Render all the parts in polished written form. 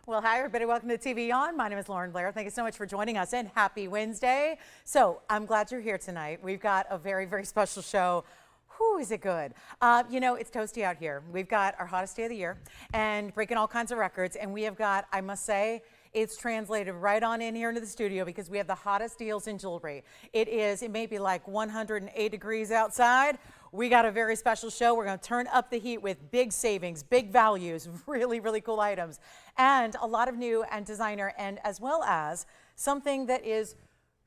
Well, hi, everybody. Welcome to TVON. My name is Blair. Thank you so much for joining us, and happy Wednesday. So I'm glad you're here tonight. We've got a very, very special show. Whew, is it good? You know, it's toasty out here. We've got our hottest day of the year and breaking all kinds of records. And we have got, I must say, it's translated right on in here into the studio because we have the hottest deals in jewelry. It may be like 108 degrees outside. We got a very special show. We're going to turn up the heat with big savings, big values, really, really cool items, and a lot of new and designer, and as well as something that is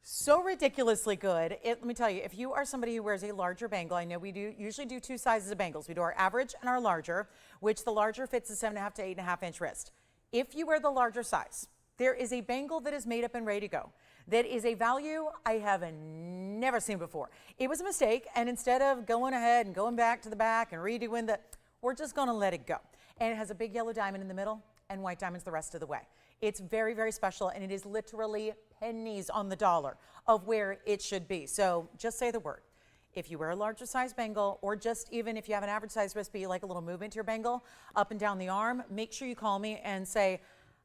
so ridiculously good. Let me tell you, if you are somebody who wears a larger bangle, I know we usually do two sizes of bangles. We do our average and our larger, which the larger fits a 7.5 to 8.5 inch wrist. If you wear the larger size, there is a bangle that is made up and ready to go. That is a value I have never seen before. It was a mistake, and instead of going ahead and going back to the back and redoing we're just gonna let it go. And it has a big yellow diamond in the middle and white diamonds the rest of the way. It's very, very special, and it is literally pennies on the dollar of where it should be. So just say the word. If you wear a larger size bangle, or just even if you have an average size wrist, but you like a little movement to your bangle up and down the arm, make sure you call me and say,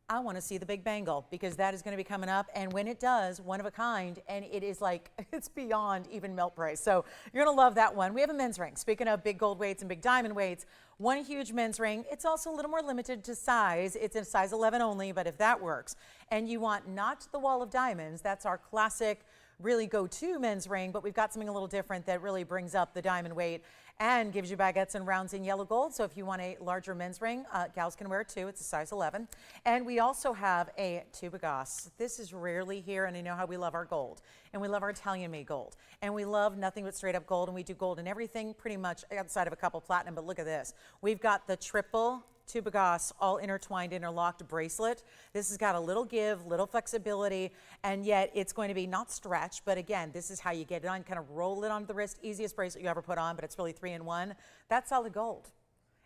I want to see the big bangle, because that is going to be coming up. And when it does, one of a kind, and it is like, it's beyond even melt price. So you're going to love that one. We have a men's ring. Speaking of big gold weights and big diamond weights, one huge men's ring. It's also a little more limited to size. It's a size 11 only, but if that works, and you want not the wall of diamonds, that's our classic, really go-to men's ring, but we've got something a little different that really brings up the diamond weight and gives you baguettes and rounds in yellow gold. So if you want a larger men's ring, gals can wear it too. It's a size 11. And we also have a tuba goss. This is rarely here, and I know how we love our gold, and we love our Italian-made gold, and we love nothing but straight up gold, and we do gold in everything pretty much outside of a couple platinum. But look at this. We've got the triple tuba goss, all intertwined, interlocked bracelet. This has got a little give, little flexibility, and yet it's going to be not stretch, but again, this is how you get it on, kind of roll it onto the wrist. Easiest bracelet you ever put on, but it's really 3-in-1. That's solid gold.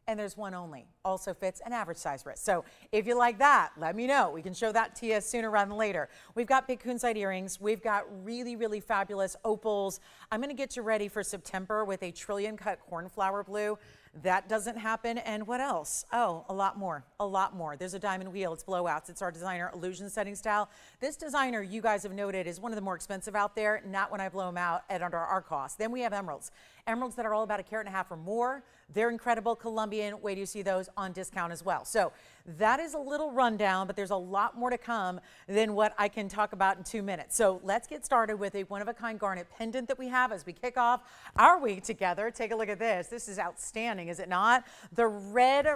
And there's one only. Also fits an average size wrist. So if you like that, let me know. We can show that to you sooner rather than later. We've got big kunzite earrings. We've got really, really fabulous opals. I'm going to get you ready for September with a trillion cut cornflower blue. That doesn't happen. And what else? Oh, a lot more, a lot more. There's a diamond wheel. It's blowouts. It's our designer illusion setting style. This designer, you guys have noted, is one of the more expensive out there, not when I blow them out at under our cost. Then we have emeralds. Emeralds that are all about 1.5 carats or more. They're incredible. Colombian. Wait till you see those on discount as well. So that is a little rundown, but there's a lot more to come than what I can talk about in 2 minutes. So let's get started with a one-of-a-kind garnet pendant that we have as we kick off our week together. Take a look at this. This is outstanding, is it not? The red,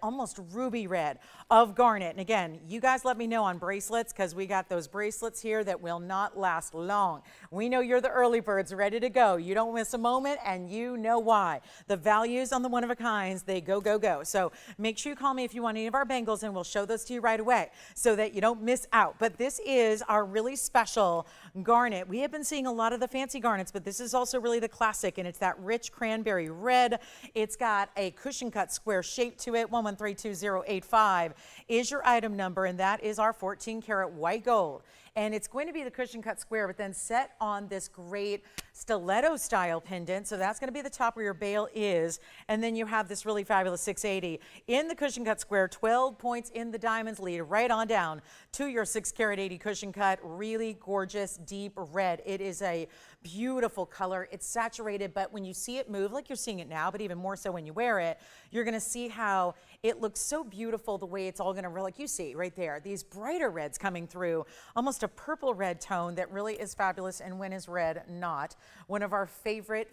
almost ruby red of garnet. And again, you guys let me know on bracelets, because we got those bracelets here that will not last long. We know you're the early birds ready to go. You don't miss a moment, and you know why. The values on the one-of-a-kinds, they go, go, go. So make sure you call me if you want any of our bangles, and we'll show those to you right away so that you don't miss out. But this is our really special garnet. We have been seeing a lot of the fancy garnets, but this is also really the classic, and it's that rich cranberry red. It's got a cushion cut square shape to it. 1132-085 is your item number, and that is our 14-karat white gold. And it's going to be the cushion cut square, but then set on this great stiletto style pendant. So that's going to be the top where your bail is. And then you have this really fabulous 680 in the cushion cut square, 12 points in the diamonds, lead right on down to your 6-carat 80 cushion cut. Really gorgeous, deep red. It is a beautiful color. It's saturated, but when you see it move, like you're seeing it now, but even more so when you wear it, you're going to see how it looks so beautiful the way it's all going to, like you see right there, these brighter reds coming through, almost a purple red tone that really is fabulous. And when is red not one of our favorite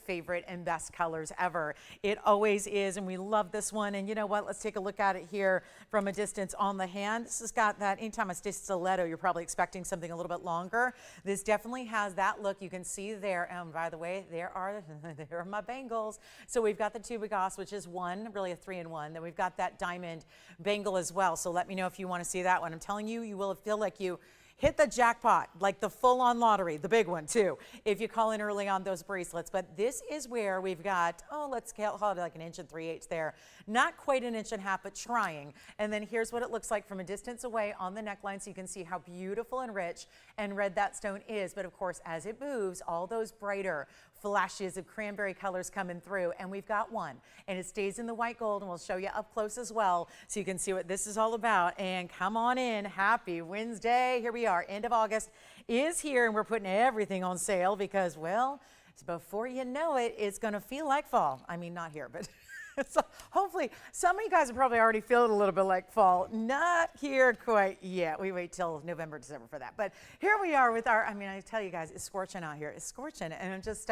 and best colors ever? It always is, and we love this one. And you know what? Let's take a look at it here from a distance on the hand. This has got that, anytime I say stiletto, you're probably expecting something a little bit longer. This definitely has that look. You can see there, and by the way, there are my bangles. So we've got the tuba goss, which is one, really a 3-in-1. Then we've got that diamond bangle as well. So let me know if you want to see that one. I'm telling you, you will feel like you hit the jackpot, like the full-on lottery, the big one too, if you call in early on those bracelets. But this is where we've got, oh, let's call it like 1 3/8 there. Not quite 1.5 inches, but trying. And then here's what it looks like from a distance away on the neckline, so you can see how beautiful and rich and red that stone is. But of course, as it moves, all those brighter flashes of cranberry colors coming through, and we've got one, and it stays in the white gold, and we'll show you up close as well so you can see what this is all about. And come on in, happy Wednesday. Here we are, end of August is here, and we're putting everything on sale because, well, before you know it, it's going to feel like fall. I mean, not here, but so hopefully some of you guys are probably already feeling a little bit like fall. Not here quite yet. We wait till November, December for that. But here we are with our, I mean, I tell you guys, it's scorching out here. It's scorching. And I'm just,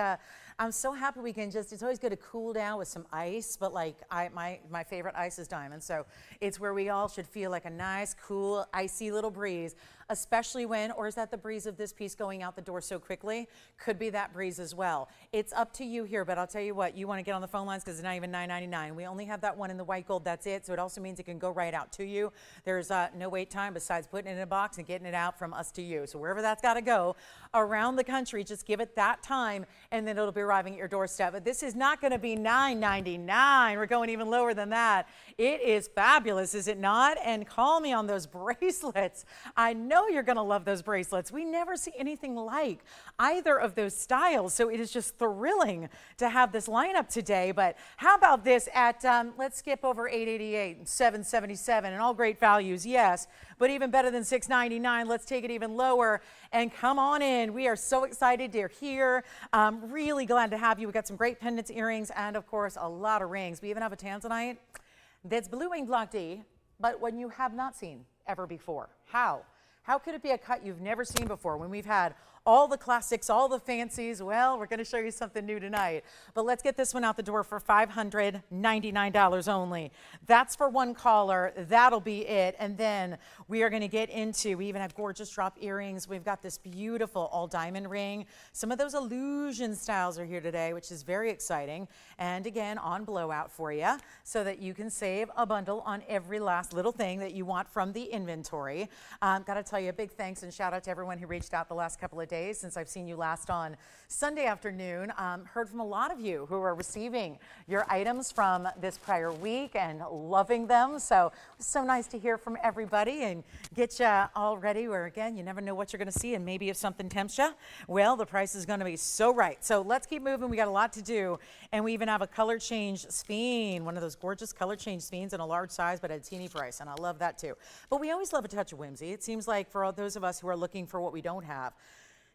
I'm so happy we can just, it's always good to cool down with some ice, but like my favorite ice is diamond. So it's where we all should feel like a nice, cool, icy little breeze, especially when, or is that the breeze of this piece going out the door so quickly? Could be that breeze as well. It's up to you here, but I'll tell you what, you want to get on the phone lines because it's not even $9.99. We only have that one in the white gold, that's it. So it also means it can go right out to you. There's no wait time besides putting it in a box and getting it out from us to you. So wherever that's got to go around the country, just give it that time and then it'll be arriving at your doorstep. But this is not going to be $9.99. We're going even lower than that. It is fabulous, is it not? And call me on those bracelets. I know you're going to love those bracelets. We never see anything like either of those styles. So it is just thrilling to have this lineup today. But how about this at, let's skip over $888, $777, and all great values, yes. But even better than $699, let's take it even lower and come on in. We are so excited you're here. Really glad to have you. We've got some great pendants, earrings, and of course, a lot of rings. We even have a tanzanite that's blue winged block D, but one you have not seen ever before. How? How could it be a cut you've never seen before when we've had all the classics, all the fancies? Well, we're going to show you something new tonight. But let's get this one out the door for $599 only. That's for one caller. That'll be it. And then we are going to get into, we even have gorgeous drop earrings. We've got this beautiful all diamond ring. Some of those illusion styles are here today, which is very exciting. And again, on blowout for you so that you can save a bundle on every last little thing that you want from the inventory. Got to tell you a big thanks and shout out to everyone who reached out the last couple of days since I've seen you last on Sunday afternoon. Heard from a lot of you who are receiving your items from this prior week and loving them. So it's so nice to hear from everybody and get you all ready where, again, you never know what you're going to see, and maybe if something tempts you, well, the price is going to be so right. So let's keep moving. We got a lot to do, and we even have a color change speen, one of those gorgeous color change speens in a large size but at a teeny price, and I love that too. But we always love a touch of whimsy. It seems like for all those of us who are looking for what we don't have,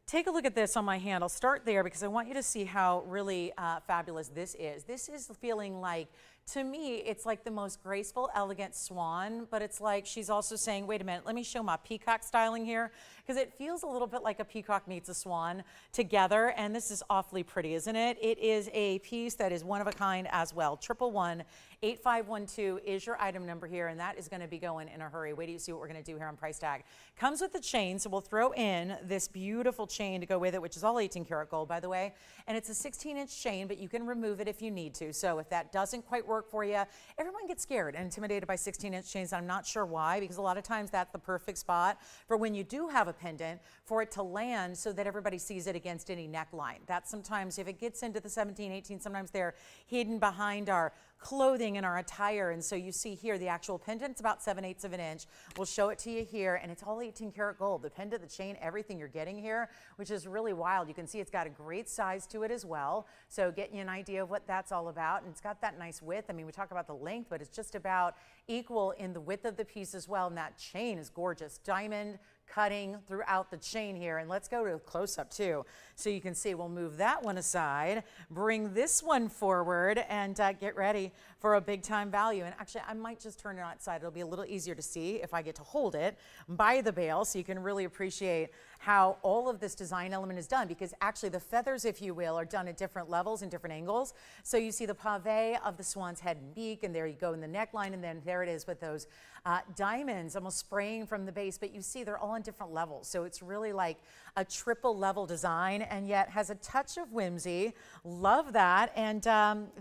take a look at this on my hand. I'll start there because I want you to see how really fabulous this is. This is feeling like, to me, it's like the most graceful, elegant swan, but it's like she's also saying, wait a minute, let me show my peacock styling here, because it feels a little bit like a peacock meets a swan together, and this is awfully pretty, isn't it? It is a piece that is one of a kind as well. 111-8512 is your item number here, and that is going to be going in a hurry. Wait till you see what we're going to do here on price tag. Comes with the chain, so we'll throw in this beautiful chain to go with it, which is all 18 karat gold, by the way, and it's a 16-inch chain, but you can remove it if you need to. So if that doesn't quite work for you, everyone gets scared and intimidated by 16-inch chains. I'm not sure why, because a lot of times that's the perfect spot for when you do have a pendant for it to land so that everybody sees it against any neckline. That's sometimes, if it gets into the 17, 18, sometimes they're hidden behind our clothing and our attire. And so you see here the actual pendant, it's about 7/8 of an inch. We'll show it to you here, and it's all 18 karat gold. The pendant, the chain, everything you're getting here, which is really wild. You can see it's got a great size to it as well. So getting you an idea of what that's all about. And it's got that nice width. I mean, we talk about the length, but it's just about equal in the width of the piece as well. And that chain is gorgeous. Diamond cutting throughout the chain here. And let's go to a close-up too, so you can see. We'll move that one aside, bring this one forward, and get ready for a big time value. And actually, I might just turn it outside. It'll be a little easier to see if I get to hold it by the bail, so you can really appreciate how all of this design element is done, because actually the feathers, if you will, are done at different levels and different angles. So you see the pave of the swan's head and beak, and there you go in the neckline, and then there it is with those diamonds almost spraying from the base, but you see they're all on different levels. So it's really like a triple level design, and yet has a touch of whimsy. Love that. And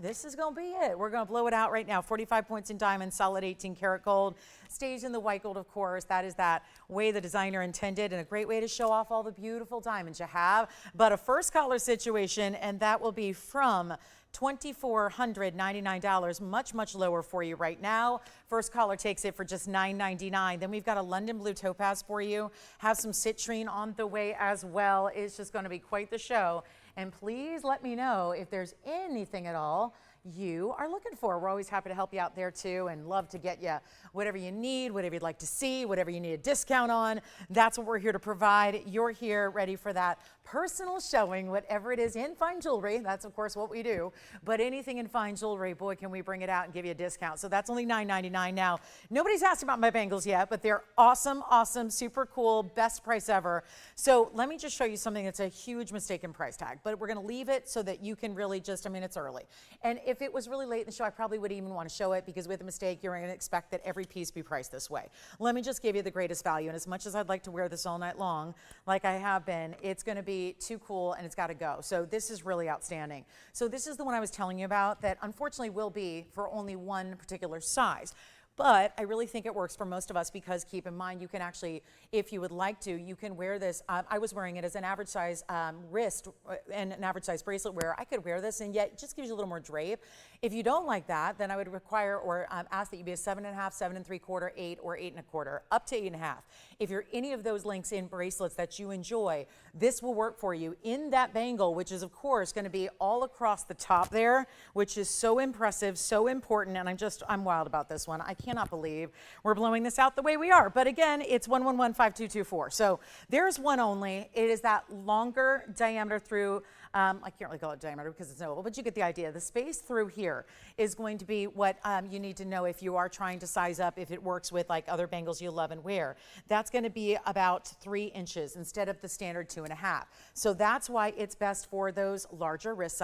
this is going to be it. We're going to blow it out right now. 45 points in diamond, solid 18 karat gold. Stays in the white gold, of course. That is that way the designer intended, and a great way to show off all the beautiful diamonds you have. But a first caller situation, and that will be from $2,499, much lower for you right now. First caller takes it for just $999. Then we've got a London blue topaz for you. Have some citrine on the way as well. It's just going to be quite the show. And please let me know if there's anything at all you are looking for. We're always happy to help you out there too, and love to get you whatever you need, whatever you'd like to see, whatever you need a discount on. That's what we're here to provide. You're here ready for that personal showing, whatever it is in fine jewelry. That's of course what we do, but anything in fine jewelry, boy, can we bring it out and give you a discount. So that's only $9.99 now. Nobody's asked about my bangles yet, but they're awesome, awesome, super cool, best price ever. So let me just show you something that's a huge mistake in price tag, but we're going to leave it so that you can really just, I mean, it's early. And if it was really late in the show, I probably wouldn't even want to show it, because with a mistake, you're going to expect that every piece be priced this way. Let me just give you the greatest value. And as much as I'd like to wear this all night long, like I have been, it's going to be too cool and it's got to go. So this is really outstanding. So this is the one I was telling you about that unfortunately will be for only one particular size. But I really think it works for most of us, because keep in mind, you can actually, if you would like to, you can wear this. I was wearing it as an average size wrist and an average size bracelet wear. I could wear this, and yet it just gives you a little more drape. If you don't like that, then I would require or ask that you be a 7.5, 7 3/4, 8, or 8 1/4, up to 8 1/2. If you're any of those links in bracelets that you enjoy, this will work for you in that bangle, which is of course going to be all across the top there, which is so impressive, so important. And I'm wild about this one. I cannot believe we're blowing this out the way we are. But again, it's 1115224. So there's one only. It is that longer diameter through, I can't really call it diameter because it's oval, but you get the idea. The space through here is going to be what you need to know if you are trying to size up, if it works with like other bangles you love and wear. That's going to be about 3 inches instead of the standard 2.5. So that's why it's best for those larger wrist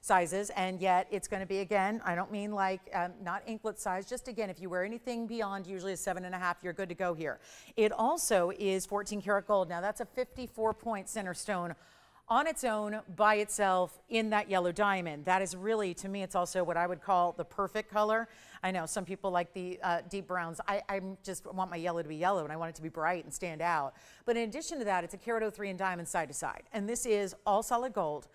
sizes. And yet it's going to be, again, I don't mean like not anklet size, just again, if you wear anything beyond usually a 7.5, you're good to go here. It also is 14 karat gold. Now that's a 54-point center stone on its own, by itself, in that yellow diamond. That is really, to me, it's also what I would call the perfect color. I know some people like the deep browns. I just want my yellow to be yellow, and I want it to be bright and stand out. But in addition to that, it's a carat 03 in diamond side to side. And this is all solid gold.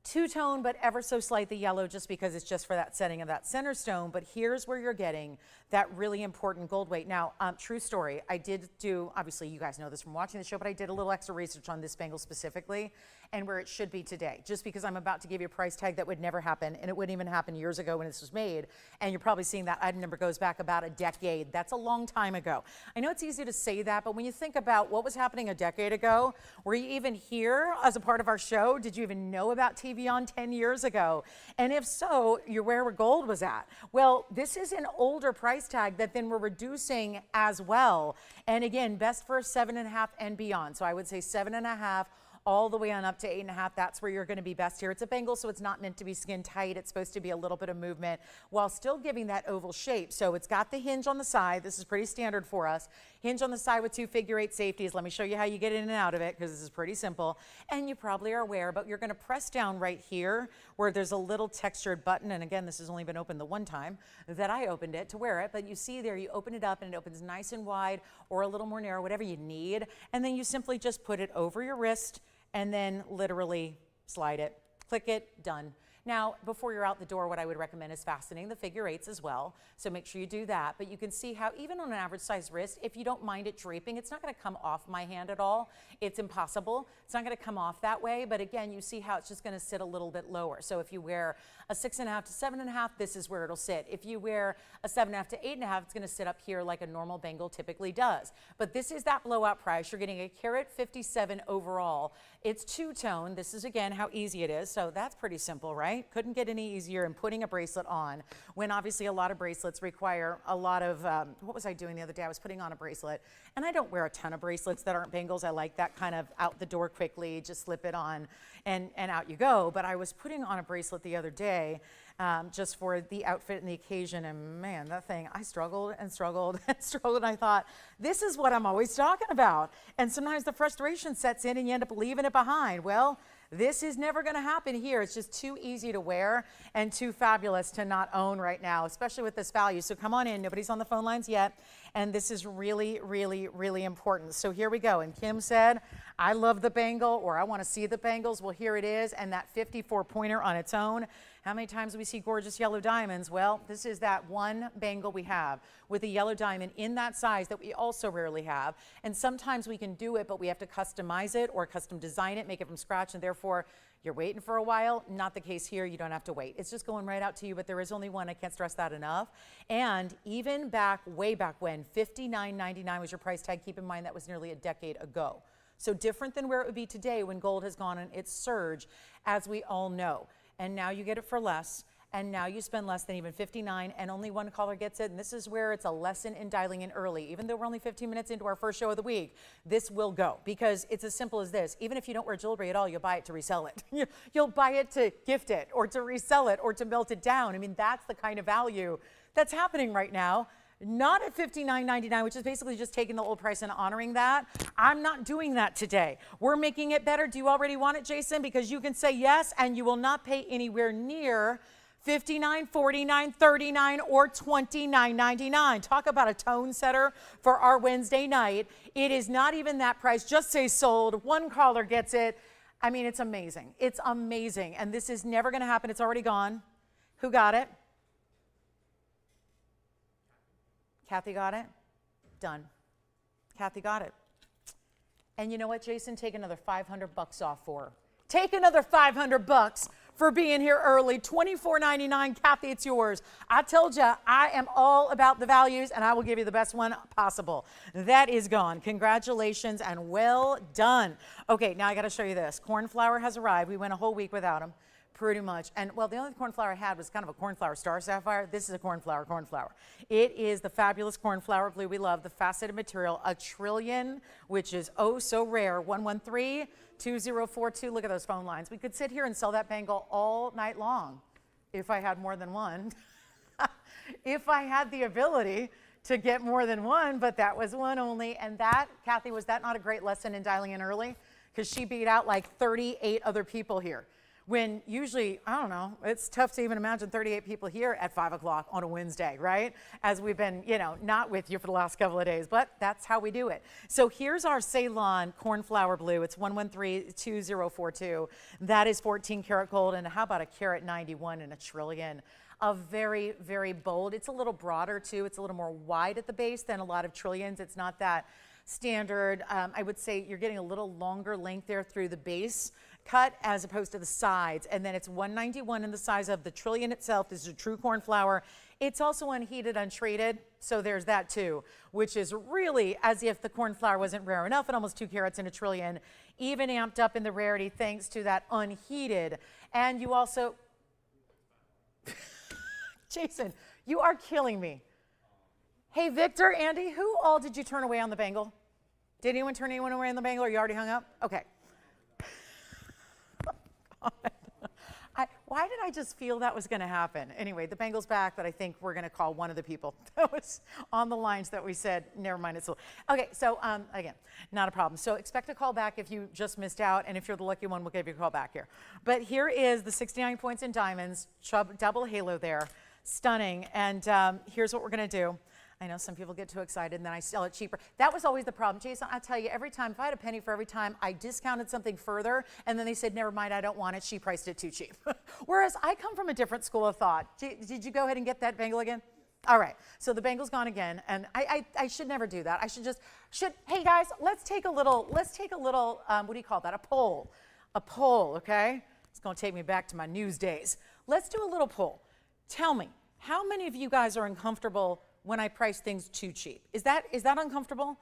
Two-tone, but ever so slightly yellow, just because it's just for that setting of that center stone. But here's where you're getting that really important gold weight. Now, true story, I did do, obviously you guys know this from watching the show, but I did a little extra research on this bangle specifically and where it should be today, just because I'm about to give you a price tag that would never happen, and it wouldn't even happen years ago when this was made. And you're probably seeing that item number goes back about a decade. That's a long time ago. I know it's easy to say that, but when you think about what was happening a decade ago, were you even here as a part of our show? Did you even know about TVON 10 years ago? And if so, you're where gold was at. Well, this is an older price tag that then we're reducing as well. And again, best for 7.5 and beyond. So I would say 7.5 all the way on up to 8.5. That's where you're going to be best here. It's a bangle, so it's not meant to be skin tight. It's supposed to be a little bit of movement while still giving that oval shape. So it's got the hinge on the side. This is pretty standard for us. Hinge on the side with 2 figure-8 safeties. Let me show you how you get in and out of it, because this is pretty simple. And you probably are aware, but you're going to press down right here where there's a little textured button. And again, this has only been opened the one time that I opened it to wear it. But you see there, you open it up and it opens nice and wide, or a little more narrow, whatever you need. And then you simply just put it over your wrist and then literally slide it, click it, done. Now, before you're out the door, what I would recommend is fastening the figure-8s as well. So make sure you do that. But you can see how even on an average size wrist, if you don't mind it draping, it's not going to come off my hand at all. It's impossible. It's not going to come off that way. But again, you see how it's just going to sit a little bit lower. So if you wear a 6.5 to 7.5, this is where it'll sit. If you wear a 7.5 to 8.5, it's going to sit up here like a normal bangle typically does. But this is that blowout price. You're getting a carat 57 overall. It's two-tone. This is, again, how easy it is. So that's pretty simple, right? Couldn't get any easier in putting a bracelet on, when obviously a lot of bracelets require a lot of, what was I doing the other day? I was putting on a bracelet, and I don't wear a ton of bracelets that aren't bangles. I like that kind of out the door quickly, just slip it on and out you go. But I was putting on a bracelet the other day just for the outfit and the occasion, and man, that thing, I struggled and struggled and struggled, and I thought, this is what I'm always talking about. And sometimes the frustration sets in and you end up leaving it behind. Well, this is never going to happen here. It's just too easy to wear and too fabulous to not own right now, especially with this value. So come on in. Nobody's on the phone lines yet. And this is really, really, really important. So here we go. And Kim said, I love the bangle, or I want to see the bangles. Well, here it is, and that 54 pointer on its own. How many times do we see gorgeous yellow diamonds? Well, this is that one bangle we have with a yellow diamond in that size that we also rarely have. And sometimes we can do it, but we have to customize it or custom design it, make it from scratch, and therefore you're waiting for a while. Not the case here. You don't have to wait. It's just going right out to you, but there is only one. I can't stress that enough. And even way back when, $59.99 was your price tag. Keep in mind that was nearly a decade ago. So different than where it would be today when gold has gone on its surge, as we all know. And now you get it for less, and now you spend less than even $59, and only one caller gets it. And this is where it's a lesson in dialing in early. Even though we're only 15 minutes into our first show of the week, this will go, because it's as simple as this. Even if you don't wear jewelry at all, you'll buy it to resell it. You'll buy it to gift it, or to resell it, or to melt it down. I mean, that's the kind of value that's happening right now. Not at $59.99, which is basically just taking the old price and honoring that. I'm not doing that today. We're making it better. Do you already want it, Jason? Because you can say yes, and you will not pay anywhere near $59, $49, $39, or $29.99. Talk about a tone setter for our Wednesday night. It is not even that price. Just say sold. One caller gets it. I mean, it's amazing. It's amazing. And this is never going to happen. It's already gone. Who got it? Kathy got it? Done. Kathy got it. And you know what, Jason? Take another $500 off for her. Take another $500 for being here early. $24.99. Kathy, it's yours. I told you, I am all about the values, and I will give you the best one possible. That is gone. Congratulations and well done. Okay, now I got to show you this. Cornflower has arrived. We went a whole week without him. Pretty much. And well, the only cornflower I had was kind of a cornflower star sapphire. This is a cornflower. It is the fabulous cornflower blue we love, the faceted material, a trillion, which is oh so rare. 113-2042. Look at those phone lines. We could sit here and sell that bangle all night long if I had more than one. If I had the ability to get more than one, but that was one only. And that, Kathy, was that not a great lesson in dialing in early? Because she beat out like 38 other people here. When usually, I don't know, it's tough to even imagine 38 people here at 5 o'clock on a Wednesday, right? As we've been, not with you for the last couple of days, but that's how we do it. So here's our Ceylon cornflower blue. It's 113-2042. That is 14 karat gold, and how about a carat 91 and a trillion? A very, very bold. It's a little broader too. It's a little more wide at the base than a lot of trillions. It's not that standard. I would say you're getting a little longer length there through the base cut as opposed to the sides, and then it's 191 in the size of the trillion itself. This is a true cornflower. It's also unheated, untreated, so there's that too, which is really as if the cornflower wasn't rare enough at almost 2 carats in a trillion, even amped up in the rarity thanks to that unheated. And you also, Jason, you are killing me. Hey, Victor, Andy, who all did you turn away on the bangle? Did anyone turn anyone away on the bangle, or you already hung up? Okay. Why did I just feel that was going to happen? Anyway, the bangle's back, but I think we're going to call one of the people that was on the lines that we said, never mind, it's okay. So again, not a problem. So expect a call back if you just missed out, and if you're the lucky one, we'll give you a call back here. But here is the 69 points in diamonds, double halo there, stunning. And here's what we're going to do. I know some people get too excited and then I sell it cheaper. That was always the problem. Jason, I tell you, every time, if I had a penny for every time I discounted something further and then they said, never mind, I don't want it, she priced it too cheap. Whereas I come from a different school of thought. Did you go ahead and get that bangle again? All right, so the bangle's gone again, and I should never do that. I should hey guys, let's take a little, what do you call that? A poll, okay? It's gonna take me back to my news days. Let's do a little poll. Tell me, how many of you guys are uncomfortable when I price things too cheap? Is that uncomfortable?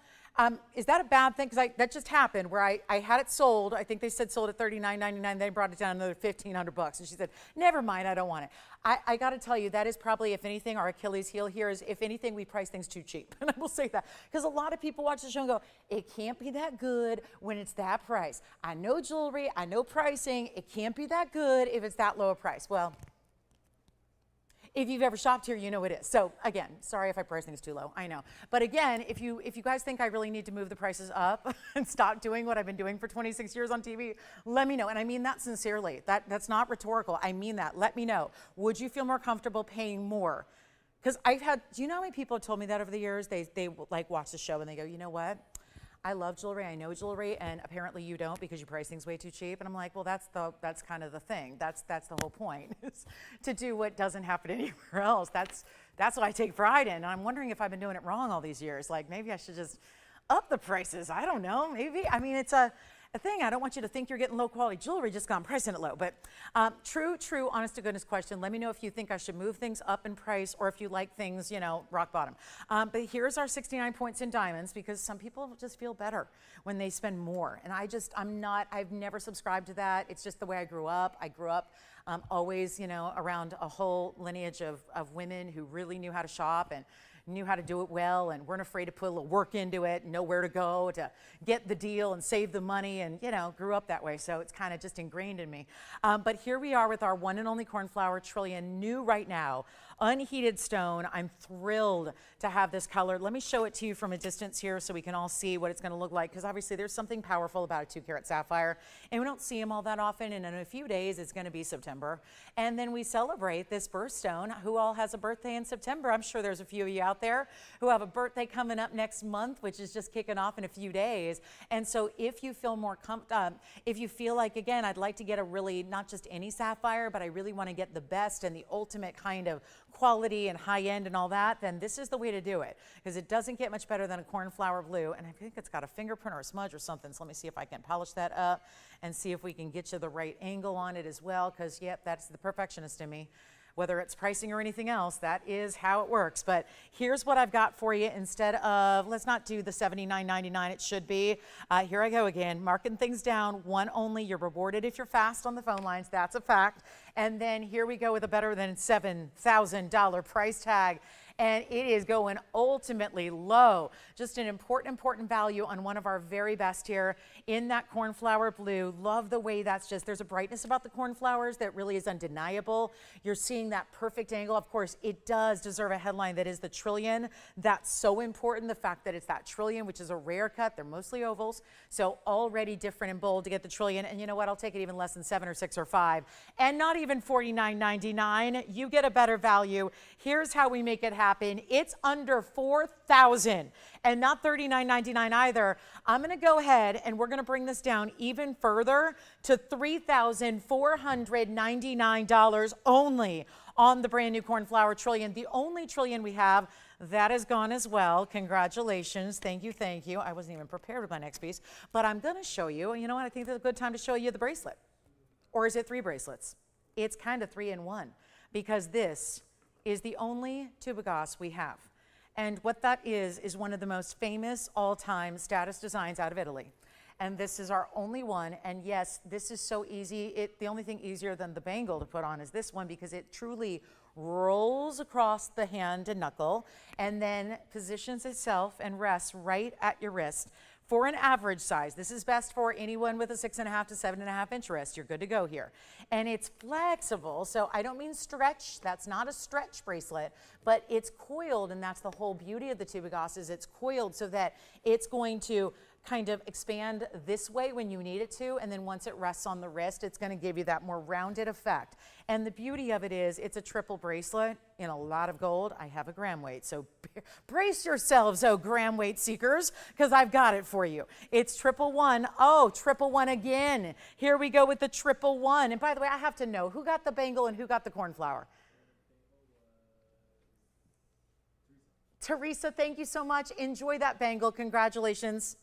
Is that a bad thing? Because that just happened where I had it sold. I think they said sold at $39.99. They brought it down another $1,500. And she said, never mind, I don't want it. I got to tell you, that is probably, if anything, our Achilles heel here is, if anything, we price things too cheap. And I will say that because a lot of people watch the show and go, it can't be that good when it's that price. I know jewelry, I know pricing. It can't be that good if it's that low a price. Well, if you've ever shopped here, you know it is. So again, sorry if I price things too low, I know. But again, if you guys think I really need to move the prices up and stop doing what I've been doing for 26 years on TV, let me know. And I mean that sincerely. That's not rhetorical. I mean that. Let me know. Would you feel more comfortable paying more? Because do you know how many people have told me that over the years? They like watch the show and they go, you know what? I love jewelry, I know jewelry, and apparently you don't because you price things way too cheap. And I'm like, well, that's kind of the thing. That's the whole point, is to do what doesn't happen anywhere else. That's what I take pride in. And I'm wondering if I've been doing it wrong all these years. Like, maybe I should just up the prices. I don't know, maybe. I mean, it's a thing. I don't want you to think you're getting low quality jewelry just gone pricing it low. But true, honest to goodness question. Let me know if you think I should move things up in price or if you like things, rock bottom. But here's our 69 points in diamonds, because some people just feel better when they spend more. And I've never subscribed to that. It's just the way I grew up. I grew up always, around a whole lineage of women who really knew how to shop and knew how to do it well and weren't afraid to put a little work into it and know where to go to get the deal and save the money, and grew up that way, so it's kind of just ingrained in me. But here we are with our one and only cornflower trillion, new right now, unheated stone. I'm thrilled to have this color. Let me show it to you from a distance here so we can all see what it's going to look like, because obviously there's something powerful about a 2-carat sapphire, and we don't see them all that often. And in a few days it's going to be September, and then we celebrate this birthstone. Who all has a birthday in September? I'm sure there's a few of you out there who have a birthday coming up next month, which is just kicking off in a few days. And so if you feel more if you feel like, again, I'd like to get a really, not just any sapphire, but I really want to get the best and the ultimate kind of quality and high end and all that, then this is the way to do it, because it doesn't get much better than a cornflower blue. And I think it's got a fingerprint or a smudge or something, so let me see if I can polish that up and see if we can get you the right angle on it as well, because yep, that's the perfectionist in me. Whether it's pricing or anything else, that is how it works. But here's what I've got for you. Instead of, let's not do the $79.99 it should be. Here I go again, marking things down. One only. You're rewarded if you're fast on the phone lines. That's a fact. And then here we go with a better than $7,000 price tag. And it is going ultimately low. Just an important value on one of our very best here in that cornflower blue. Love the way there's a brightness about the cornflowers that really is undeniable. You're seeing that perfect angle. Of course, it does deserve a headline that is the trillion. That's so important, the fact that it's that trillion, which is a rare cut. They're mostly ovals, so already different and bold to get the trillion. And you know what? I'll take it even less than 7 or 6 or 5, and not even $49.99. You get a better value. Here's how we make it happen. It's under $4,000 and not $39.99 either. I'm going to go ahead and we're going to bring this down even further to $3,499 only on the brand new cornflower trillion, the only trillion we have. That is gone as well. Congratulations. Thank you. I wasn't even prepared with my next piece, but I'm going to show you. You know what? I think that's a good time to show you the bracelet. Or is it 3 bracelets? It's kind of 3 in 1, because this is the only tubigas we have. And what that is one of the most famous all-time status designs out of Italy. And this is our only one. And yes, this is so easy. The only thing easier than the bangle to put on is this one, because it truly rolls across the hand and knuckle and then positions itself and rests right at your wrist. For an average size, this is best for anyone with a 6.5 to 7.5 inch wrist. You're good to go here. And it's flexible, so I don't mean stretch. That's not a stretch bracelet, but it's coiled, and that's the whole beauty of the tubigas, is it's coiled so that it's going to kind of expand this way when you need it to, and then once it rests on the wrist, it's going to give you that more rounded effect. And the beauty of it is it's a triple bracelet in a lot of gold. I have a gram weight, so brace yourselves, oh gram weight seekers, because I've got it for you. It's 111. Oh, 111 again. Here we go with the 111. And by the way, I have to know who got the bangle and who got the cornflower. Teresa, thank you so much. Enjoy that bangle. Congratulations.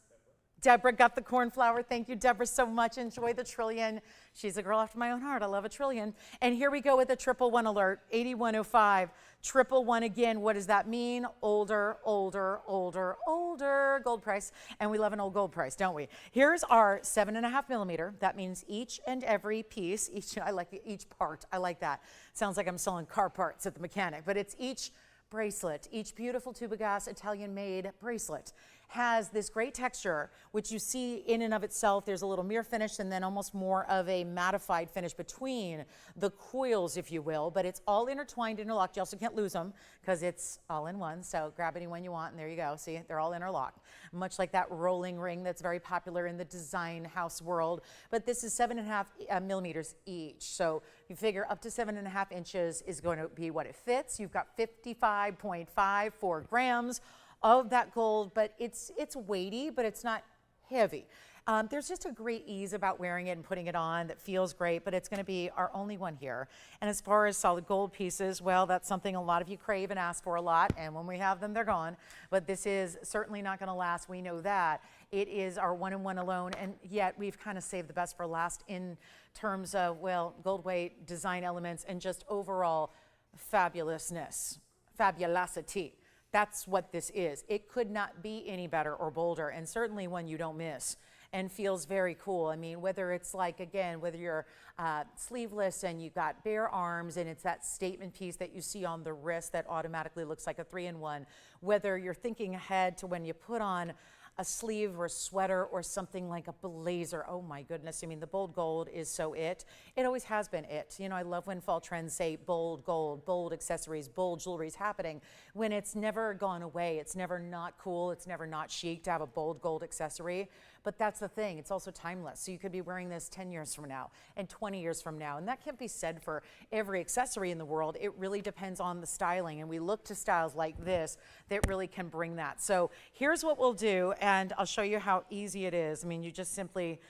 Deborah got the cornflower. Thank you, Deborah, so much. Enjoy the trillion. She's a girl after my own heart. I love a trillion. And here we go with the 111 alert, 8105. 111 again. What does that mean? Older, older, older, older gold price. And we love an old gold price, don't we? Here's our 7.5 millimeter. That means each and every piece, I like each part. I like that. Sounds like I'm selling car parts at the mechanic, but it's each bracelet, each beautiful tubigas Italian-made bracelet has this great texture, which you see in and of itself. There's a little mirror finish and then almost more of a mattified finish between the coils, if you will, but it's all intertwined, interlocked. You also can't lose them because it's all in one, so grab any one you want, and there you go. See, they're all interlocked, much like that rolling ring that's very popular in the design house world. But this is 7.5 millimeters each, so you figure up to 7.5 inches is going to be what it fits. You've got 55.54 grams. of that gold, but it's weighty, but it's not heavy. There's just a great ease about wearing it and putting it on that feels great, but it's going to be our only one here. And as far as solid gold pieces, well, that's something a lot of you crave and ask for a lot, and when we have them, they're gone. But this is certainly not going to last. We know that. It is our one and one alone, and yet we've kind of saved the best for last in terms of, well, gold weight, design elements, and just overall fabulousness, fabulosity. That's what this is. It could not be any better or bolder, and certainly one you don't miss and feels very cool. I mean, whether it's like, again, whether you're sleeveless and you've got bare arms and it's that statement piece that you see on the wrist that automatically looks like a 3-in-1, whether you're thinking ahead to when you put on a sleeve or a sweater or something like a blazer. Oh my goodness, I mean, the bold gold is so it. It always has been it. You know, I love when fall trends say bold gold, bold accessories, bold jewelry is happening, when it's never gone away. It's never not cool, it's never not chic to have a bold gold accessory. But that's the thing, it's also timeless. So you could be wearing this 10 years from now and 20 years from now. And that can't be said for every accessory in the world. It really depends on the styling. And we look to styles like this that really can bring that. So here's what we'll do, and I'll show you how easy it is. I mean, you just simply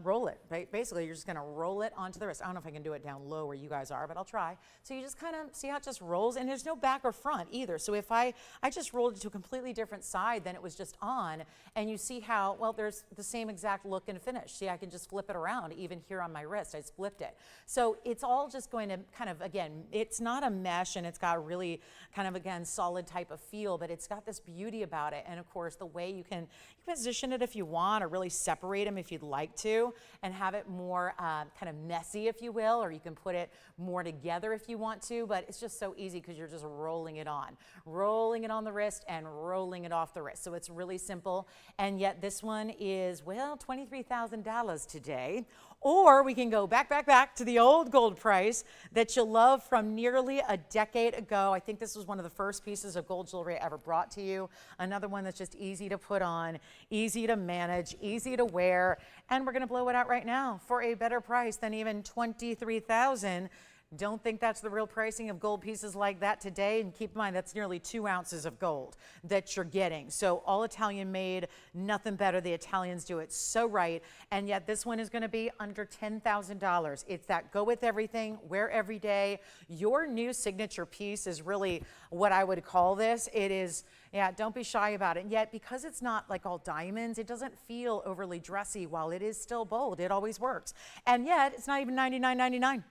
roll it. Basically, you're just gonna roll it onto the wrist. I don't know if I can do it down low where you guys are, but I'll try. So you just kind of see how it just rolls, and there's no back or front either. So if I just rolled it to a completely different side than it was just on, and you see how, well, there's the same exact look and finish. See, I can just flip it around even here on my wrist. I just flipped it. So it's all just going to kind of, again, it's not a mesh and it's got a really kind of, again, solid type of feel, but it's got this beauty about it. And of course, the way you can position it if you want, or really separate them if you'd like to, and have it more kind of messy, if you will, or you can put it more together if you want to, but it's just so easy because you're just rolling it on the wrist and rolling it off the wrist. So it's really simple. And yet this one is, well, $23,000 today. Or we can go back to the old gold price that you love from nearly a decade ago. I think this was one of the first pieces of gold jewelry I ever brought to you. Another one that's just easy to put on, easy to manage, easy to wear. And we're going to blow it out right now for a better price than even $23,000. Don't think that's the real pricing of gold pieces like that today. And keep in mind, that's nearly 2 ounces of gold that you're getting. So all Italian made, nothing better. The Italians do it so right. And yet this one is going to be under $10,000. It's that go with everything, wear every day. Your new signature piece is really what I would call this. It is, yeah, don't be shy about it. And yet, because it's not like all diamonds, it doesn't feel overly dressy while it is still bold. It always works. And yet, it's not even $99.99.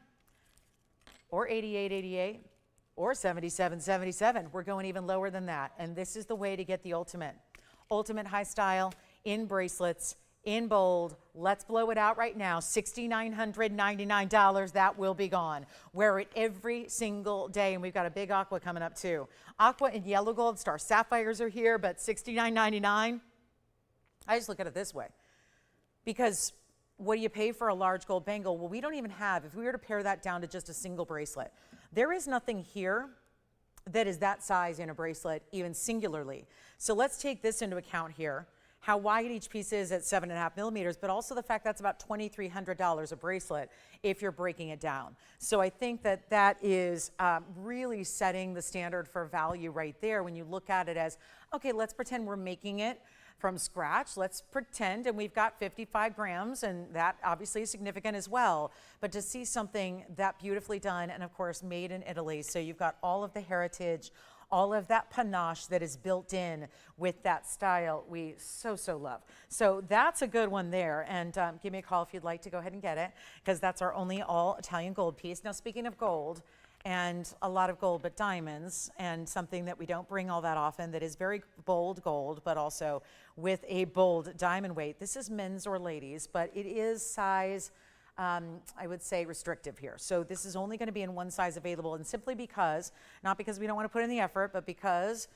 Or $88.88, or $77.77. We're going even lower than that. And this is the way to get the ultimate high style in bracelets, in bold. Let's blow it out right now. $6,999, that will be gone. Wear it every single day. And we've got a big aqua coming up too. Aqua and yellow gold, star sapphires are here, but $69.99. I just look at it this way. Because what do you pay for a large gold bangle? Well, we don't even have, if we were to pare that down to just a single bracelet, there is nothing here that is that size in a bracelet, even singularly. So let's take this into account here, how wide each piece is at 7.5 millimeters, but also the fact that's about $2,300 a bracelet if you're breaking it down. So I think that that is really setting the standard for value right there when you look at it as, okay, let's pretend we're making it from scratch. Let's pretend, and we've got 55 grams, and that obviously is significant as well. But to see something that beautifully done, and of course made in Italy, so you've got all of the heritage, all of that panache that is built in with that style we so love. So that's a good one there, and give me a call if you'd like to go ahead and get it, because that's our only all Italian gold piece. Now, speaking of gold, and a lot of gold but diamonds, and something that we don't bring all that often that is very bold gold, but also with a bold diamond weight. This is men's or ladies, but it is size, I would say, restrictive here. So this is only going to be in one size available, and simply because, not because we don't want to put in the effort, but because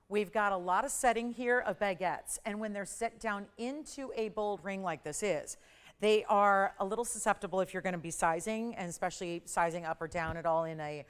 we've got a lot of setting here of baguettes, and when they're set down into a bold ring like this is, they are a little susceptible if you're going to be sizing, and especially sizing up or down at all in a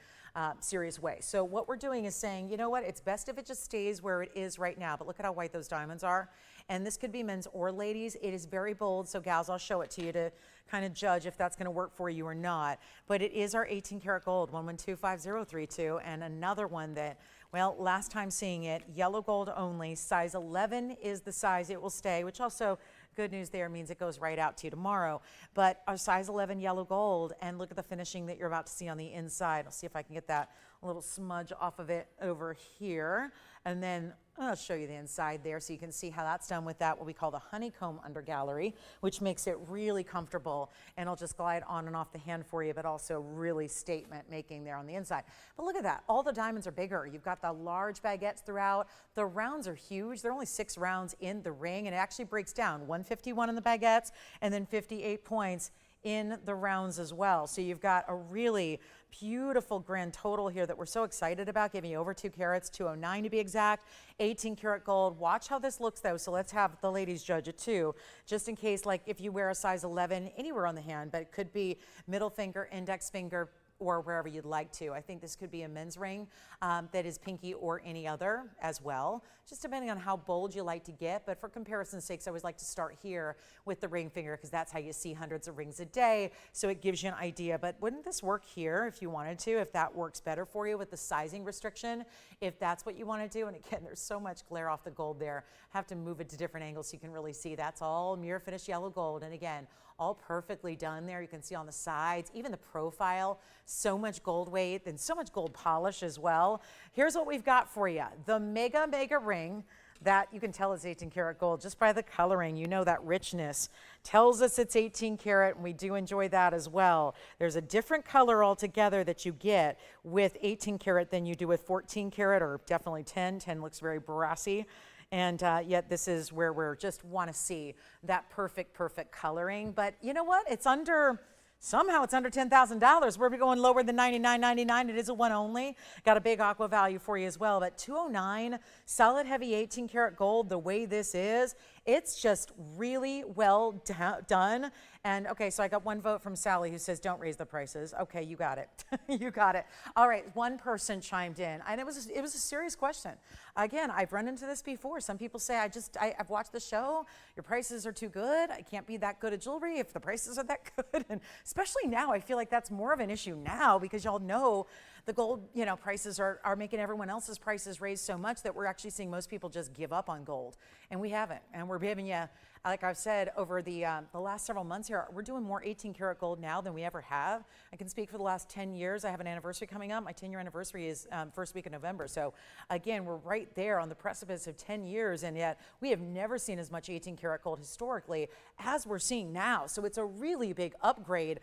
serious way. So what we're doing is saying, you know what, it's best if it just stays where it is right now, but look at how white those diamonds are. And this could be men's or ladies. It is very bold, so gals, I'll show it to you to kind of judge if that's going to work for you or not. But it is our 18 karat gold, 112532, and another one that Well, last time seeing it, yellow gold only, size 11 is the size it will stay, which also good news there means it goes right out to you tomorrow. But our size 11 yellow gold, and look at the finishing that you're about to see on the inside. I'll see if I can get that little smudge off of it over here. And then I'll show you the inside there so you can see how that's done with that, what we call the honeycomb under gallery, which makes it really comfortable. And I'll just glide on and off the hand for you, but also really statement making there on the inside. But look at that. All the diamonds are bigger. You've got the large baguettes throughout. The rounds are huge. There are only 6 rounds in the ring, and it actually breaks down. 151 in the baguettes and then 58 points in the rounds as well. So you've got a really beautiful grand total here that we're so excited about, giving you over 2 carats, 209 to be exact, 18 karat gold. Watch how this looks though. So let's have the ladies judge it too, just in case, like if you wear a size 11 anywhere on the hand, but it could be middle finger, index finger, or wherever you'd like to. I think this could be a men's ring that is pinky or any other as well, just depending on how bold you like to get. But for comparison's sake, I always like to start here with the ring finger because that's how you see hundreds of rings a day. So it gives you an idea. But wouldn't this work here if you wanted to, if that works better for you with the sizing restriction, if that's what you want to do? And again, there's so much glare off the gold there. Have to move it to different angles so you can really see. That's all mirror finish yellow gold. And again, all perfectly done there. You can see on the sides, even the profile, so much gold weight and so much gold polish as well. Here's what we've got for you. The mega ring that you can tell is 18 karat gold just by the coloring. You know that richness tells us it's 18 karat, and we do enjoy that as well. There's a different color altogether that you get with 18 karat than you do with 14 karat, or definitely 10. 10 looks very brassy. And yet this is where we're just want to see that perfect coloring. But you know what? It's under, somehow it's under $10,000. We're going lower than $99.99. It is a one only. Got a big aqua value for you as well. But 209, solid heavy 18 karat gold, the way this is, it's just really well done. And okay, so I got one vote from Sally who says, don't raise the prices. Okay, you got it. You got it. All right, one person chimed in, and it was a serious question. Again, I've run into this before. Some people say, I've watched the show. Your prices are too good. I can't be that good at jewelry if the prices are that good. And especially now, I feel like that's more of an issue now because y'all know the gold, prices are making everyone else's prices raise so much that we're actually seeing most people just give up on gold. And we haven't. And we're giving you, like I've said, over the last several months here, we're doing more 18 karat gold now than we ever have. I can speak for the last 10 years. I have an anniversary coming up. My 10-year anniversary is first week of November. So again, we're right there on the precipice of 10 years, and yet we have never seen as much 18 karat gold historically as we're seeing now. So it's a really big upgrade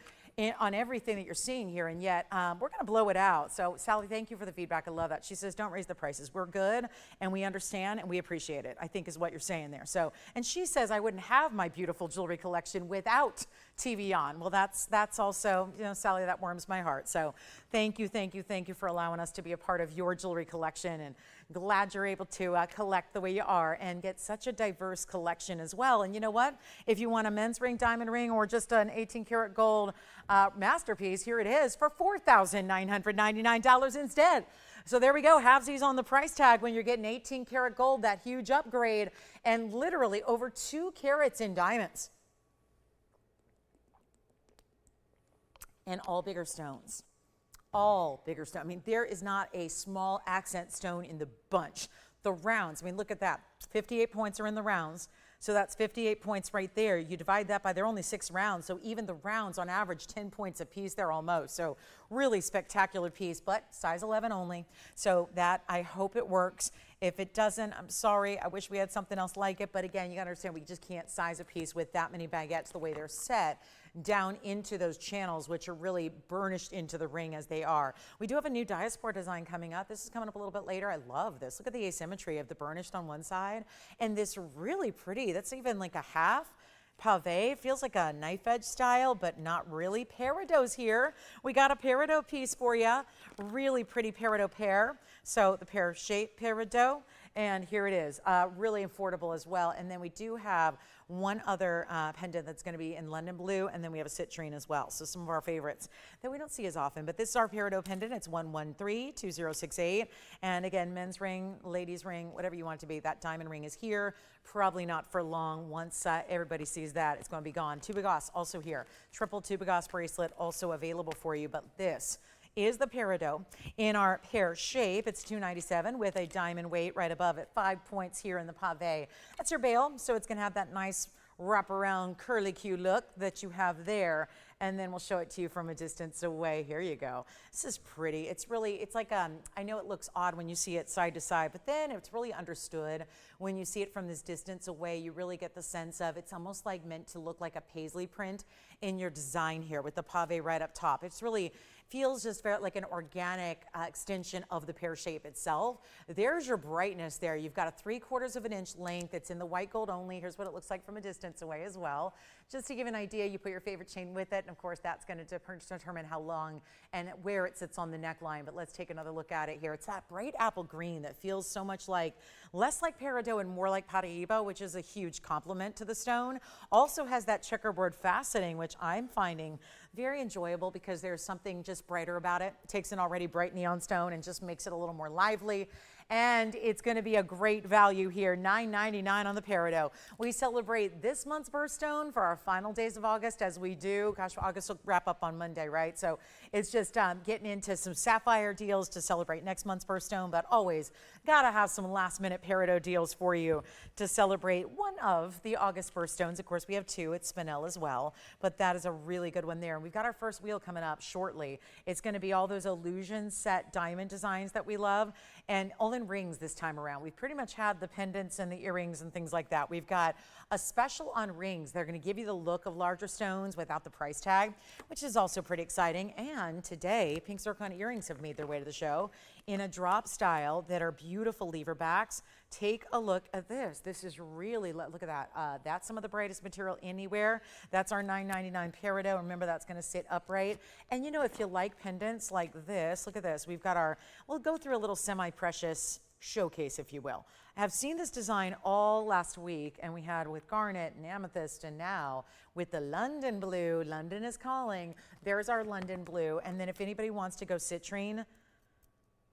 on everything that you're seeing here, and yet we're going to blow it out. So Sally, thank you for the feedback. I love that. She says, don't raise the prices. We're good, and we understand, and we appreciate it, I think is what you're saying there. So, and she says, I wouldn't have my beautiful jewelry collection without TVON. Well, that's also, Sally, that warms my heart. So thank you for allowing us to be a part of your jewelry collection, and glad you're able to collect the way you are and get such a diverse collection as well. And you know what? If you want a men's ring, diamond ring, or just an 18 karat gold masterpiece, here it is for $4,999 instead. So there we go. Halvesies on the price tag when you're getting 18 karat gold, that huge upgrade, and literally over 2 carats in diamonds. And all bigger stones. All bigger stone. I mean, there is not a small accent stone in the bunch. The rounds, I mean, look at that. 58 points are in the rounds. So that's 58 points right there. You divide that by, there are only 6 rounds. So even the rounds on average, 10 points a piece there almost. So really spectacular piece, but size 11 only. So that, I hope it works. If it doesn't, I'm sorry. I wish we had something else like it. But again, you gotta understand, we just can't size a piece with that many baguettes the way they're set down into those channels, which are really burnished into the ring as they are. We do have a new diaspora design coming up. This is coming up a little bit later. I love this. Look at the asymmetry of the burnished on one side and this really pretty, that's even like a half pave, feels like a knife edge style, but not really. Peridot's here. We got a peridot piece for you. Really pretty peridot pair. So the pear shape peridot, and here it is. Really affordable as well. And then we do have one other pendant that's going to be in London blue, and then we have a citrine as well. So some of our favorites that we don't see as often, but this is our peridot pendant. It's 113-2068. And again, men's ring, ladies ring, whatever you want it to be. That diamond ring is here. Probably not for long. Once everybody sees that, it's going to be gone. Tubagos also here. Triple Tubagos bracelet also available for you, but this is the peridot in our pear shape. It's $297 with a diamond weight right above it, 5 points here in the pave. That's your bail, so it's going to have that nice wraparound curly Q look that you have there. And then we'll show it to you from a distance away. Here you go. This is pretty. It's like, I know it looks odd when you see it side to side, but then it's really understood when you see it from this distance away. You really get the sense of it's almost like meant to look like a paisley print in your design here with the pave right up top. It's really feels just very like an organic extension of the pear shape itself. There's your brightness there. You've got a 3/4 of an inch length. It's in the white gold only. Here's what it looks like from a distance away as well. Just to give an idea, you put your favorite chain with it, and of course that's going to determine how long and where it sits on the neckline. But let's take another look at it here. It's that bright apple green that feels so much like, less like peridot and more like Paraíba, which is a huge compliment to the stone. Also has that checkerboard faceting, which I'm finding very enjoyable because there's something just brighter about it. It takes an already bright neon stone and just makes it a little more lively. And it's going to be a great value here, $9.99 on the peridot. We celebrate this month's birthstone for our final days of August, as we do. Gosh, August will wrap up on Monday, right? So it's just getting into some sapphire deals to celebrate next month's birthstone, but always got to have some last-minute peridot deals for you to celebrate one of the August birthstones. Of course, we have two. It's Spinel as well, but that is a really good one there. And we've got our first wheel coming up shortly. It's going to be all those illusion set diamond designs that we love, and all in rings this time around. We've pretty much had the pendants and the earrings and things like that. We've got a special on rings. They're going to give you the look of larger stones without the price tag, which is also pretty exciting. And today, pink zircon earrings have made their way to the show in a drop style that are beautiful lever backs. Take a look at this. This is really, look at that. That's some of the brightest material anywhere. That's our $9.99 peridot. Remember, that's going to sit upright. And you know, if you like pendants like this, look at this. We've got our, we'll go through a little semi-precious showcase, if you will. I have seen this design all last week, and we had with garnet and amethyst, and now with the London blue. London is calling. There's our London blue. And then if anybody wants to go citrine,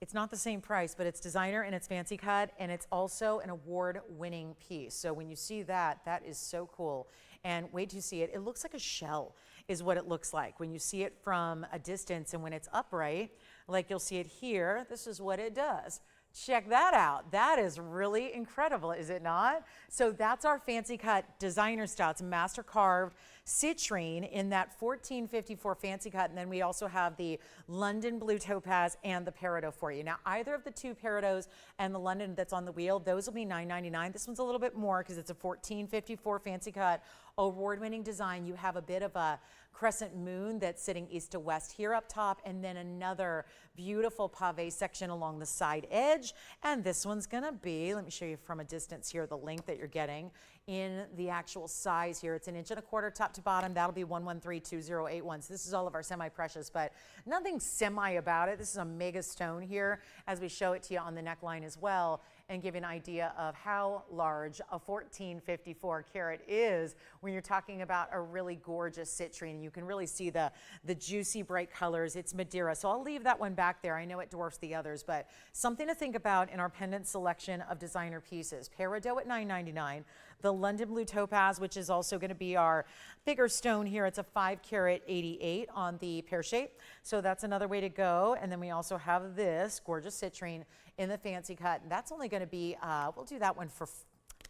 it's not the same price, but it's designer and it's fancy cut, and it's also an award-winning piece. So when you see that, that is so cool. And wait till you see it. It looks like a shell is what it looks like when you see it from a distance, and when it's upright, like you'll see it here, this is what it does. Check that out. That is really incredible, is it not? So that's our fancy cut designer style. It's master carved citrine in that 1454 fancy cut. And then we also have the London blue topaz and the peridot for you. Now, either of the two peridots and the London that's on the wheel, those will be $9.99. This one's a little bit more because it's a 1454 fancy cut, award-winning design. You have a bit of a crescent moon that's sitting east to west here up top, and then another beautiful pave section along the side edge. And this one's gonna be, let me show you from a distance here, the length that you're getting in the actual size here. It's 1.25 inches top to bottom. That'll be 1132081. So this is all of our semi-precious, but nothing semi about it. This is a mega stone here as we show it to you on the neckline as well, and give you an idea of how large a 1454 carat is when you're talking about a really gorgeous citrine. You can really see the juicy bright colors. It's Madeira. So I'll leave that one back there. I know it dwarfs the others, but something to think about in our pendant selection of designer pieces. Peridot at $9.99. The London blue topaz, which is also going to be our bigger stone here. It's a 5 carat 88 on the pear shape. So that's another way to go. And then we also have this gorgeous citrine in the fancy cut. And that's only going to be, we'll do that one for,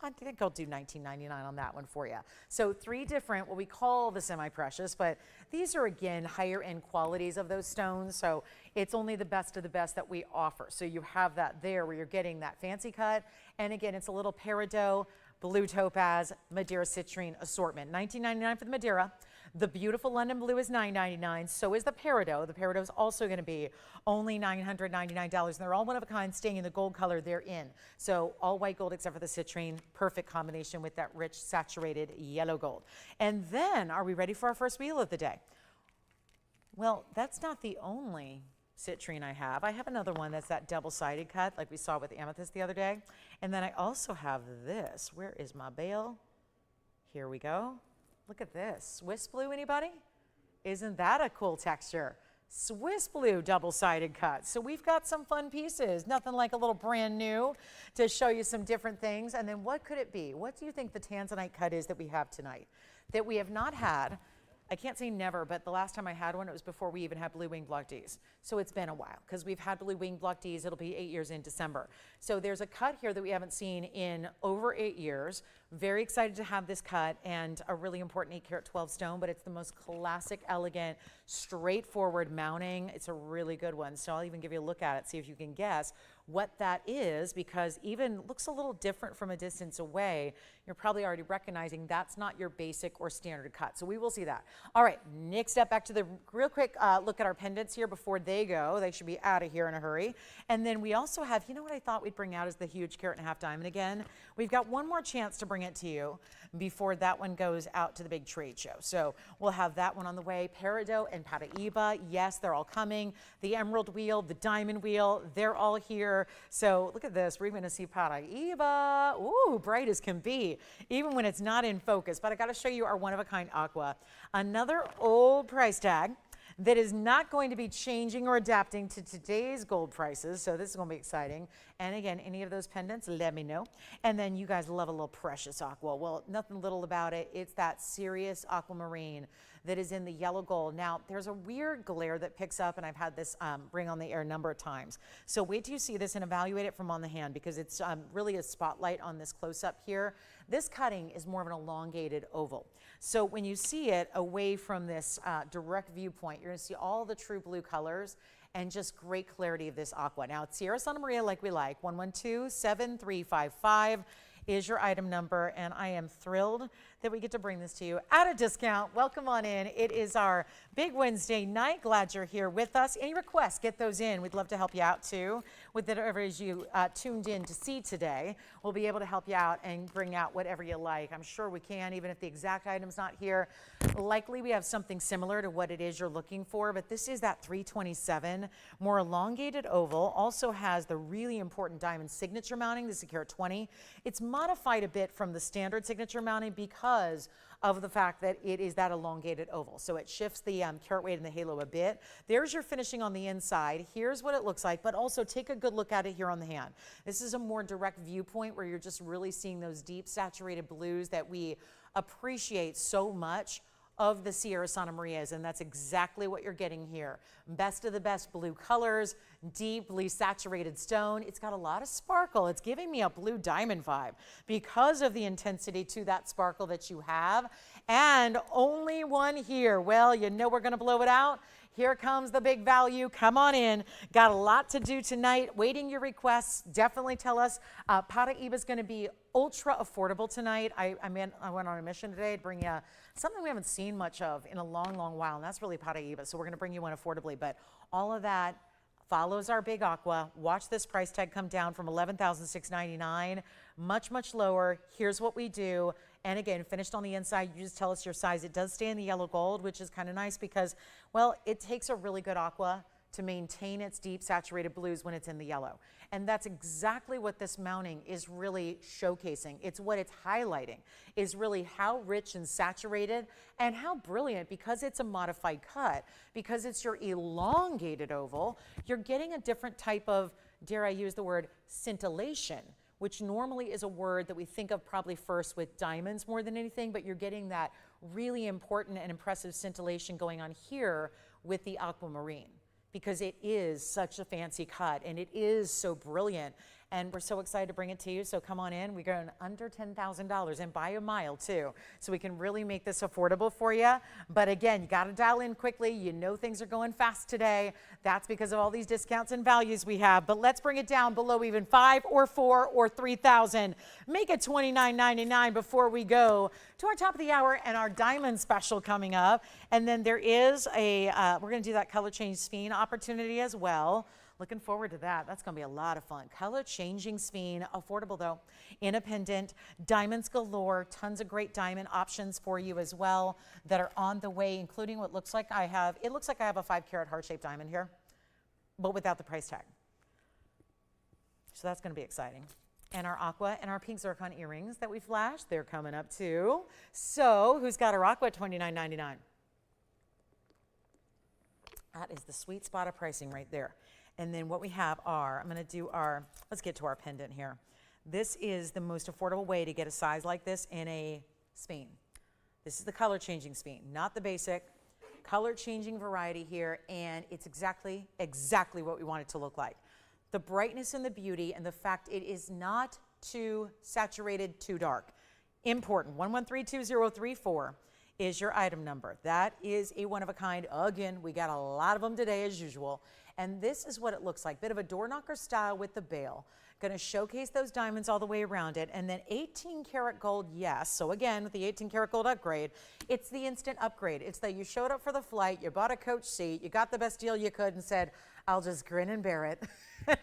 I think I'll do $19.99 on that one for you. So 3 different, what we call the semi-precious, but these are, again, higher end qualities of those stones. So it's only the best of the best that we offer. So you have that there where you're getting that fancy cut. And again, it's a little peridot, blue topaz, Madeira citrine assortment. $19.99 for the Madeira. The beautiful London blue is $9.99. So is the peridot. The peridot is also going to be only $999. And they're all one of a kind, staying in the gold color they're in. So all white gold except for the citrine. Perfect combination with that rich saturated yellow gold. And then, are we ready for our first wheel of the day? Well, that's not the only citrine I have. I have another one that's that double-sided cut like we saw with the amethyst the other day. And then I also have this. Where is my bail? Here we go. Look at this. Swiss blue, anybody? Isn't that a cool texture? Swiss blue double-sided cut. So we've got some fun pieces. Nothing like a little brand new to show you some different things. And then what could it be? What do you think the tanzanite cut is that we have tonight that we have not had I can't say never, but the last time I had one, it was before we even had blue wing block Ds. So it's been a while because we've had blue wing block Ds. It'll be 8 years in December. So there's a cut here that we haven't seen in over 8 years. Very excited to have this cut, and a really important 8 karat 12 stone, but it's the most classic, elegant, straightforward mounting. It's a really good one. So I'll even give you a look at it, see if you can guess what that is, because even looks a little different from a distance away. You're probably already recognizing that's not your basic or standard cut. So we will see that. All right, next step, back to the real quick look at our pendants here before they go. They should be out of here in a hurry. And then we also have, you know what I thought we'd bring out is the huge carat and a half diamond again. We've got one more chance to bring it to you before that one goes out to the big trade show. So we'll have that one on the way. Peridot and Paraíba, yes, they're all coming. The emerald wheel, the diamond wheel, they're all here. So look at this, we're gonna see Paraíba, ooh, bright as can be, even when it's not in focus. But I gotta show you our one-of-a-kind aqua. Another old price tag that is not going to be changing or adapting to today's gold prices. So this is gonna be exciting. And again, any of those pendants, let me know. And then you guys love a little precious aqua. Well, nothing little about it. It's that serious aquamarine that is in the yellow gold. Now, there's a weird glare that picks up, and I've had this bring on the air a number of times. So wait till you see this and evaluate it from on the hand, because it's really a spotlight on this close-up here. This cutting is more of an elongated oval. So when you see it away from this direct viewpoint, you're gonna see all the true blue colors and just great clarity of this aqua. Now, it's Sierra Santa Maria like we like. 112-7355 is your item number, and I am thrilled that we get to bring this to you at a discount. Welcome on in. It is our big Wednesday night. Glad you're here with us. Any requests, get those in. We'd love to help you out too with whatever it is you tuned in to see today. We'll be able to help you out and bring out whatever you like. I'm sure we can, even if the exact item's not here. Likely we have something similar to what it is you're looking for, but this is that 327, more elongated oval. Also has the really important diamond signature mounting. This is a carat 20. It's modified a bit from the standard signature mounting because of the fact that it is that elongated oval. So it shifts the carat weight in the halo a bit. There's your finishing on the inside. Here's what it looks like, but also take a good look at it here on the hand. This is a more direct viewpoint where you're just really seeing those deep saturated blues that we appreciate so much of the Sierra Santa Marias, and that's exactly what you're getting here. Best of the best blue colors, deeply saturated stone. It's got a lot of sparkle. It's giving me a blue diamond vibe because of the intensity to that sparkle that you have. And only one here. Well, you know we're gonna blow it out. Here comes the big value. Come on in. Got a lot to do tonight. Waiting your requests. Definitely tell us. Paraíba is going to be ultra affordable tonight. I went on a mission today to bring you something we haven't seen much of in a long, long while, and that's really Paraíba. So we're going to bring you one affordably. But all of that follows our big aqua. Watch this price tag come down from $11,699, much, much lower. Here's what we do. And again, finished on the inside, you just tell us your size. It does stay in the yellow gold, which is kind of nice because, well, it takes a really good aqua to maintain its deep saturated blues when it's in the yellow. And that's exactly what this mounting is really showcasing. It's what it's highlighting, is really how rich and saturated and how brilliant, because it's a modified cut, because it's your elongated oval, you're getting a different type of, dare I use the word, scintillation, which normally is a word that we think of probably first with diamonds more than anything, but you're getting that really important and impressive scintillation going on here with the aquamarine, because it is such a fancy cut and it is so brilliant. And we're so excited to bring it to you. So come on in. We're going under $10,000 and by a mile too. So we can really make this affordable for you. But again, you got to dial in quickly. You know things are going fast today. That's because of all these discounts and values we have. But let's bring it down below even $5,000 or $4,000 or $3,000. Make it $29.99 before we go to our top of the hour and our diamond special coming up. And then there is a, we're going to do that color change sphene opportunity as well. Looking forward to that. That's going to be a lot of fun. Color changing sphene, affordable though, in a pendant, diamonds galore, tons of great diamond options for you as well that are on the way, including what looks like I have, it looks like I have a 5 karat heart-shaped diamond here, but without the price tag. So that's going to be exciting. And our aqua and our pink zircon earrings that we flashed, they're coming up too. So who's got our aqua at $29.99? That is the sweet spot of pricing right there. And then what we have are, I'm going to do our, let's get to our pendant here. This is the most affordable way to get a size like this in a sphene. This is the color changing speen, not the basic. Color changing variety here, and it's exactly what we want it to look like. The brightness and the beauty and the fact it is not too saturated, too dark. Important, 113234 is your item number. That is a one of a kind. Again, we got a lot of them today as usual. And this is what it looks like. Bit of a door knocker style with the bail. Going to showcase those diamonds all the way around it. And then 18 karat gold, yes. So again, with the 18 karat gold upgrade, it's the instant upgrade. It's that you showed up for the flight, you bought a coach seat, you got the best deal you could and said, I'll just grin and bear it.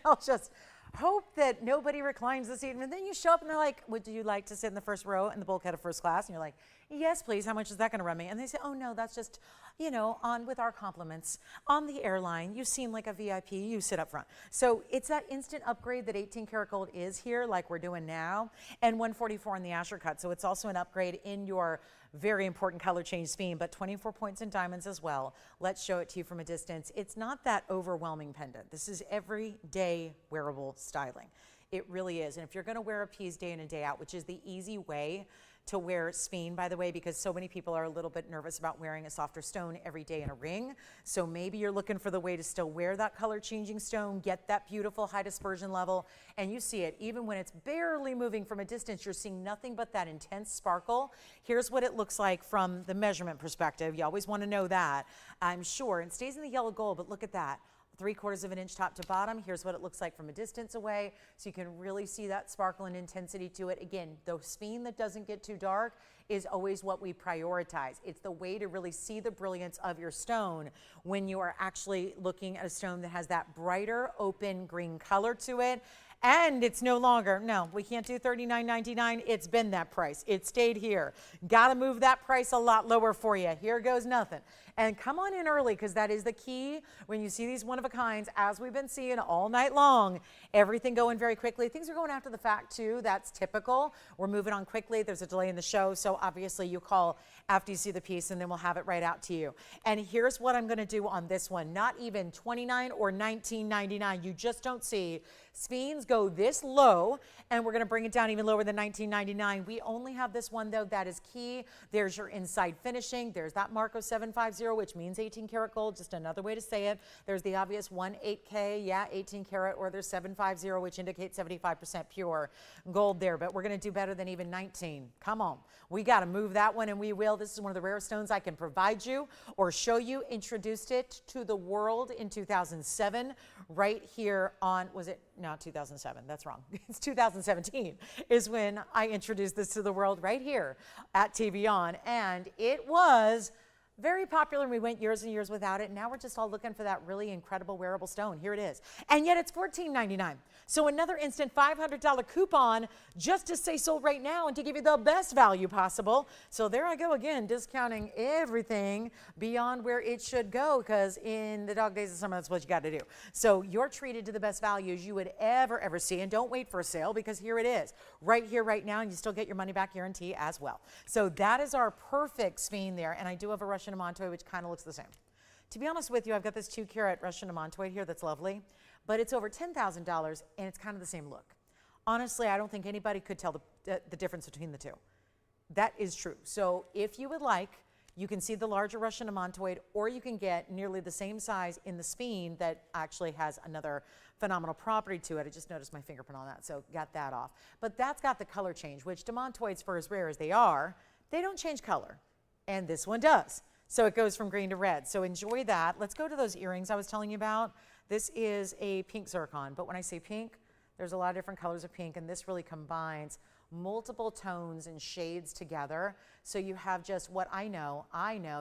I'll just hope that nobody reclines the seat. And then you show up and they're like, would you like to sit in the first row in the bulkhead of first class? And you're like, yes, please. How much is that going to run me? And they say, oh, no, that's just, you know, on with our compliments. On the airline, you seem like a VIP. You sit up front. So it's that instant upgrade that 18 karat gold is here, like we're doing now, and 144 in the Asher cut. So it's also an upgrade in your very important color change speen, but 24 points in diamonds as well. Let's show it to you from a distance. It's not that overwhelming pendant. This is everyday wearable styling. It really is. And if you're going to wear a piece day in and day out, which is the easy way to wear speen, by the way, because so many people are a little bit nervous about wearing a softer stone every day in a ring. So maybe you're looking for the way to still wear that color changing stone, get that beautiful high dispersion level, and you see it even when it's barely moving from a distance. You're seeing nothing but that intense sparkle. Here's what it looks like from the measurement perspective. You always want to know that, I'm sure. It stays in the yellow gold, but look at that. 3/4 of an inch top to bottom. Here's what it looks like from a distance away. So you can really see that sparkle and intensity to it. Again, the speen that doesn't get too dark is always what we prioritize. It's the way to really see the brilliance of your stone when you are actually looking at a stone that has that brighter, open green color to it. And it's no longer, no, we can't do $39.99. It's been that price. It stayed here. Got to move that price a lot lower for you. Here goes nothing. And come on in early, because that is the key when you see these one-of-a-kinds, as we've been seeing all night long. Everything going very quickly. Things are going after the fact, too. That's typical. We're moving on quickly. There's a delay in the show, so obviously you call after you see the piece, and then we'll have it right out to you. And here's what I'm going to do on this one. Not even $29 or $19.99. You just don't see speens go this low, and we're going to bring it down even lower than $19.99. We only have this one, though. That is key. There's your inside finishing. There's that Marco 750, which means 18 karat gold, just another way to say it. There's the obvious 18K, yeah, 18 karat, or there's 750, which indicates 75% pure gold there. But we're going to do better than even 19. Come on. We got to move that one, and we will. This is one of the rare stones I can provide you or show you. Introduced it to the world in 2007, right here on, was it? No, 2007. That's wrong. It's 2017 is when I introduced this to the world right here at TVON, and it was very popular, and we went years and years without it. Now we're just all looking for that really incredible wearable stone. Here it is. And yet it's $14.99. So another instant $500 coupon just to stay sold right now and to give you the best value possible. So there I go again, discounting everything beyond where it should go, because in the dog days of summer, that's what you got to do. So you're treated to the best values you would ever see. And don't wait for a sale, because here it is right here, right now, and you still get your money back guarantee as well. So that is our perfect speen there. And I do have a Russian Amantoid, which kind of looks the same. To be honest with you, I've got this 2 karat Russian Amantoid here that's lovely, but it's over $10,000 and it's kind of the same look. Honestly, I don't think anybody could tell the difference between the two. That is true. So if you would like, you can see the larger Russian Amantoid, or you can get nearly the same size in the speen that actually has another phenomenal property to it. I just noticed my fingerprint on that, so got that off. But that's got the color change, which Demontoids, for as rare as they are, they don't change color. And this one does. So it goes from green to red. So enjoy that. Let's go to those earrings I was telling you about. This is a pink zircon, but when I say pink, there's a lot of different colors of pink, and this really combines multiple tones and shades together. So you have just what I know,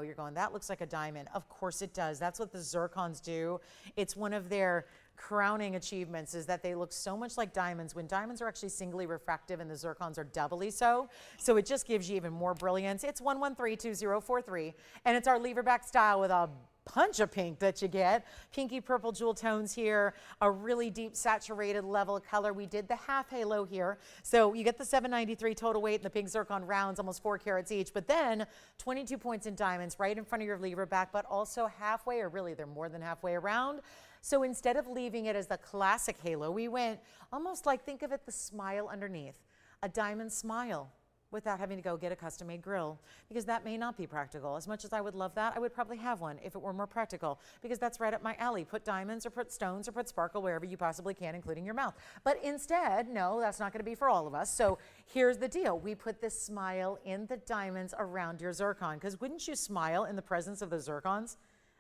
you're going, that looks like a diamond. Of course it does. That's what the zircons do. It's one of their crowning achievements, is that they look so much like diamonds when diamonds are actually singly refractive and the zircons are doubly so. So it just gives you even more brilliance. It's 113243, and it's our leverback style with a punch of pink that you get. Pinky purple jewel tones here, a really deep saturated level of color. We did the half halo here. So you get the 793 total weight and the pink zircon rounds, almost 4 carats each, but then 22 points in diamonds right in front of your leverback, but also halfway, or really they're more than halfway around. So instead of leaving it as the classic halo, we went almost like, think of it, the smile underneath, a diamond smile. without having to go get a custom-made grill, because that may not be practical. As much as I would love that, I would probably have one if it were more practical, because that's right up my alley. Put diamonds or put stones or put sparkle wherever you possibly can, including your mouth. But instead, no, that's not going to be for all of us. So here's the deal. We put this smile in the diamonds around your zircon, because wouldn't you smile in the presence of the zircons?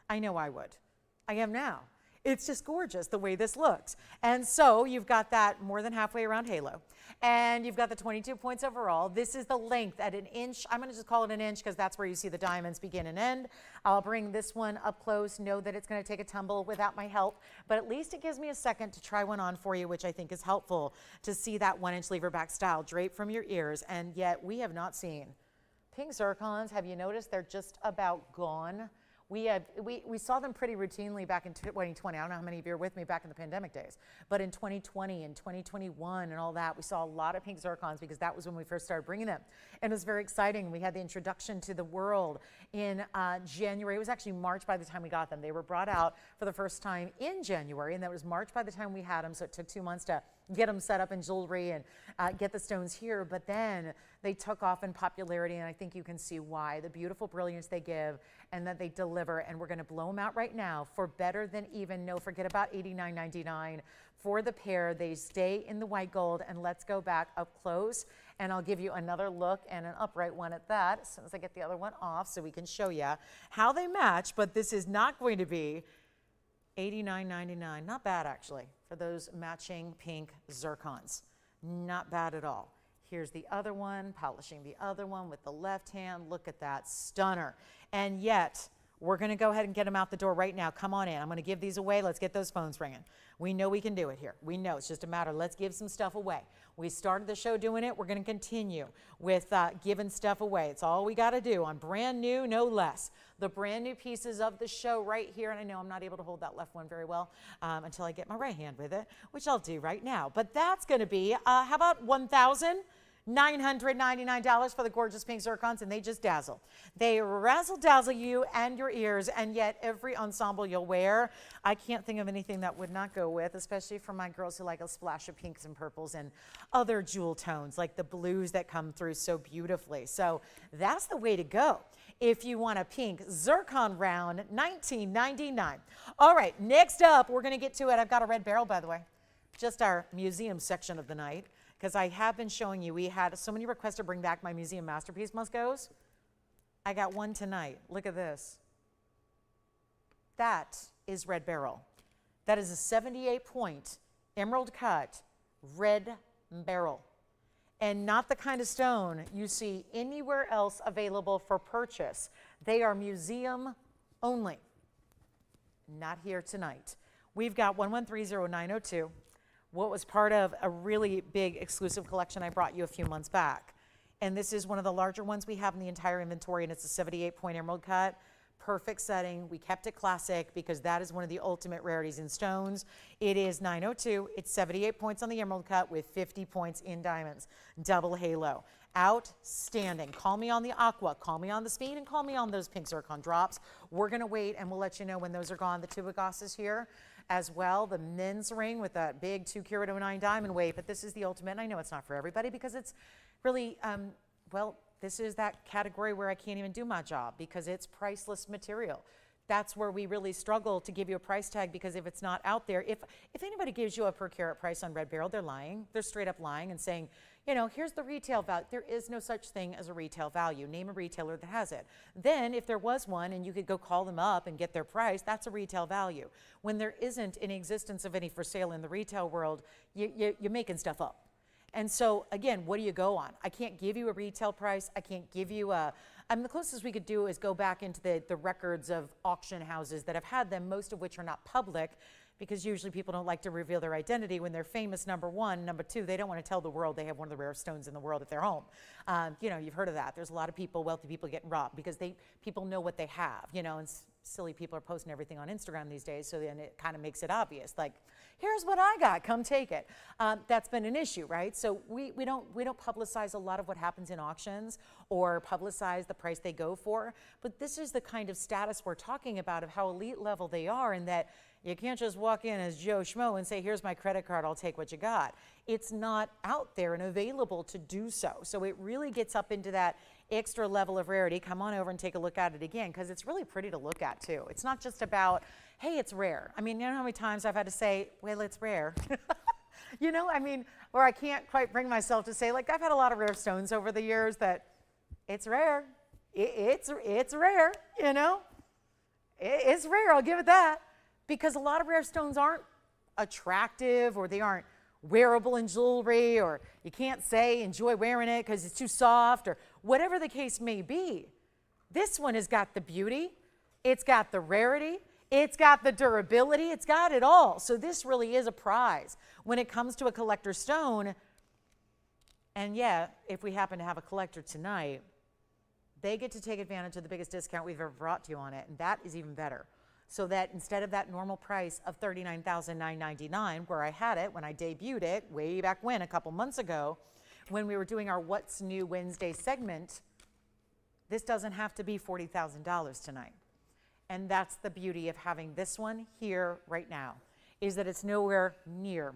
I know I would. I am now. It's just gorgeous the way this looks. And so you've got that more than halfway around halo. And you've got the 22 points overall. This is the length at 1 inch. I'm going to just call it 1 inch because that's where you see the diamonds begin and end. I'll bring this one up close. Know that it's going to take a tumble without my help, but at least it gives me a second to try one on for you, which I think is helpful to see that 1 inch lever back style draped from your ears. And yet we have not seen pink zircons. Have you noticed they're just about gone? We saw them pretty routinely back in 2020. I don't know how many of you were with me back in the pandemic days, but in 2020 and 2021 and all that, we saw a lot of pink zircons because that was when we first started bringing them. And it was very exciting. We had the introduction to the world in January. It was actually March by the time we got them. They were brought out for the first time in January, and that was March by the time we had them, so it took 2 months to get them set up in jewelry and get the stones here. But then they took off in popularity, and I think you can see why. The beautiful brilliance they give and that they deliver, and we're going to blow them out right now for better than even, no, forget about $89.99 for the pair. They stay in the white gold, and let's go back up close, and I'll give you another look and an upright one at that as soon as I get the other one off so we can show you how they match. But this is not going to be $89.99. Not bad, actually, for those matching pink zircons. Not bad at all. Here's the other one, polishing the other one with the left hand. Look at that, stunner. And yet, we're going to go ahead and get them out the door right now. Come on in. I'm going to give these away. Let's get those phones ringing. We know we can do it here. We know it's just a matter. Let's give some stuff away. We started the show doing it. We're going to continue with giving stuff away. It's all we got to do on brand new, no less. The brand new pieces of the show right here. And I know I'm not able to hold that left one very well until I get my right hand with it, which I'll do right now. But that's going to be, how about $1,999 for the gorgeous pink zircons, and they just dazzle. They razzle dazzle you and your ears, and yet every ensemble you'll wear, I can't think of anything that would not go with, especially for my girls who like a splash of pinks and purples and other jewel tones like the blues that come through so beautifully. So that's the way to go if you want a pink zircon round, $19.99. All right, next up, we're going to get to it. I've got a red barrel, by the way, just our museum section of the night, because I have been showing you, we had so many requests to bring back my museum masterpiece must-goes. I got one tonight. Look at this. That is red beryl. That is a 78-point emerald cut red beryl, and not the kind of stone you see anywhere else available for purchase. They are museum only. Not here tonight. We've got 1130-902. What was part of a really big exclusive collection I brought you a few months back. And this is one of the larger ones we have in the entire inventory, and it's a 78-point emerald cut. Perfect setting. We kept it classic because that is one of the ultimate rarities in stones. It is 902. It's 78 points on the emerald cut with 50 points in diamonds. Double halo. Outstanding. Call me on the aqua, call me on the speed, and call me on those pink zircon drops. We're going to wait, and we'll let you know when those are gone. The Tubagas is here as well. The men's ring with that big 2-carat 09 diamond weight, but this is the ultimate. And I know it's not for everybody because it's really, well, this is that category where I can't even do my job because it's priceless material. That's where we really struggle to give you a price tag, because if it's not out there, if anybody gives you a per carat price on red beryl, they're lying. They're straight up lying and saying, you know, here's the retail value. There is no such thing as a retail value. Name a retailer that has it. Then if there was one and you could go call them up and get their price, that's a retail value. When there isn't any existence of any for sale in the retail world, you're making stuff up. And so, again, what do you go on? I can't give you a retail price. I can't give you a, I mean, the closest we could do is go back into the records of auction houses that have had them, most of which are not public, because usually people don't like to reveal their identity when they're famous, number one. Number two, they don't want to tell the world they have one of the rarest stones in the world at their home. You know, you've heard of that. There's a lot of people, wealthy people getting robbed because people know what they have, you know, and silly people are posting everything on Instagram these days, so then it kind of makes it obvious. Like, here's what I got, come take it. That's been an issue, right? So we don't publicize a lot of what happens in auctions or publicize the price they go for, but this is the kind of status we're talking about of how elite level they are, and that you can't just walk in as Joe Schmo and say, here's my credit card, I'll take what you got. It's not out there and available to do so. So it really gets up into that extra level of rarity. Come on over and take a look at it again, because it's really pretty to look at too. It's not just about, hey, it's rare. I mean, you know how many times I've had to say, well, it's rare. You know, I mean, or I can't quite bring myself to say, like, I've had a lot of rare stones over the years that it's rare. It's rare, you know. It's rare, I'll give it that. Because a lot of rare stones aren't attractive, or they aren't wearable in jewelry, or you can't say enjoy wearing it because it's too soft, or whatever the case may be. This one has got the beauty, it's got the rarity, it's got the durability, it's got it all. So this really is a prize when it comes to a collector stone. And yeah, if we happen to have a collector tonight, they get to take advantage of the biggest discount we've ever brought to you on it, and that is even better. So that instead of that normal price of $39,999, where I had it when I debuted it way back when, a couple months ago, when we were doing our What's New Wednesday segment, this doesn't have to be $40,000 tonight. And that's the beauty of having this one here right now, is that it's nowhere near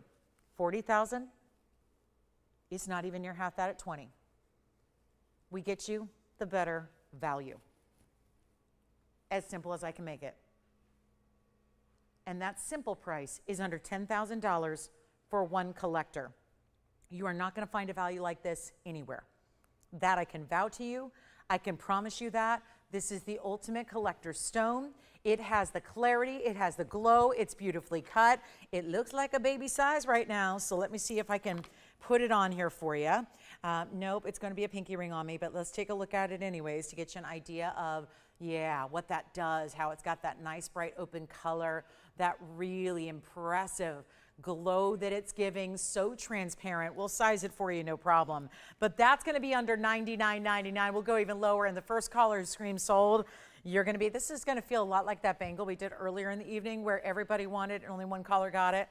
$40,000. It's not even near half that at $20,000. We get you the better value. As simple as I can make it. And that simple price is under $10,000 for one collector. You are not going to find a value like this anywhere. That I can vow to you. I can promise you that. This is the ultimate collector stone. It has the clarity, it has the glow, it's beautifully cut. It looks like a baby size right now, so let me see if I can put it on here for you. Nope, it's going to be a pinky ring on me, but let's take a look at it anyways to get you an idea of, yeah, what that does, how it's got that nice bright open color, that really impressive glow that it's giving, so transparent. We'll size it for you, no problem. But that's going to be under $99.99. We'll go even lower, and the first caller who screams sold, you're going to be, this is going to feel a lot like that bangle we did earlier in the evening where everybody wanted it and only one caller got it.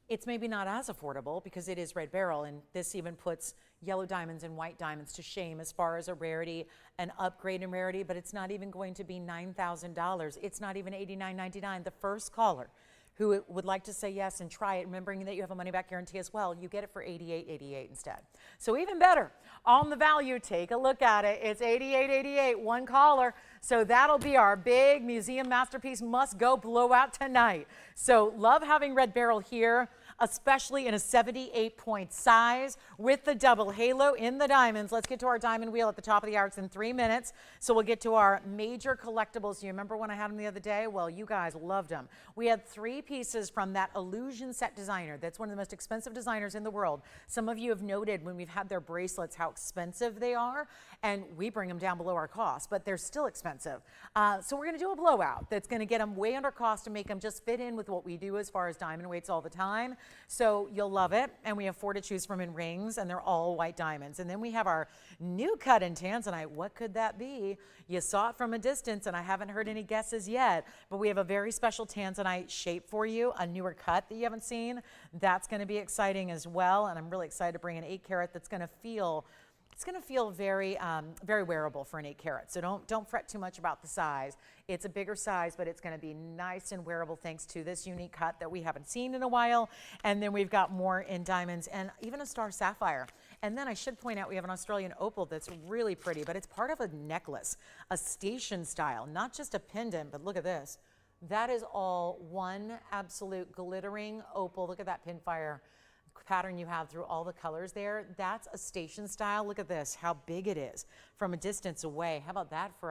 It's maybe not as affordable because it is red beryl, and this even puts yellow diamonds and white diamonds to shame as far as a rarity, an upgrade in rarity, but it's not even going to be $9,000. It's not even $89.99. The first caller who would like to say yes and try it, remembering that you have a money-back guarantee as well, you get it for $88.88 instead. So even better, on the value, take a look at it. It's $88.88, one caller. So that'll be our big museum masterpiece must-go blowout tonight. So love having red beryl here, especially in a 78-point size with the double halo in the diamonds. Let's get to our diamond wheel at the top of the hour. It's in 3 minutes. So we'll get to our major collectibles. You remember when I had them the other day? Well, you guys loved them. We had 3 pieces from that Illusion Set designer. That's one of the most expensive designers in the world. Some of you have noted when we've had their bracelets how expensive they are, and we bring them down below our cost, but they're still expensive. So we're going to do a blowout that's going to get them way under cost and make them just fit in with what we do as far as diamond weights all the time. So you'll love it. And we have 4 to choose from in rings, and they're all white diamonds. And then we have our new cut in tanzanite. What could that be? You saw it from a distance, and I haven't heard any guesses yet, but we have a very special tanzanite shape for you, a newer cut that you haven't seen. That's going to be exciting as well. And I'm really excited to bring an 8 carat that's going to feel, it's going to feel very, very wearable for an 8 carat. So don't fret too much about the size. It's a bigger size, but it's going to be nice and wearable thanks to this unique cut that we haven't seen in a while. And then we've got more in diamonds and even a star sapphire. And then I should point out we have an Australian opal that's really pretty, but it's part of a necklace, a station style, not just a pendant, but look at this. That is all one absolute glittering opal. Look at that pinfire pattern you have through all the colors there. That's a station style. Look at this, how big it is from a distance away. How about that for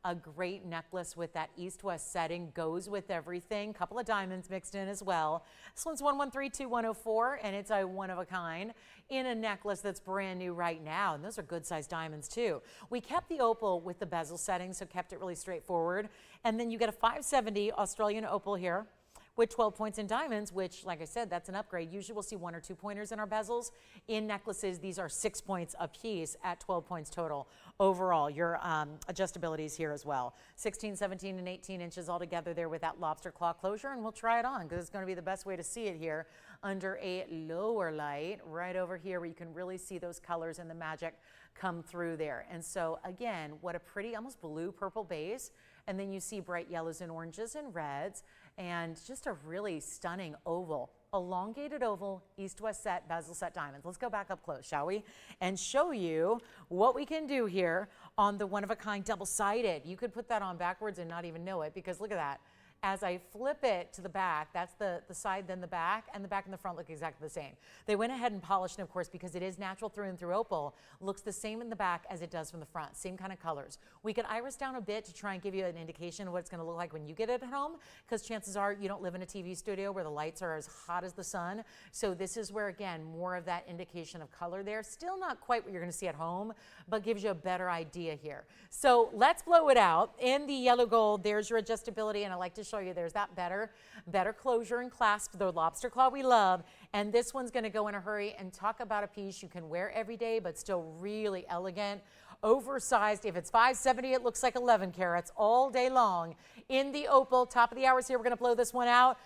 a great necklace with that east-west setting, goes with everything. Couple of diamonds mixed in as well. This one's 1132-104, and it's a one-of-a-kind in a necklace that's brand new right now, and those are good-sized diamonds too. We kept the opal with the bezel setting, so kept it really straightforward. And then you get a 570 Australian opal here with 12 points in diamonds, which, like I said, that's an upgrade. Usually we'll see 1 or 2 pointers in our bezels. In necklaces, these are 6 points a piece at 12 points total overall. Your adjustability is here as well. 16, 17, and 18 inches all together there with that lobster claw closure, and we'll try it on because it's going to be the best way to see it here under a lower light right over here where you can really see those colors and the magic come through there. And so again, what a pretty almost blue purple base, and then you see bright yellows and oranges and reds, and just a really stunning oval, elongated oval, east-west set, bezel set diamonds. Let's go back up close, shall we? And show you what we can do here on the one-of-a-kind double-sided. You could put that on backwards and not even know it, because look at that. As I flip it to the back, that's the side, then the back and the front look exactly the same. They went ahead and polished it, of course, because it is natural through and through opal. Looks the same in the back as it does from the front, same kind of colors. We could iris down a bit to try and give you an indication of what it's going to look like when you get it at home, because chances are you don't live in a TV studio where the lights are as hot as the sun. So this is where, again, more of that indication of color there. Still not quite what you're going to see at home, but gives you a better idea here. So let's blow it out. In the yellow gold, there's your adjustability, and I like to show you there's that better closure and clasp, the lobster claw we love. And this one's going to go in a hurry and talk about a piece you can wear every day, but still really elegant, oversized. If it's 570, it looks like 11 carats all day long. In the opal, top of the hours here, we're going to blow this one out,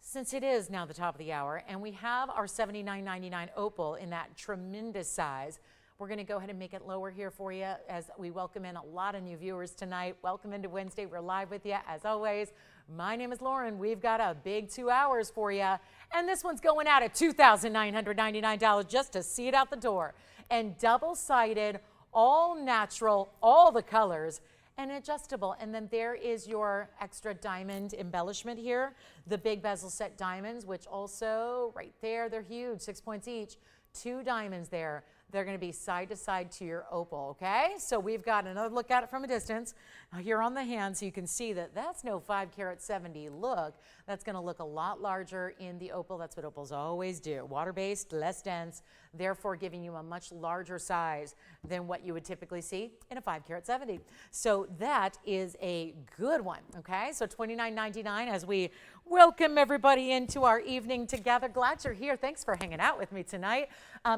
since it is now the top of the hour, and we have our $79.99 opal in that tremendous size. We're going to go ahead and make it lower here for you as we welcome in a lot of new viewers tonight. Welcome into Wednesday. We're live with you as always. My name is Lauren. We've got a big 2 hours for you. And this one's going out at $2,999 just to see it out the door. And double-sided, all natural, all the colors, and adjustable. And then there is your extra diamond embellishment here. The big bezel set diamonds, which also right there, they're huge, 6 points each. 2 diamonds there. They're going to be side to side to your opal, okay? So we've got another look at it from a distance here on the hand, so you can see that that's no 5 carat 70 look. That's going to look a lot larger in the opal. That's what opals always do. Water-based, less dense, therefore giving you a much larger size than what you would typically see in a 5 carat 70. So that is a good one, okay? So $29.99 as we welcome everybody into our evening together. Glad you're here. Thanks for hanging out with me tonight.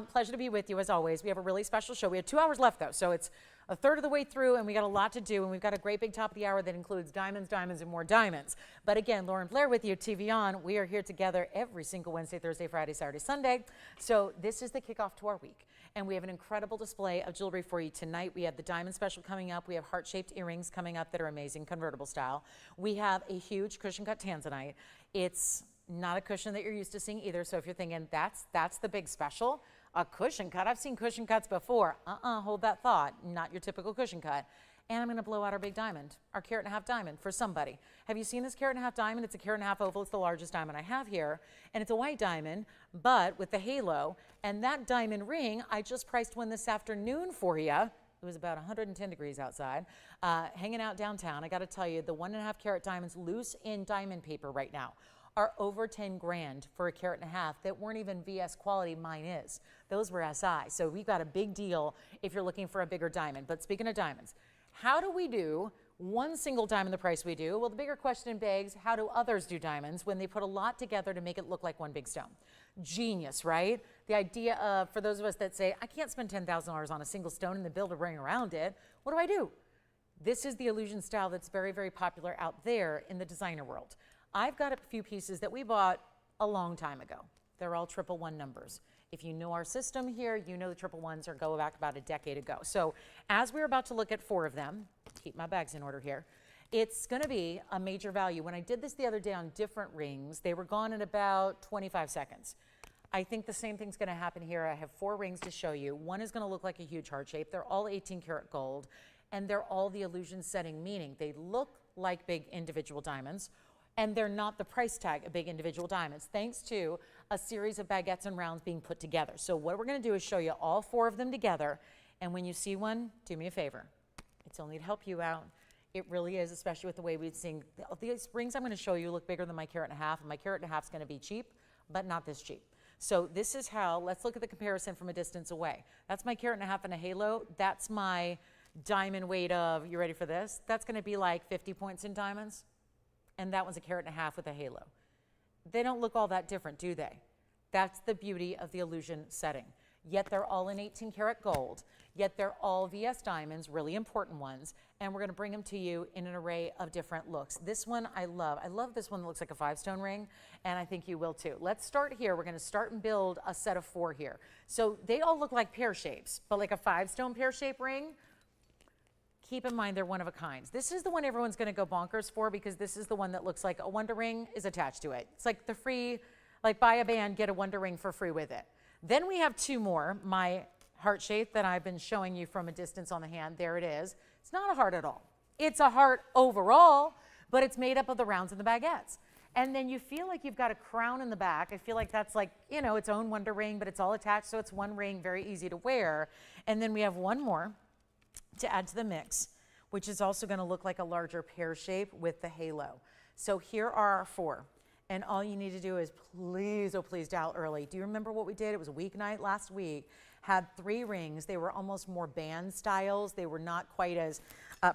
Pleasure to be with you as always. We have a really special show. We have 2 hours left though, so it's a third of the way through and we got a lot to do, and we've got a great big top of the hour that includes diamonds, diamonds, and more diamonds. But again, Lauren Blair with you, TVON. We are here together every single Wednesday, Thursday, Friday, Saturday, Sunday. So this is the kickoff to our week. And we have an incredible display of jewelry for you tonight. We have the diamond special coming up. We have heart-shaped earrings coming up that are amazing, convertible style. We have a huge cushion cut tanzanite. It's not a cushion that you're used to seeing either. So if you're thinking that's the big special, a cushion cut. I've seen cushion cuts before. Hold that thought. Not your typical cushion cut. And I'm going to blow out our big diamond, our carat and a half diamond for somebody. Have you seen this carat and a half diamond? It's a carat and a half oval. It's the largest diamond I have here. And it's a white diamond, but with the halo. And that diamond ring, I just priced one this afternoon for you. It was about 110 degrees outside, hanging out downtown. I got to tell you, the 1.5 carat diamonds loose in diamond paper right now are over 10 grand for a carat and a half that weren't even VS quality. Mine is. Those were SI. So we've got a big deal if you're looking for a bigger diamond. But speaking of diamonds, how do we do one single diamond the price we do? Well, the bigger question begs, how do others do diamonds when they put a lot together to make it look like one big stone? Genius, right? The idea of, for those of us that say, I can't spend $10,000 on a single stone and then build a ring around it, what do? This is the illusion style that's very, very popular out there in the designer world. I've got a few pieces that we bought a long time ago. They're all 111 numbers. If you know our system here, you know the 111s are go back about a decade ago. So as we're about to look at 4 of them, keep my bags in order here, it's going to be a major value. When I did this the other day on different rings, they were gone in about 25 seconds. I think the same thing's going to happen here. I have 4 rings to show you. One is going to look like a huge heart shape. They're all 18 karat gold, and they're all the illusion setting, meaning they look like big individual diamonds, and they're not the price tag of big individual diamonds, thanks to a series of baguettes and rounds being put together. So what we're going to do is show you all 4 of them together, and when you see one, do me a favor. It's only to help you out. It really is, especially with the way we've seen. These rings I'm going to show you look bigger than my carat and a half, and my carat and a half is going to be cheap, but not this cheap. So this is how, let's look at the comparison from a distance away. That's my carat and a half and a halo. That's my diamond weight of, you ready for this? That's going to be like 50 points in diamonds. And that one's a carat and a half with a halo. They don't look all that different, do they? That's the beauty of the illusion setting. Yet they're all in 18 karat gold, yet they're all VS diamonds, really important ones, and we're gonna bring them to you in an array of different looks. This one I love. I love this one that looks like a 5-stone ring, and I think you will too. Let's start here. We're gonna start and build a set of 4 here. So they all look like pear shapes, but like a 5-stone pear shape ring, keep in mind they're one of a kind. This is the one everyone's gonna go bonkers for because this is the one that looks like a Wonder Ring is attached to it. It's like the free, like buy a band, get a Wonder Ring for free with it. Then we have 2 more, my heart shape that I've been showing you from a distance on the hand. There it is. It's not a heart at all. It's a heart overall, but it's made up of the rounds and the baguettes. And then you feel like you've got a crown in the back. I feel like that's like, you know, its own Wonder Ring, but it's all attached, so it's one ring, very easy to wear. And then we have 1 more to add to the mix, which is also going to look like a larger pear shape with the halo. So here are our 4. And all you need to do is please, oh please, dial early. Do you remember what we did? It was a weeknight last week. Had 3 rings. They were almost more band styles. They were not quite as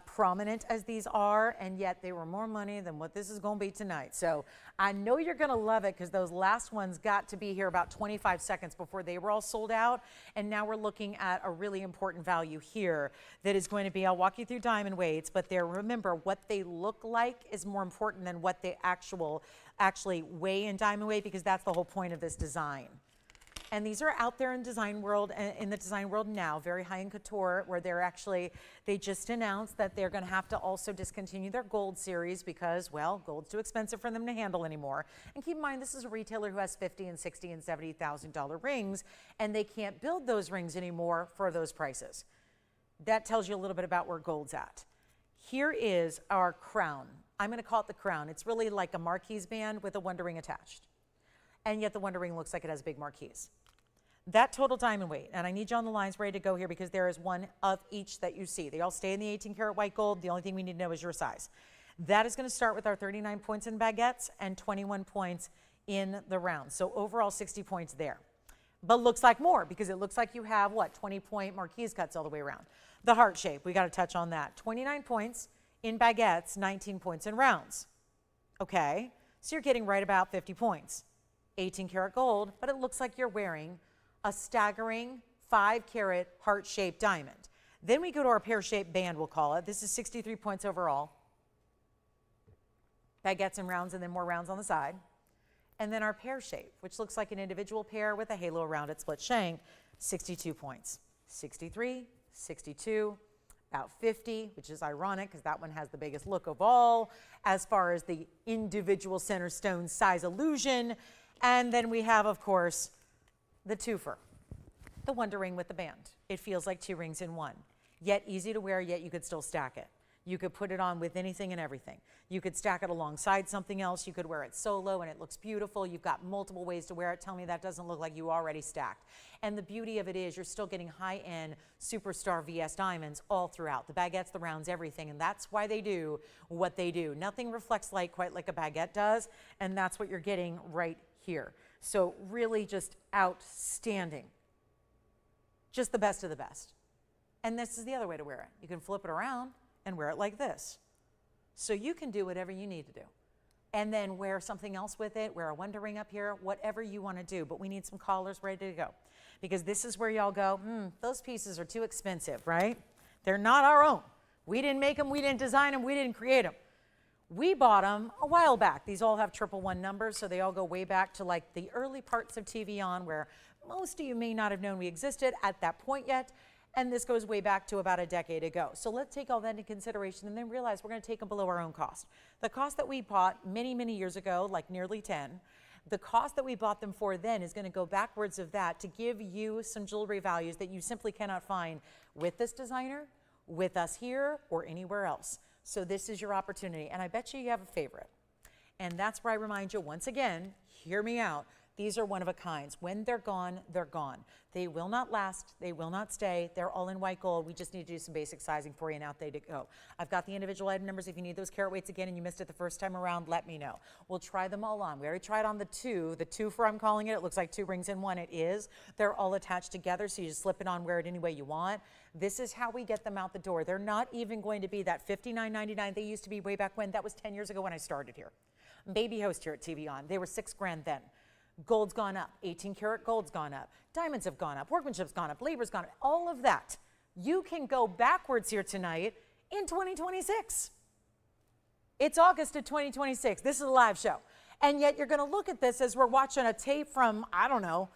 prominent as these are, and yet they were more money than what this is going to be tonight. So I know you're going to love it because those last ones got to be here about 25 seconds before they were all sold out. And now we're looking at a really important value here that is going to be, I'll walk you through diamond weights, but remember what they look like is more important than what they actually weigh in diamond weight, because that's the whole point of this design. And these are out there in design world, in the design world now, very high-end couture, where they just announced that they're going to have to also discontinue their gold series because, well, gold's too expensive for them to handle anymore. And keep in mind, this is a retailer who has $50,000 and $60,000 and $70,000 rings, and they can't build those rings anymore for those prices. That tells you a little bit about where gold's at. Here is our crown. I'm going to call it the crown. It's really like a marquise band with a Wonder Ring attached. And yet the Wonder Ring looks like it has big marquise. That total diamond weight, and I need you on the lines ready to go here because there is 1 of each that you see. They all stay in the 18 karat white gold. The only thing we need to know is your size. That is going to start with our 39 points in baguettes and 21 points in the round. So overall 60 points there. But looks like more because it looks like you have, 20-point marquise cuts all the way around. The heart shape, we got to touch on that. 29 points in baguettes, 19 points in rounds. Okay, so you're getting right about 50 points. 18 karat gold, but it looks like you're wearing a staggering 5 karat heart-shaped diamond. Then we go to our pear-shaped band, we'll call it. This is 63 points overall. Baguettes and rounds, and then more rounds on the side. And then our pear shape, which looks like an individual pear with a halo around it, split shank, 62 points. 63, 62, about 50, which is ironic because that one has the biggest look of all as far as the individual center stone size illusion. And then we have, of course, the twofer, the Wonder Ring with the band. It feels like 2 rings in 1, yet easy to wear, yet you could still stack it. You could put it on with anything and everything. You could stack it alongside something else. You could wear it solo and it looks beautiful. You've got multiple ways to wear it. Tell me that doesn't look like you already stacked. And the beauty of it is you're still getting high-end superstar VS diamonds all throughout. The baguettes, the rounds, everything. And that's why they do what they do. Nothing reflects light quite like a baguette does. And that's what you're getting right here. So really just outstanding. Just the best of the best. And this is the other way to wear it. You can flip it around and wear it like this. So you can do whatever you need to do. And then wear something else with it, wear a Wonder Ring up here, whatever you want to do. But we need some collars ready to go. Because this is where y'all go, those pieces are too expensive, right? They're not our own. We didn't make them, we didn't design them, we didn't create them. We bought them a while back. These all have 111 numbers, so they all go way back to like the early parts of TVON, where most of you may not have known we existed at that point yet. And this goes way back to about a decade ago. So let's take all that into consideration and then realize we're going to take them below our own cost. The cost that we bought many, many years ago, like nearly 10, the cost that we bought them for then is going to go backwards of that to give you some jewelry values that you simply cannot find with this designer, with us here, or anywhere else. So this is your opportunity. And I bet you have a favorite. And that's where I remind you once again, hear me out. These are one of a kinds. When they're gone, they're gone. They will not last. They will not stay. They're all in white gold. We just need to do some basic sizing for you, and out they go. I've got the individual item numbers. If you need those carat weights again and you missed it the first time around, let me know. We'll try them all on. We already tried on the twofer I'm calling it. It looks like 2 rings in 1. It is. They're all attached together, so you just slip it on, wear it any way you want. This is how we get them out the door. They're not even going to be that $59.99 they used to be way back when. That was 10 years ago when I started here. baby host here at TVON. They were $6,000 then. Gold's gone up, 18 karat gold's gone up, diamonds have gone up, workmanship's gone up, labor's gone up, all of that. You can go backwards here tonight in 2026. It's August of 2026. This is a live show. And yet you're going to look at this as we're watching a tape from, I don't know,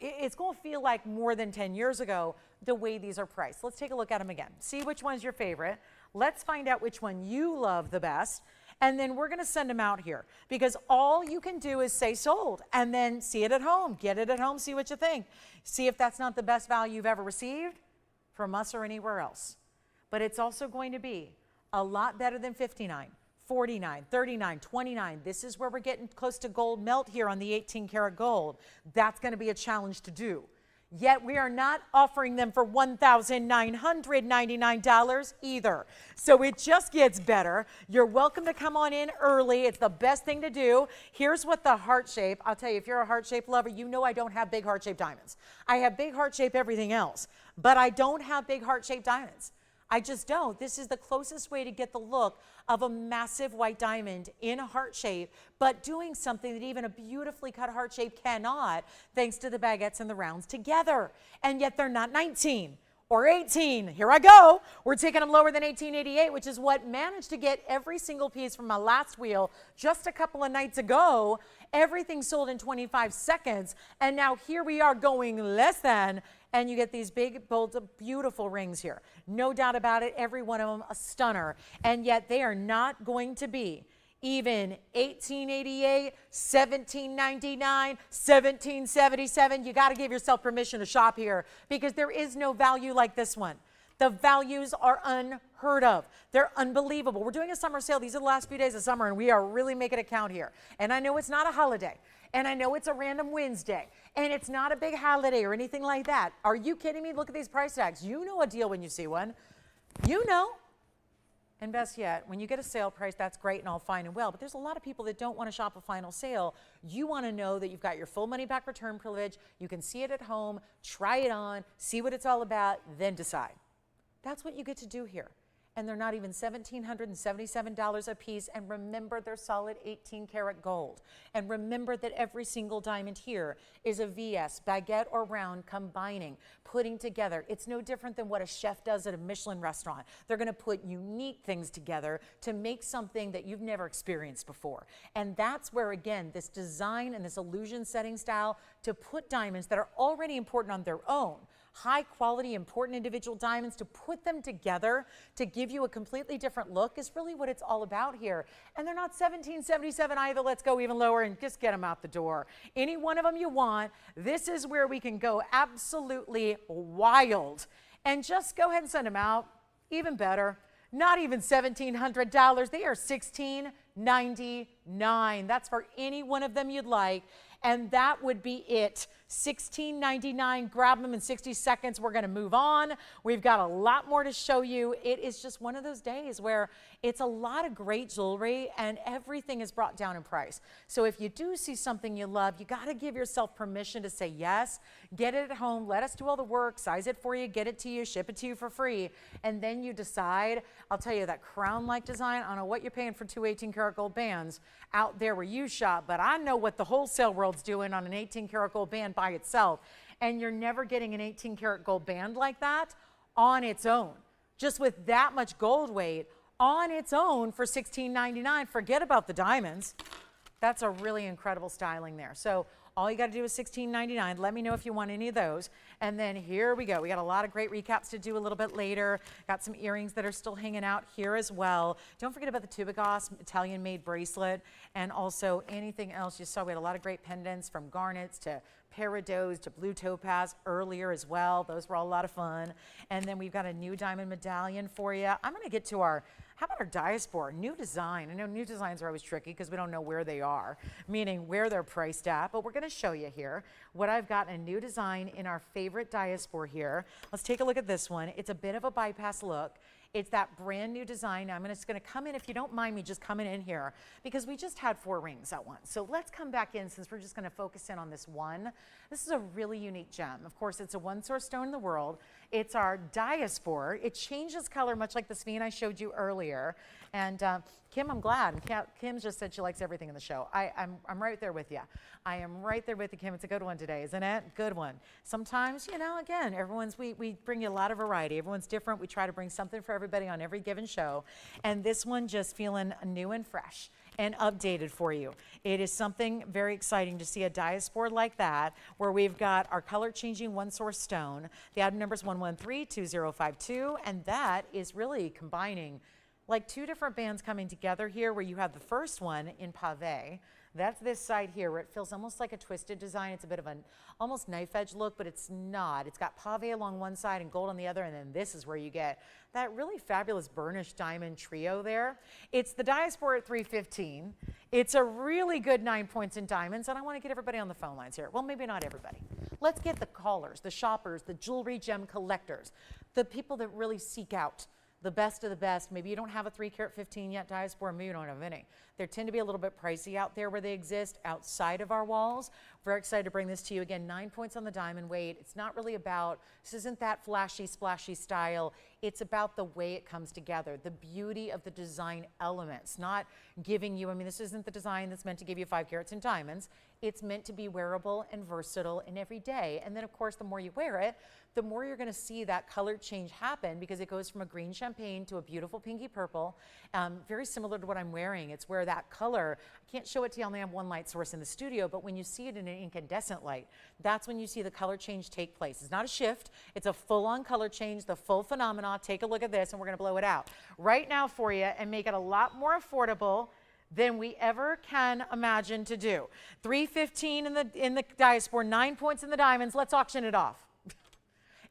it's going to feel like more than 10 years ago, the way these are priced. Let's take a look at them again. See which one's your favorite. Let's find out which one you love the best. And then we're going to send them out here because all you can do is say sold and then see it at home. Get it at home, see what you think. See if that's not the best value you've ever received from us or anywhere else. But it's also going to be a lot better than 59, 49, 39, 29. This is where we're getting close to gold melt here on the 18 karat gold. That's going to be a challenge to do. Yet we are not offering them for $1,999 either. So it just gets better. You're welcome to come on in early. It's the best thing to do. Here's what the heart shape, I'll tell you, if you're a heart shape lover, you know I don't have big heart shaped diamonds. I have big heart shape everything else, but I don't have big heart shaped diamonds. I just don't. This is the closest way to get the look of a massive white diamond in a heart shape, but doing something that even a beautifully cut heart shape cannot, thanks to the baguettes and the rounds together. And yet they're not 19 or 18. Here I go. We're taking them lower than 1888, which is what managed to get every single piece from my last wheel just a couple of nights ago. Everything sold in 25 seconds. And now here we are going less than, and you get these big, bold, beautiful rings here. No doubt about it, every one of them a stunner. And yet they are not going to be even 1888, 1799, 1777. You got to give yourself permission to shop here because there is no value like this one. The values are unheard of. They're unbelievable. We're doing a summer sale. These are the last few days of summer, and we are really making it count here. And I know it's not a holiday, and I know it's a random Wednesday, and it's not a big holiday or anything like that. Are you kidding me? Look at these price tags. You know a deal when you see one. You know. And best yet, when you get a sale price, that's great and all fine and well, but there's a lot of people that don't want to shop a final sale. You want to know that you've got your full money back return privilege. You can see it at home, try it on, see what it's all about, then decide. That's what you get to do here. And they're not even $1,777 a piece. And remember, they're solid 18 karat gold. And remember that every single diamond here is a VS, baguette or round, combining, putting together. It's no different than what a chef does at a Michelin restaurant. They're going to put unique things together to make something that you've never experienced before. And that's where, again, this design and this illusion setting style to put diamonds that are already important on their own, high quality, important individual diamonds, to put them together to give you a completely different look is really what it's all about here. And they're not 1777 either. Let's go even lower and just get them out the door. Any one of them you want. This is where we can go absolutely wild and just go ahead and send them out. Even better. Not even $1,700. They are $1,699. That's for any one of them you'd like. And that would be it. $16.99. Grab them in 60 seconds. We're going to move on. We've got a lot more to show you. It is just one of those days where it's a lot of great jewelry and everything is brought down in price. So if you do see something you love, you got to give yourself permission to say yes. Get it at home. Let us do all the work. Size it for you. Get it to you. Ship it to you for free. And then you decide. I'll tell you, that crown-like design, I don't know what you're paying for two 18-karat gold bands out there where you shop, but I know what the wholesale world's doing on an 18-karat gold band by itself. And you're never getting an 18-karat gold band like that on its own. Just with that much gold weight on its own for $16.99. Forget about the diamonds. That's a really incredible styling there. So all you got to do is $16.99. Let me know if you want any of those. And then here we go. We got a lot of great recaps to do a little bit later. Got some earrings that are still hanging out here as well. Don't forget about the Tubagos Italian-made bracelet, and also anything else you saw. We had a lot of great pendants, from garnets to peridots to blue topaz earlier as well. Those were all a lot of fun. And then we've got a new diamond medallion for you. I'm going to get to our, how about our diaspora? New design. I know new designs are always tricky because we don't know where they are, meaning where they're priced at, but we're going to show you here what I've got in a new design in our favorite diaspora here. Let's take a look at this one. It's a bit of a bypass look. It's that brand new design. I'm just going to come in, if you don't mind me just coming in here, because we just had 4 rings at once. So let's come back in, since we're just going to focus in on this one. This is a really unique gem. Of course, it's a one-source stone in the world. It's our diaspora. It changes color much like the Sphene I showed you earlier. And Kim, I'm glad. Kim just said she likes everything in the show. I'm right there with you. I am right there with you, Kim. It's a good one today, isn't it? Good one. Sometimes, you know, again, we bring you a lot of variety. Everyone's different. We try to bring something for everybody on every given show. And this one just feeling new and fresh and updated for you. It is something very exciting to see a diaspora like that, where we've got our color changing one source stone. The item number is 1132052, and that is really combining like two different bands coming together here, where you have the first one in pave. That's this side here, where it feels almost like a twisted design. It's a bit of an almost knife edge look, but it's not. It's got pave along one side and gold on the other, and then this is where you get that really fabulous burnished diamond trio there. It's the Diaspora at 315. It's a really good 9 points in diamonds, and I want to get everybody on the phone lines here. Well, maybe not everybody. Let's get the callers, the shoppers, the jewelry gem collectors, the people that really seek out the best of the best. Maybe you don't have a 3-carat 15 yet diaspora, maybe you don't have any. They tend to be a little bit pricey out there where they exist outside of our walls. Very excited to bring this to you. Again, 9 points on the diamond weight. It's not really about, this isn't that flashy, splashy style. It's about the way it comes together, the beauty of the design elements, not giving you, I mean, this isn't the design that's meant to give you 5 carats in diamonds. It's meant to be wearable and versatile and every day. And then, of course, the more you wear it, the more you're going to see that color change happen, because it goes from a green champagne to a beautiful pinky purple, very similar to what I'm wearing. It's where that color, I can't show it to you, I only have one light source in the studio, but when you see it in an incandescent light, that's when you see the color change take place. It's not a shift, it's a full-on color change, the full phenomena. Take a look at this, and we're going to blow it out right now for you and make it a lot more affordable than we ever can imagine to do. 315 in the diaspora, 9 points in the diamonds. Let's auction it off.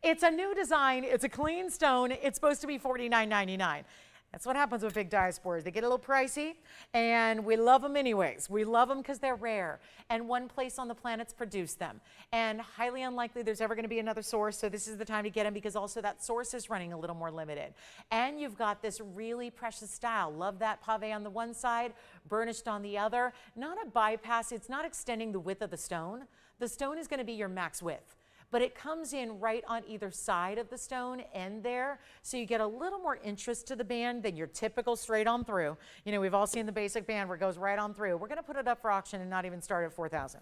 It's a new design. It's a clean stone. It's supposed to be $49.99. That's what happens with big diasporas. They get a little pricey, and we love them anyways. We love them because they're rare, and one place on the planet's produced them. And highly unlikely there's ever going to be another source, so this is the time to get them, because also that source is running a little more limited. And you've got this really precious style. Love that pave on the one side, burnished on the other. Not a bypass. It's not extending the width of the stone. The stone is going to be your max width, but it comes in right on either side of the stone end there, so you get a little more interest to the band than your typical straight on through. You know, we've all seen the basic band where it goes right on through. We're going to put it up for auction and not even start at $4,000.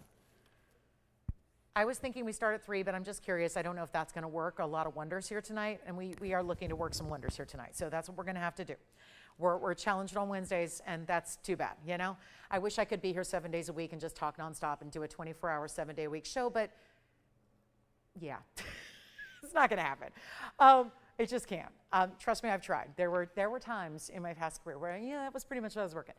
I was thinking we start at $3,000, but I'm just curious. I don't know if that's going to work. A lot of wonders here tonight, and we are looking to work some wonders here tonight, so that's what we're going to have to do. We're challenged on Wednesdays, and that's too bad, you know? I wish I could be here 7 days a week and just talk nonstop and do a 24-hour, 7-day-a-week show, but yeah, it's not going to happen. It just can't. Trust me, I've tried. There were times in my past career where, yeah, that was pretty much what I was working.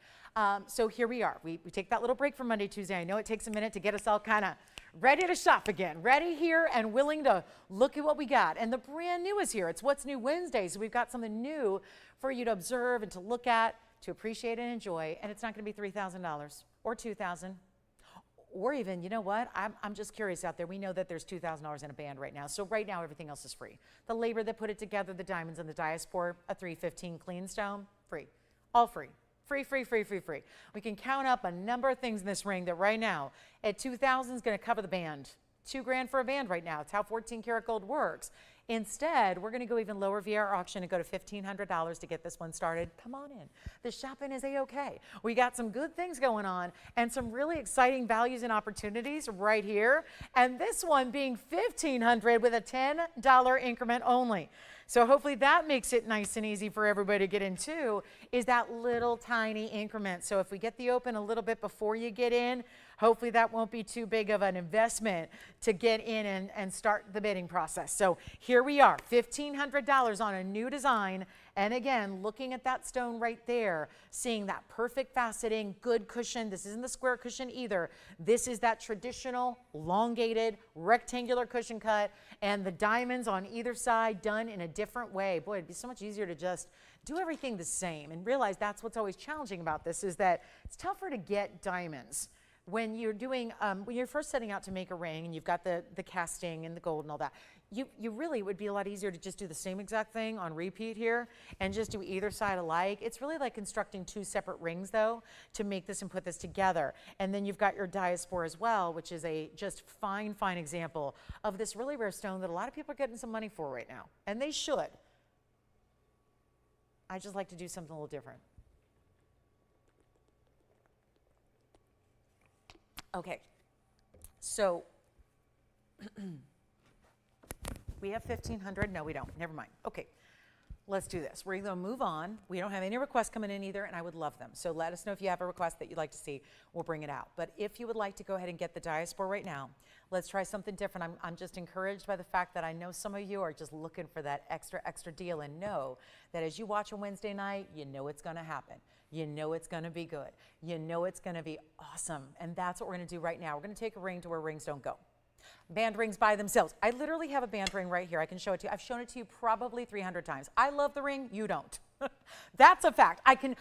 So here we are. We take that little break from Monday, Tuesday. I know it takes a minute to get us all kind of ready to shop again, ready here and willing to look at what we got. And the brand new is here. It's What's New Wednesday. So we've got something new for you to observe and to look at, to appreciate and enjoy. And it's not going to be $3,000 or $2,000. Or even, you know what, I'm just curious out there. We know that there's $2,000 in a band right now. So right now, everything else is free. The labor that put it together, the diamonds and the diaspora, a 315 clean stone, free. All free. Free, free, free, free, free. We can count up a number of things in this ring that right now, at $2,000 is going to cover the band. $2,000 for a band right now. It's how 14 karat gold works. Instead, we're going to go even lower via our auction and go to $1,500 to get this one started. Come on in. The shopping is a-okay. We got some good things going on and some really exciting values and opportunities right here. And this one being $1,500 with a $10 increment only. So hopefully that makes it nice and easy for everybody to get into, is that little tiny increment. So if we get the open a little bit before you get in, hopefully that won't be too big of an investment to get in and start the bidding process. So here we are, $1,500 on a new design. And again, looking at that stone right there, seeing that perfect faceting, good cushion. This isn't the square cushion either. This is that traditional, elongated, rectangular cushion cut, and the diamonds on either side done in a different way. Boy, it'd be so much easier to just do everything the same, and realize that's what's always challenging about this, is that it's tougher to get diamonds. When you're doing, when you're first setting out to make a ring and you've got the casting and the gold and all that, you really would be a lot easier to just do the same exact thing on repeat here and just do either side alike. It's really like constructing two separate rings though to make this and put this together. And then you've got your diaspora as well, which is a just fine, fine example of this really rare stone that a lot of people are getting some money for right now. And they should. I just like to do something a little different. Okay, so we have 1,500. No, we don't. Never mind. Okay, let's do this. We're going to move on. We don't have any requests coming in either, and I would love them. So let us know if you have a request that you'd like to see. We'll bring it out. But if you would like to go ahead and get the diaspora right now, let's try something different. I'm just encouraged by the fact that I know some of you are just looking for that extra deal, and know that as you watch on Wednesday night, you know it's going to happen. You know it's going to be good. You know it's going to be awesome. And that's what we're going to do right now. We're going to take a ring to where rings don't go. Band rings by themselves. I literally have a band ring right here. I can show it to you. I've shown it to you probably 300 times. I love the ring. You don't. That's a fact. I can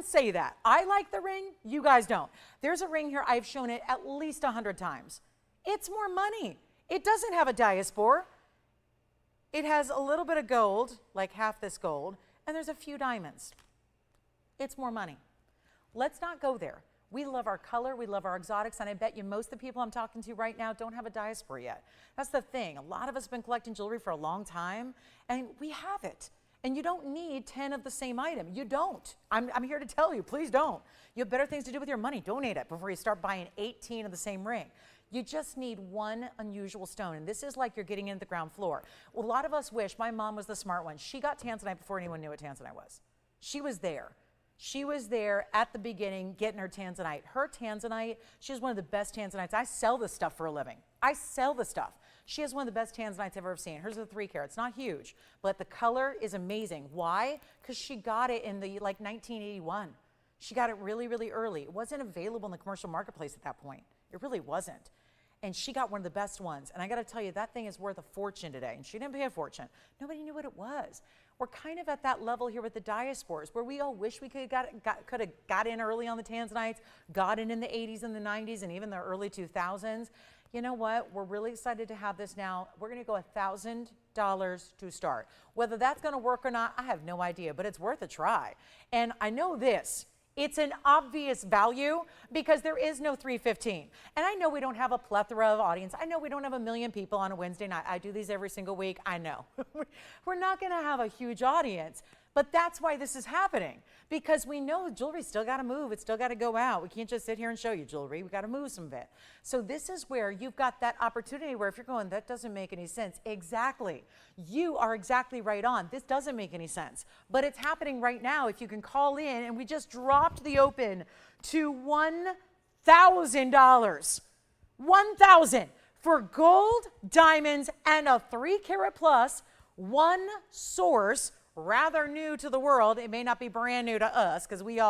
say that. I like the ring. You guys don't. There's a ring here. I've shown it at least 100 times. It's more money. It doesn't have a diaspora. It has a little bit of gold, like half this gold, and there's a few diamonds. It's more money. Let's not go there. We love our color, we love our exotics, and I bet you most of the people I'm talking to right now don't have a diaspora yet. That's the thing. A lot of us have been collecting jewelry for a long time, and we have it. And you don't need 10 of the same item. You don't. I'm here to tell you, please don't. You have better things to do with your money. Donate it before you start buying 18 of the same ring. You just need one unusual stone, and this is like you're getting into the ground floor. Well, a lot of us wish my mom was the smart one. She got tanzanite before anyone knew what tanzanite was. She was there. She was there at the beginning getting her tanzanite. Her tanzanite, she has one of the best tanzanites. I sell this stuff for a living. I sell the stuff. She has one of the best tanzanites I've ever seen. Hers is a 3 carat. It's not huge, but the color is amazing. Why? Because she got it in the 1981. She got it really, really early. It wasn't available in the commercial marketplace at that point. It really wasn't. And she got one of the best ones. And I got to tell you, that thing is worth a fortune today. And she didn't pay a fortune. Nobody knew what it was. We're kind of at that level here with the diasporas, where we all wish we could have got in early on the tanzanites, got in the 80s and the 90s, and even the early 2000s. You know what? We're really excited to have this now. We're going to go $1,000 to start. Whether that's going to work or not, I have no idea, but it's worth a try. And I know this. It's an obvious value because there is no 315. And I know we don't have a plethora of audience. I know we don't have 1 million people on a Wednesday night. I do these every single week. I know. We're not going to have a huge audience. But that's why this is happening, because we know jewelry's still got to move. It's still got to go out. We can't just sit here and show you jewelry. We got to move some of it. So this is where you've got that opportunity where if you're going, that doesn't make any sense. Exactly. You are exactly right on. This doesn't make any sense. But it's happening right now. If you can call in, and we just dropped the open to $1,000. $1,000 for gold, diamonds, and a 3 carat plus, one source. Rather new to the world. It may not be brand new to us because we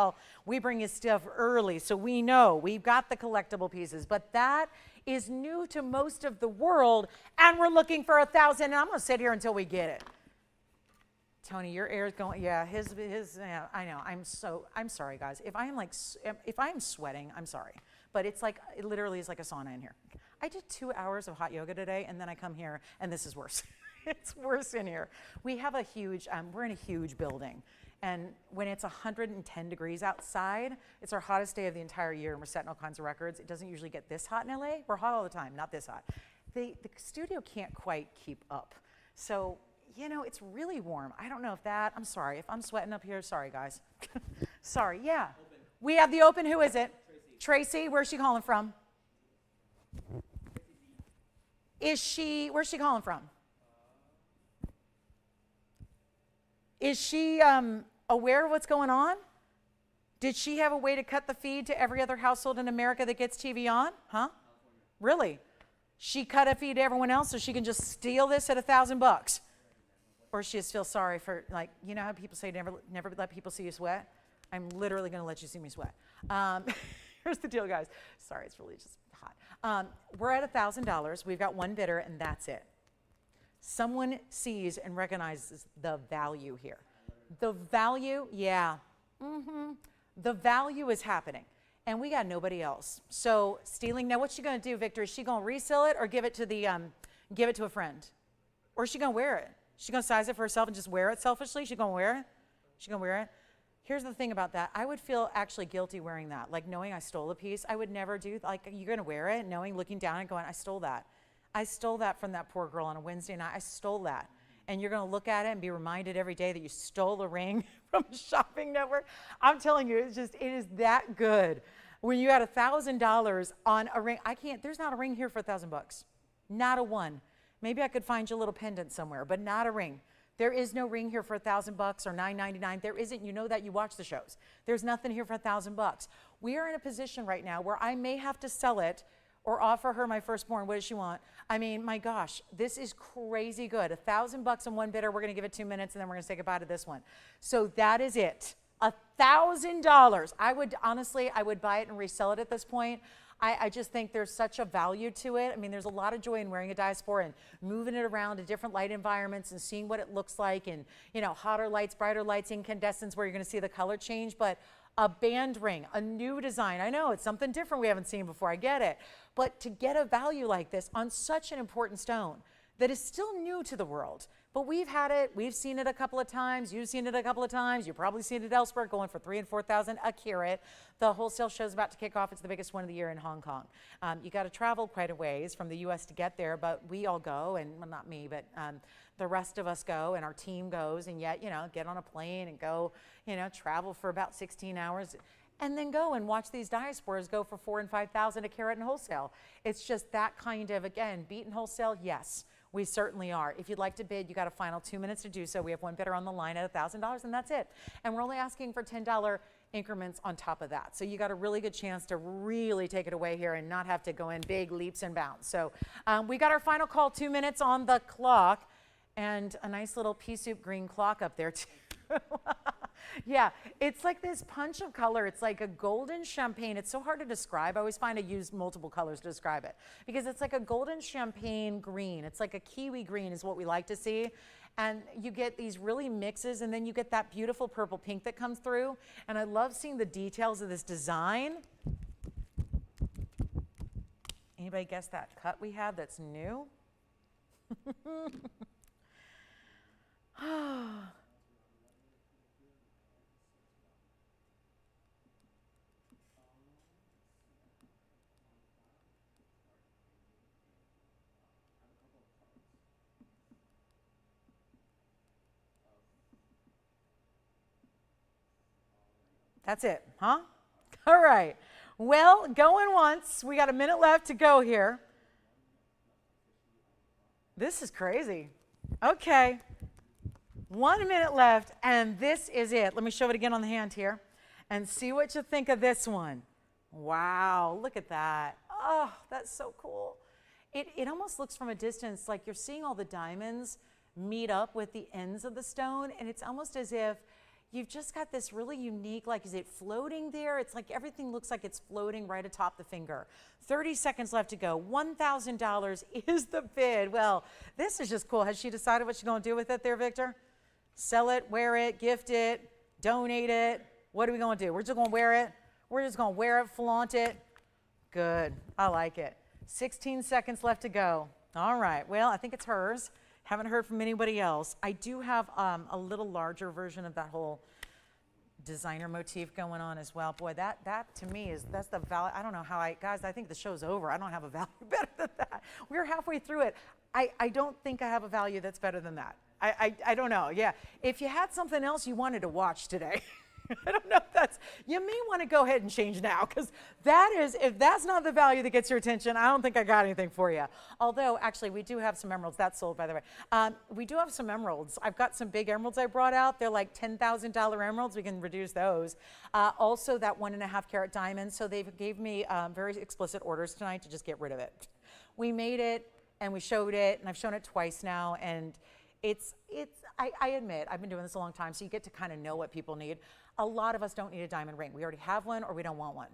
bring you stuff early, so we know we've got the collectible pieces, but that is new to most of the world, and we're looking for 1,000, and I'm going to sit here until we get it. Tony, your air is going, yeah, yeah, I know. I'm sorry, guys. If I'm sweating, I'm sorry, but it literally is like a sauna in here. I did 2 hours of hot yoga today, and then I come here, and this is worse. It's worse in here. We have a huge, we're in a huge building. And when it's 110 degrees outside, it's our hottest day of the entire year, and we're setting all kinds of records. It doesn't usually get this hot in LA. We're hot all the time, not this hot. The studio can't quite keep up. So, you know, it's really warm. I don't know if I'm sorry. If I'm sweating up here, sorry, guys. Sorry, yeah. Open. We have the open. Who is it? Tracy. Where's she calling from? Where's she calling from? Is she aware of what's going on? Did she have a way to cut the feed to every other household in America that gets TVON? Huh? Really? She cut a feed to everyone else so she can just steal this at $1,000? Or she just feels sorry for, like, you know how people say never let people see you sweat? I'm literally going to let you see me sweat. Here's the deal, guys. Sorry, it's really just hot. We're at $1,000. We've got one bidder, and that's it. Someone sees and recognizes the value here. The value, yeah. The value is happening. And we got nobody else. So stealing, now what's she going to do, Victor? Is she going to resell it or give it to a friend? Or is she going to wear it? Is she going to size it for herself and just wear it selfishly? Is she going to wear it? Is she going to wear it? Here's the thing about that. I would feel actually guilty wearing that. Like knowing I stole a piece, I would never do, like you're going to wear it, knowing, looking down and going, I stole that. I stole that from that poor girl on a Wednesday night. I stole that. And you're going to look at it and be reminded every day that you stole a ring from a shopping network. I'm telling you, it is that good. When you had $1,000 on a ring, there's not a ring here for $1,000. Not a one. Maybe I could find you a little pendant somewhere, but not a ring. There is no ring here for $1,000 or $9.99. There isn't. You know that. You watch the shows. There's nothing here for $1,000. We are in a position right now where I may have to sell it or offer her my firstborn. What does she want? I mean, my gosh, this is crazy good. $1,000 on one bidder. We're going to give it 2 minutes, and then we're going to say goodbye to this one. So that is it. $1,000. I would buy it and resell it at this point. I just think there's such a value to it. I mean, there's a lot of joy in wearing a diaspora and moving it around to different light environments and seeing what it looks like, and, you know, hotter lights, brighter lights, incandescents where you're going to see the color change. But a band ring, a new design. I know it's something different we haven't seen before. I get it. But to get a value like this on such an important stone that is still new to the world, but we've had it, we've seen it a couple of times, you've seen it a couple of times, you've probably seen it elsewhere, going for $3,000 and $4,000 a carat. The wholesale show is about to kick off. It's the biggest one of the year in Hong Kong. You got to travel quite a ways from the US to get there, but we all go, and well, not me, but the rest of us go, and our team goes, and yet, you know, get on a plane and go, you know, travel for about 16 hours. And then go and watch these diasporas go for $4,000 and $5,000 a carat in wholesale. It's just that kind of, again, beaten wholesale, yes. We certainly are. If you'd like to bid, you got a final 2 minutes to do so. We have one bidder on the line at $1,000, and that's it. And we're only asking for $10 increments on top of that. So you got a really good chance to really take it away here and not have to go in big leaps and bounds. So we got our final call, 2 minutes on the clock, and a nice little pea soup green clock up there too. Yeah, it's like this punch of color. It's like a golden champagne. It's so hard to describe. I always find I use multiple colors to describe it because it's like a golden champagne green. It's like a kiwi green is what we like to see. And you get these really mixes, and then you get that beautiful purple pink that comes through. And I love seeing the details of this design. Anybody guess that cut we have that's new? That's it, huh? All right. Well, going once. We got a minute left to go here. This is crazy. Okay. 1 minute left, and this is it. Let me show it again on the hand here and see what you think of this one. Wow, look at that. Oh, that's so cool. It almost looks from a distance like you're seeing all the diamonds meet up with the ends of the stone, and it's almost as if you've just got this really unique, like, is it floating there? It's like everything looks like it's floating right atop the finger. 30 seconds left to go. $1,000 is the bid. Well, this is just cool. Has she decided what she's going to do with it there, Victor? Sell it, wear it, gift it, donate it? What are we going to do? We're just going to wear it? We're just going to wear it, flaunt it? Good. I like it. 16 seconds left to go. All right. Well, I think it's hers. Haven't heard from anybody else. I do have a little larger version of that whole designer motif going on as well. Boy, that to me that's the value. I don't know how guys, I think the show's over. I don't have a value better than that. We're halfway through it. I don't think I have a value that's better than that. I don't know. Yeah. If you had something else you wanted to watch today, I don't know if you may want to go ahead and change now, because if that's not the value that gets your attention, I don't think I got anything for you. Although, actually, we do have some emeralds. That's sold, by the way. We do have some emeralds. I've got some big emeralds I brought out. They're like $10,000 emeralds. We can reduce those. Also, that 1.5 carat diamond. So they gave me very explicit orders tonight to just get rid of it. We made it, and we showed it, and I've shown it twice now, and I admit, I've been doing this a long time, so you get to kind of know what people need. A lot of us don't need a diamond ring. We already have one, or we don't want one,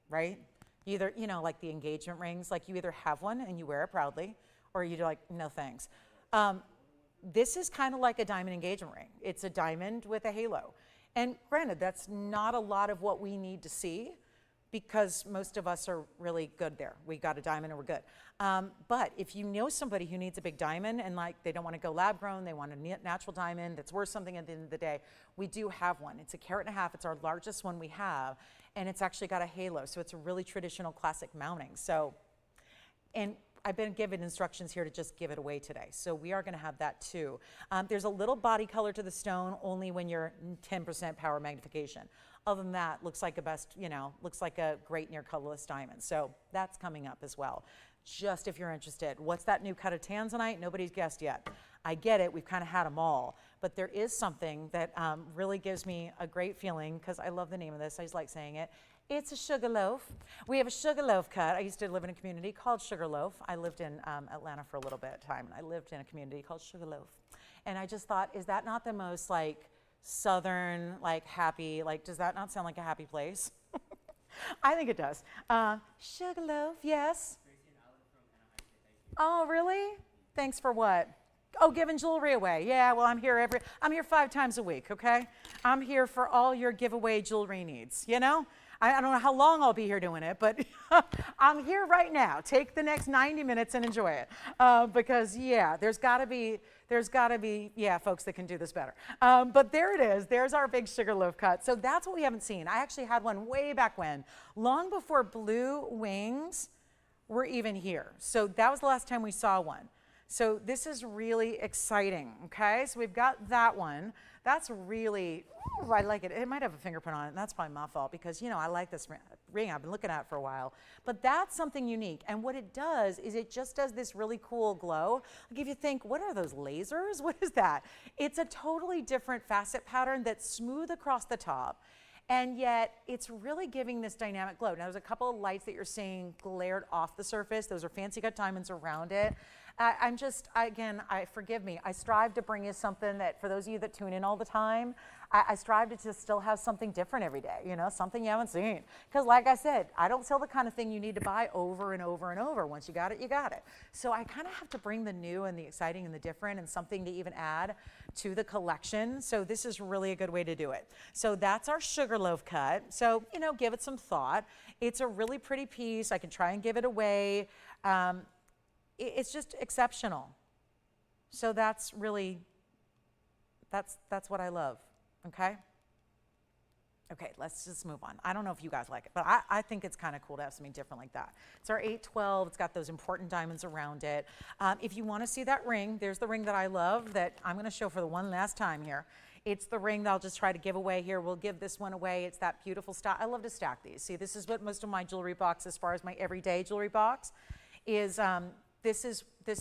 right? Either, like the engagement rings, like you either have one and you wear it proudly, or you're like, no thanks. This is kind of like a diamond engagement ring. It's a diamond with a halo. And granted, that's not a lot of what we need to see, because most of us are really good there. We got a diamond and we're good. But if you know somebody who needs a big diamond and like they don't want to go lab grown, they want a natural diamond that's worth something at the end of the day, we do have one. It's 1.5 carats. It's our largest one we have, and it's actually got a halo. So it's a really traditional classic mounting. So, and I've been given instructions here to just give it away today. So we are going to have that too. There's a little body color to the stone only when you're 10% power magnification. Other than that, looks like a best, looks like a great near colorless diamond. So that's coming up as well. Just if you're interested. What's that new cut of tanzanite? Nobody's guessed yet. I get it, we've kind of had them all, but there is something that really gives me a great feeling, because I love the name of this, I just like saying it. It's a sugar loaf. We have a sugar loaf cut. I used to live in a community called Sugar Loaf. I lived in Atlanta for a little bit of time, and I lived in a community called Sugar Loaf. And I just thought, is that not the most like southern, like happy, like does that not sound like a happy place? I think it does. Sugar Loaf, yes. Oh, really? Thanks for what? Oh, giving jewelry away. Yeah, well, I'm here 5 times a week, okay? I'm here for all your giveaway jewelry needs, I don't know how long I'll be here doing it, but I'm here right now. Take the next 90 minutes and enjoy it. Because, yeah, there's got to be, folks that can do this better. But there it is. There's our big sugar loaf cut. So that's what we haven't seen. I actually had one way back when, long before blue wings were even here. So that was the last time we saw one. So this is really exciting, okay? So we've got that one. That's really, ooh, I like it. It might have a fingerprint on it, and that's probably my fault because, I like this ring. I've been looking at it for a while. But that's something unique. And what it does is it just does this really cool glow. Like if you think, what are those lasers? What is that? It's a totally different facet pattern that's smooth across the top. And yet it's really giving this dynamic glow. Now there's a couple of lights that you're seeing glared off the surface. Those are fancy cut diamonds around it. Forgive me, I strive to bring you something that, for those of you that tune in all the time, I strive to just still have something different every day, something you haven't seen. Because like I said, I don't sell the kind of thing you need to buy over and over and over. Once you got it, you got it. So I kind of have to bring the new and the exciting and the different and something to even add to the collection. So this is really a good way to do it. So that's our sugar loaf cut. So, give it some thought. It's a really pretty piece. I can try and give it away. It's just exceptional. So that's really, that's what I love, okay? Okay, let's just move on. I don't know if you guys like it, but I think it's kind of cool to have something different like that. It's our 812, it's got those important diamonds around it. If you wanna see that ring, there's the ring that I love that I'm gonna show for the one last time here. It's the ring that I'll just try to give away here. We'll give this one away. It's that beautiful style. I love to stack these. See, this is what most of my jewelry box, as far as my everyday jewelry box, is this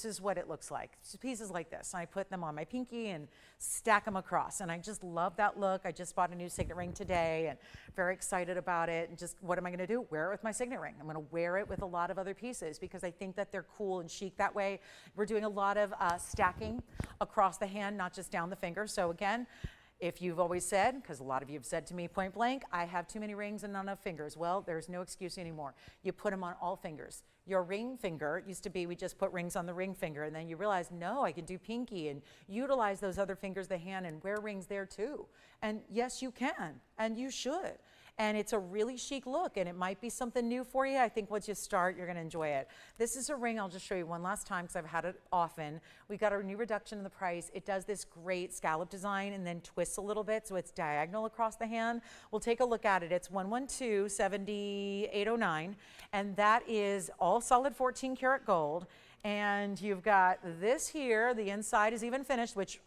is what it looks like. Just pieces like this. I put them on my pinky and stack them across. And I just love that look. I just bought a new signet ring today and very excited about it. And just, what am I gonna do? Wear it with my signet ring. I'm gonna wear it with a lot of other pieces because I think that they're cool and chic that way. We're doing a lot of stacking across the hand, not just down the finger. So again, if you've always said, because a lot of you have said to me point blank, I have too many rings and not enough fingers. Well, there's no excuse anymore. You put them on all fingers. Your ring finger, it used to be we just put rings on the ring finger, and then you realize, no, I can do pinky and utilize those other fingers of the hand and wear rings there too. And yes, you can, and you should. And it's a really chic look, and it might be something new for you. I think once you start, you're gonna enjoy it. This is a ring, I'll just show you one last time because I've had it often. We got a new reduction in the price. It does this great scallop design and then twists a little bit, so it's diagonal across the hand. We'll take a look at it. It's 112-7809, and that is all solid 14 karat gold. And you've got this here, the inside is even finished, which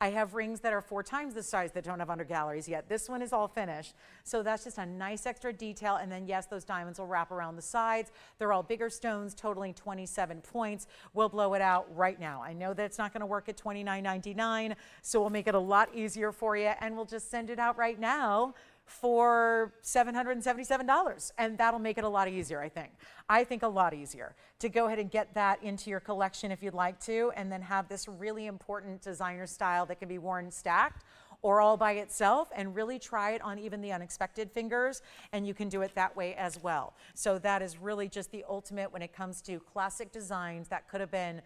I have rings that are 4 times this size that don't have under galleries yet. This one is all finished. So that's just a nice extra detail. And then yes, those diamonds will wrap around the sides. They're all bigger stones, totaling 27 points. We'll blow it out right now. I know that it's not gonna work at $29.99, so we'll make it a lot easier for you, and we'll just send it out right now for $777, and that'll make it a lot easier, I think. I think a lot easier to go ahead and get that into your collection if you'd like to, and then have this really important designer style that can be worn stacked or all by itself, and really try it on even the unexpected fingers, and you can do it that way as well. So that is really just the ultimate when it comes to classic designs that could have been,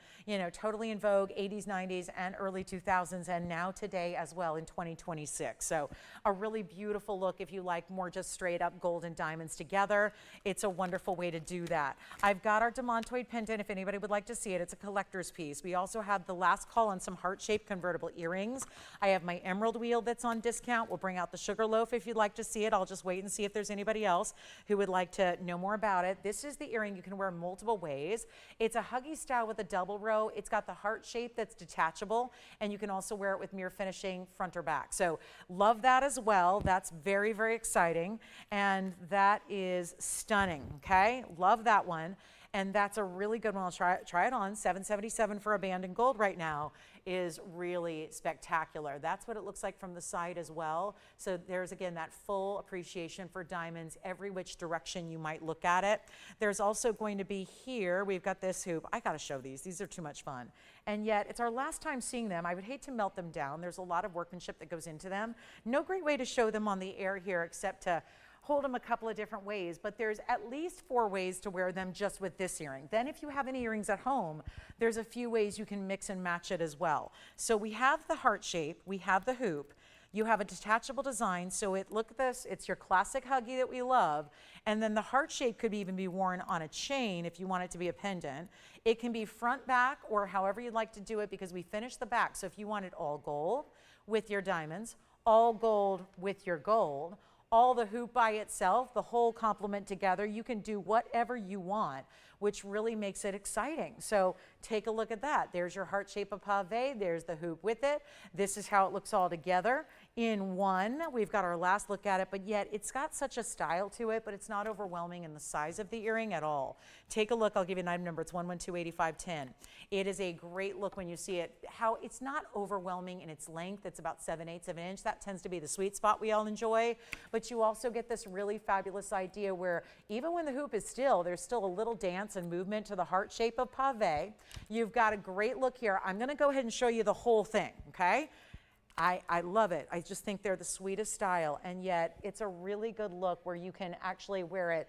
totally in vogue 80s, 90s, and early 2000s, and now today as well in 2026. So a really beautiful look if you like more just straight up gold and diamonds together. It's a wonderful way to do that. I've got our demantoid pendant if anybody would like to see it. It's a collector's piece. We also have the last call on some heart-shaped convertible earrings. I have my emerald weave wheel that's on discount. We'll bring out the sugar loaf if you'd like to see it. I'll just wait and see if there's anybody else who would like to know more about it. This is the earring you can wear multiple ways. It's a huggy style with a double row. It's got the heart shape that's detachable, and you can also wear it with mirror finishing front or back. So love that as well. That's very, very exciting, and that is stunning, okay? Love that one. And that's a really good one. I'll try it on. $777 for a band in gold right now is really spectacular. That's what it looks like from the side as well. So there's, again, that full appreciation for diamonds, every which direction you might look at it. There's also going to be here, we've got this hoop. I got to show these. These are too much fun. And yet it's our last time seeing them. I would hate to melt them down. There's a lot of workmanship that goes into them. No great way to show them on the air here except to hold them a couple of different ways, but there's at least 4 ways to wear them just with this earring. Then if you have any earrings at home, there's a few ways you can mix and match it as well. So we have the heart shape, we have the hoop, you have a detachable design, so look at this, it's your classic huggy that we love, and then the heart shape could even be worn on a chain if you want it to be a pendant. It can be front, back, or however you'd like to do it, because we finished the back. So if you want it all gold with your diamonds, all gold with your gold, all the hoop by itself, the whole complement together, you can do whatever you want, which really makes it exciting. So take a look at that. There's your heart shape of pave, there's the hoop with it. This is how it looks all together in one. We've got our last look at it, but yet it's got such a style to it, but it's not overwhelming in the size of the earring at all. Take a look, I'll give you an item number, it's 1128510. It is a great look when you see it. How it's not overwhelming in its length, it's about 7/8 of an inch. That tends to be the sweet spot we all enjoy, but you also get this really fabulous idea where even when the hoop is still, there's still a little dance and movement to the heart shape of pave. You've got a great look here. I'm gonna go ahead and show you the whole thing, okay? I love it. I just think they're the sweetest style, and yet it's a really good look where you can actually wear it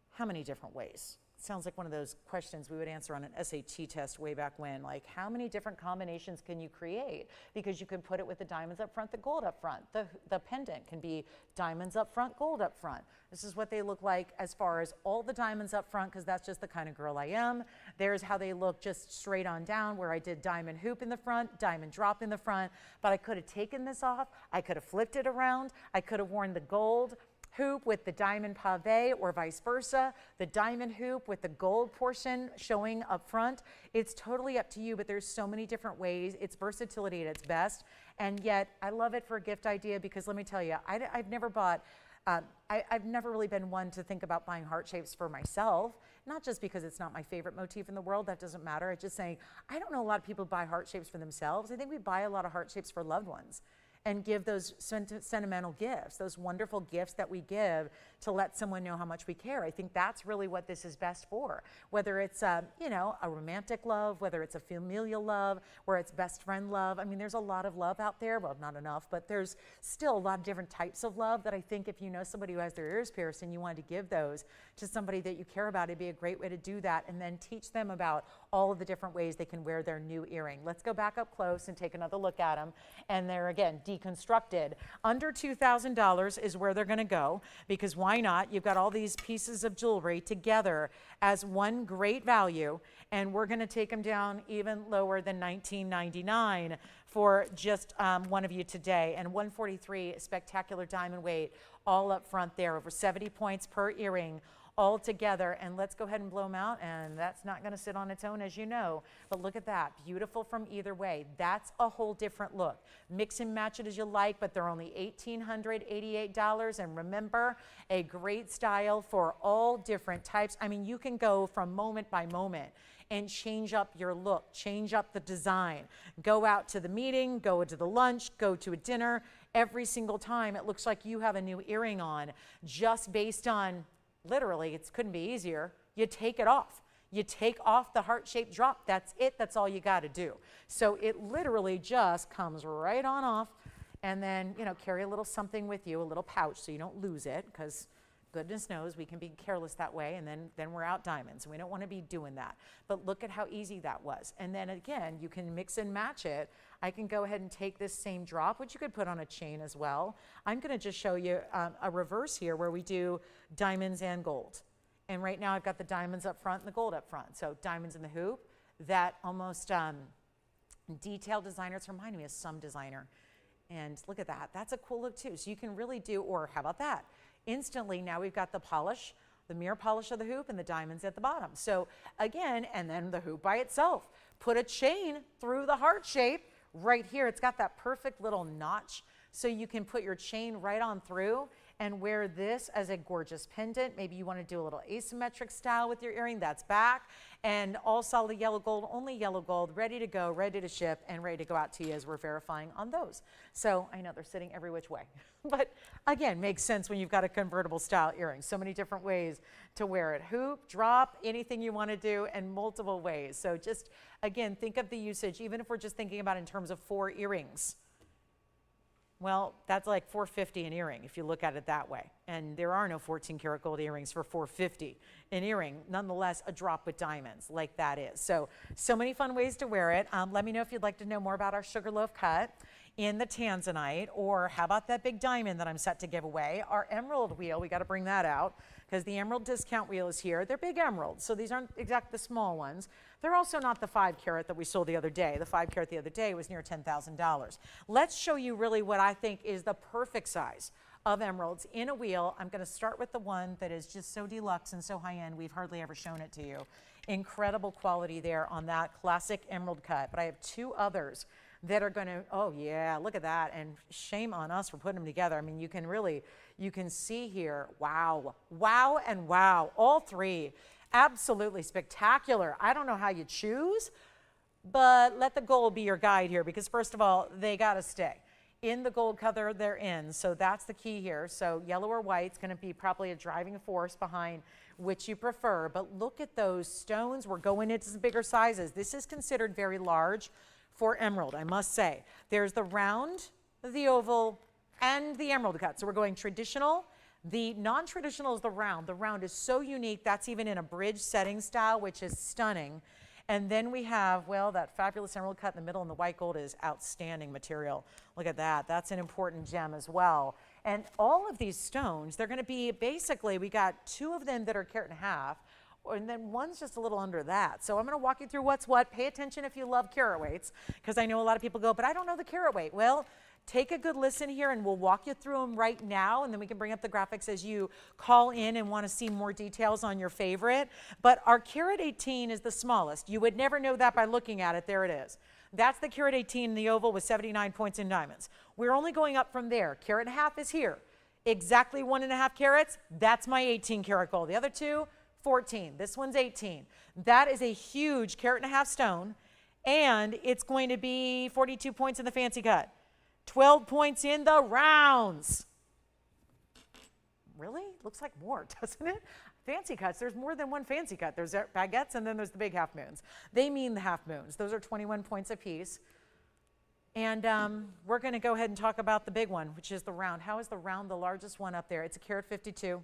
how many different ways? Sounds like one of those questions we would answer on an SAT test way back when, like how many different combinations can you create? Because you can put it with the diamonds up front, the gold up front. The pendant can be diamonds up front, gold up front. This is what they look like as far as all the diamonds up front, because that's just the kind of girl I am. There's how they look just straight on down, where I did diamond hoop in the front, diamond drop in the front, but I could have taken this off, I could have flipped it around, I could have worn the gold hoop with the diamond pave or vice versa, the diamond hoop with the gold portion showing up front. It's totally up to you, but there's so many different ways. It's versatility at its best, and yet I love it for a gift idea because let me tell you, I've never bought, I've never really been one to think about buying heart shapes for myself, not just because it's not my favorite motif in the world, that doesn't matter. It's just saying, I don't know a lot of people buy heart shapes for themselves. I think we buy a lot of heart shapes for loved ones and give those sentimental gifts, those wonderful gifts that we give to let someone know how much we care. I think that's really what this is best for. Whether it's you know, a romantic love, whether it's a familial love, where it's best friend love. I mean, there's a lot of love out there. Well, not enough, but there's still a lot of different types of love that I think if you know somebody who has their ears pierced and you wanted to give those to somebody that you care about, it'd be a great way to do that, and then teach them about all of the different ways they can wear their new earring. Let's go back up close and take another look at them. And they're, again, deconstructed. Under $2,000 is where they're gonna go, because why not? You've got all these pieces of jewelry together as one great value, and we're gonna take them down even lower than $19.99 for just one of you today. And 143 spectacular diamond weight, all up front there, over 70 points per earring, all together. And let's go ahead and blow them out, and that's not going to sit on its own, as you know, but look at that, beautiful from either way. That's a whole different look. Mix and match it as you like, but they're only $1,888, and remember, a great style for all different types. I mean, you can go from moment by moment and change up your look, change up the design, go out to the meeting, go to the lunch, go to a dinner. Every single time it looks like you have a new earring on, just based on, literally, it couldn't be easier. You take it off. You take off the heart-shaped drop. That's it. That's all you got to do. So it literally just comes right on off, and then, you know, carry a little something with you, a little pouch, so you don't lose it, because goodness knows we can be careless that way, and then we're out diamonds, and we don't want to be doing that. But look at how easy that was. And then again, you can mix and match it. I can go ahead and take this same drop, which you could put on a chain as well. I'm going to just show you a reverse here where we do diamonds and gold. And right now I've got the diamonds up front and the gold up front. So diamonds in the hoop, that almost detailed designer. It's reminding me of some designer. And look at that. That's a cool look too. So you can really do, or how about that? Instantly, now we've got the polish, the mirror polish of the hoop and the diamonds at the bottom. So again, and then the hoop by itself. Put a chain through the heart shape right here. It's got that perfect little notch. So you can put your chain right on through and wear this as a gorgeous pendant. Maybe you want to do a little asymmetric style with your earring, that's back. And all solid yellow gold, only yellow gold, ready to go, ready to ship, and ready to go out to you as we're verifying on those. So I know they're sitting every which way, but again, makes sense when you've got a convertible style earring. So many different ways to wear it. Hoop, drop, anything you want to do, and multiple ways. So just, again, think of the usage, even if we're just thinking about in terms of 4 earrings. Well, that's like $450 an earring if you look at it that way. And there are no 14 karat gold earrings for $450 an earring. Nonetheless, a drop with diamonds like that is. So many fun ways to wear it. Let me know if you'd like to know more about our sugarloaf cut in the tanzanite, or how about that big diamond that I'm set to give away? Our emerald wheel, we got to bring that out because the emerald discount wheel is here. They're big emeralds, so these aren't exactly the small ones. They're also not the 5 carat that we sold the other day. The 5 carat the other day was near $10,000. Let's show you really what I think is the perfect size of emeralds in a wheel. I'm going to start with the one that is just so deluxe and so high-end, we've hardly ever shown it to you. Incredible quality there on that classic emerald cut. But I have 2 others that are going to, oh yeah, look at that. And shame on us for putting them together. I mean, you can see here, wow, wow, and wow, all 3. Absolutely spectacular. I don't know how you choose, but let the gold be your guide here, because first of all, they got to stay in the gold color they're in. So that's the key here. So yellow or white is going to be probably a driving force behind which you prefer. But look at those stones. We're going into some bigger sizes. This is considered very large for emerald, I must say. There's the round, the oval, and the emerald cut. So we're going traditional. The non-traditional is the round. The round is so unique. That's even in a bridge setting style, which is stunning. And then we have, well, that fabulous emerald cut in the middle, and the white gold is outstanding material. Look at that. That's an important gem as well. And all of these stones, they're going to be basically, we got 2 of them that are 1.5 carats, and then one's just a little under that. So I'm going to walk you through what's what. Pay attention if you love carat weights, because I know a lot of people go, but I don't know the carat weight. Well, take a good listen here, and we'll walk you through them right now, and then we can bring up the graphics as you call in and want to see more details on your favorite. But our carat 18 is the smallest. You would never know that by looking at it. There it is. That's the carat 18 in the oval with 79 points in diamonds. We're only going up from there. Carat and a half is here. Exactly 1.5 carats. That's my 18 karat gold. The other 2, 14. This one's 18. That is a huge carat and a half stone, and it's going to be 42 points in the fancy cut. 12 points in the rounds. Really? Looks like more, doesn't it? Fancy cuts, there's more than one fancy cut. There's baguettes, and then there's the big half moons. They mean the half moons. Those are 21 points apiece. And we're going to go ahead and talk about the big one, which is the round. How is the round the largest one up there? It's a carat 52.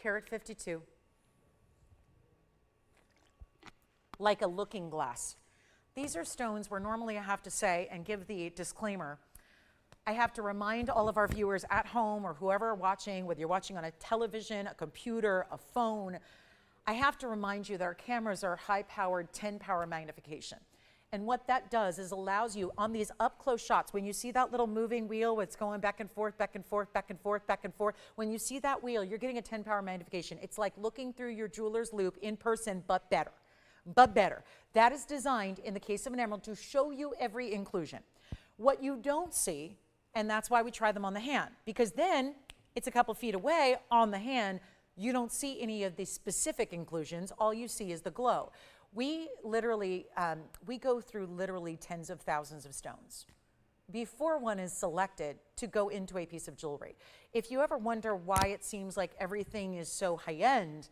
Carat 52. Like a looking glass. These are stones where normally I have to say and give the disclaimer. I have to remind all of our viewers at home or whoever watching, whether you're watching on a television, a computer, a phone, I have to remind you that our cameras are high-powered 10-power magnification. And what that does is allows you on these up-close shots, when you see that little moving wheel, it's going back and forth, back and forth, back and forth, back and forth. When you see that wheel, you're getting a 10-power magnification. It's like looking through your jeweler's loupe in person, but better. But better. That is designed, in the case of an emerald, to show you every inclusion. What you don't see, and that's why we try them on the hand, because then it's a couple feet away on the hand, you don't see any of the specific inclusions. All you see is the glow. We literally, we go through literally tens of thousands of stones before one is selected to go into a piece of jewelry. If you ever wonder why it seems like everything is so high-end,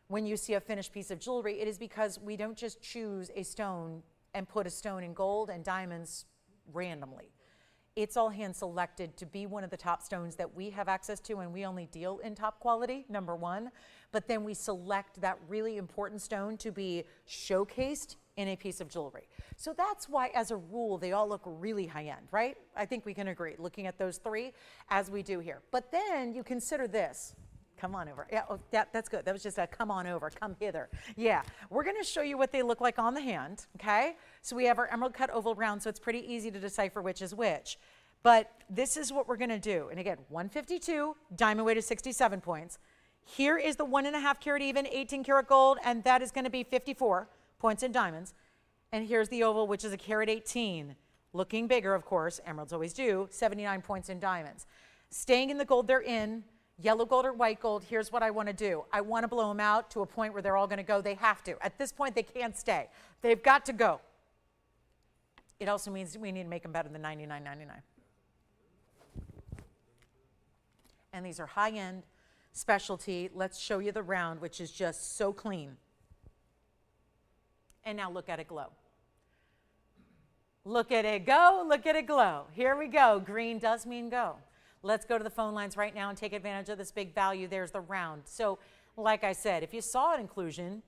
when you see a finished piece of jewelry, it is because we don't just choose a stone and put a stone in gold and diamonds randomly. It's all hand selected to be one of the top stones that we have access to, and we only deal in top quality, number one. But then we select that really important stone to be showcased in a piece of jewelry. So that's why, as a rule, they all look really high-end, right? I think we can agree, looking at those 3 as we do here. But then you consider this. come on over. Yeah, oh, that's good. That was just a come on over, come hither. Yeah, we're going to show you what they look like on the hand, okay? So we have our emerald cut oval round, so it's pretty easy to decipher which is which. But this is what we're going to do. And again, 152, diamond weight is 67 points. Here is the 1.5 carat even, 18 karat gold, and that is going to be 54 points in diamonds. And here's the oval, which is a carat 18. Looking bigger, of course, emeralds always do, 79 points in diamonds. Staying in the gold they're in, yellow gold or white gold, here's what I want to do. I want to blow them out to a point where they're all going to go. They have to. At this point, they can't stay. They've got to go. It also means we need to make them better than 99.99. And these are high-end specialty. Let's show you the round, which is just so clean. And now look at it glow. Look at it go, look at it glow. Here we go. Green does mean go. Let's go to the phone lines right now and take advantage of this big value. There's the round. So, like I said, if you saw an inclusion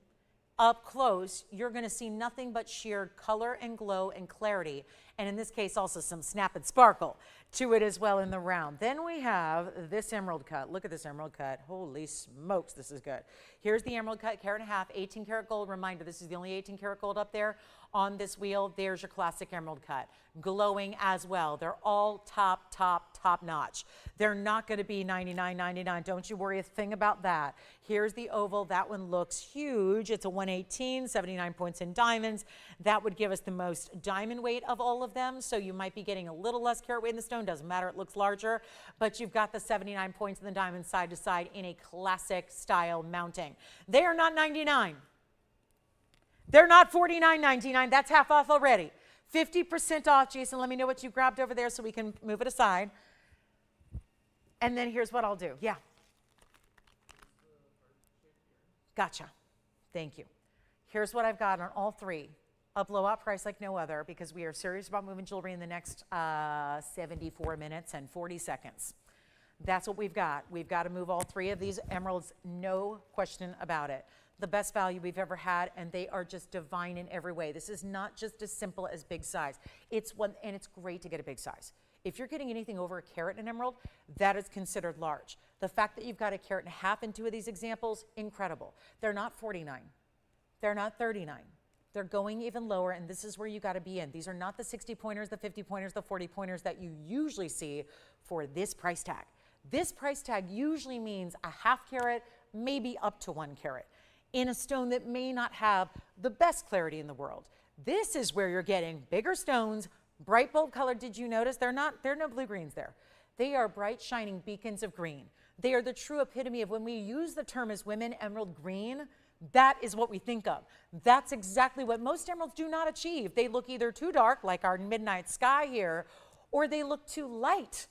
up close, you're going to see nothing but sheer color and glow and clarity. And in this case, also some snap and sparkle to it as well in the round. Then we have this emerald cut. Look at this emerald cut. Holy smokes, this is good. Here's the emerald cut, carat and a half, 18 karat gold. Reminder, this is the only 18 karat gold up there on this wheel. There's your classic emerald cut. Glowing as well. They're all top notch. They're not going to be $99.99. Don't you worry a thing about that. Here's the oval. That one looks huge. It's a 118, 79 points in diamonds. That would give us the most diamond weight of all of them. So you might be getting a little less carat weight in the stone. Doesn't matter. It looks larger. But you've got the 79 points in the diamond side to side in a classic style mounting. They are not 99. They're not $49.99. That's half off already. 50% off, Jason. Let me know what you grabbed over there so we can move it aside. And then here's what I'll do. Yeah. Gotcha. Thank you. Here's what I've got on all three. A blowout price like no other because we are serious about moving jewelry in the next 74 minutes and 40 seconds. That's what we've got. We've got to move all three of these emeralds, no question about it. The best value we've ever had, and they are just divine in every way. This is not just as simple as big size. It's one, and it's great to get a big size. If you're getting anything over a carat in emerald, that is considered large. The fact that you've got a carat and a half in two of these examples, incredible. They're not 49. They're not 39. They're going even lower, and this is where you got to be in. These are not the 60 pointers, the 50 pointers, the 40 pointers that you usually see for this price tag. This price tag usually means a half carat, maybe up to 1 carat, in a stone that may not have the best clarity in the world. This is where you're getting bigger stones, bright bold color. Did you notice? There are no blue greens there. They are bright shining beacons of green. They are the true epitome of when we use the term as women emerald green, that is what we think of. That's exactly what most emeralds do not achieve. They look either too dark, like our midnight sky here, or they look too light,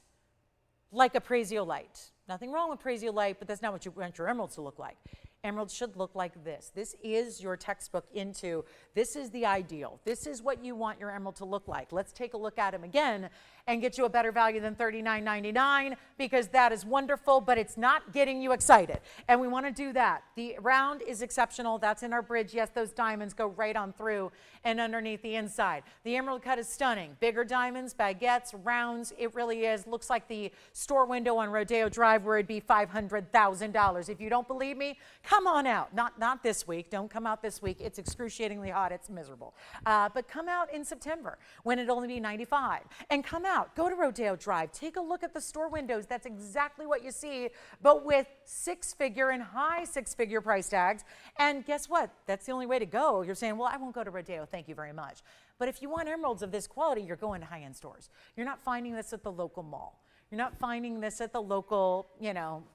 like a praesiolite. Nothing wrong with praesiolite, but that's not what you want your emeralds to look like. Emeralds should look like this. This is your textbook into, this is the ideal. This is what you want your emerald to look like. Let's take a look at them again and get you a better value than $39.99 because that is wonderful, but it's not getting you excited. And we want to do that. The round is exceptional. That's in our bridge. Yes, those diamonds go right on through and underneath the inside. The emerald cut is stunning. Bigger diamonds, baguettes, rounds. It really is. Looks like the store window on Rodeo Drive where it'd be $500,000. If you don't believe me, come on out. Not this week. Don't come out this week. It's excruciatingly hot. It's miserable. But come out in September when it'll only be 95. And come out. Go to Rodeo Drive. Take a look at the store windows. That's exactly what you see, but with six-figure and high six-figure price tags. And guess what? That's the only way to go. You're saying, well, I won't go to Rodeo. Thank you very much. But if you want emeralds of this quality, you're going to high-end stores. You're not finding this at the local mall. You're not finding this at the local,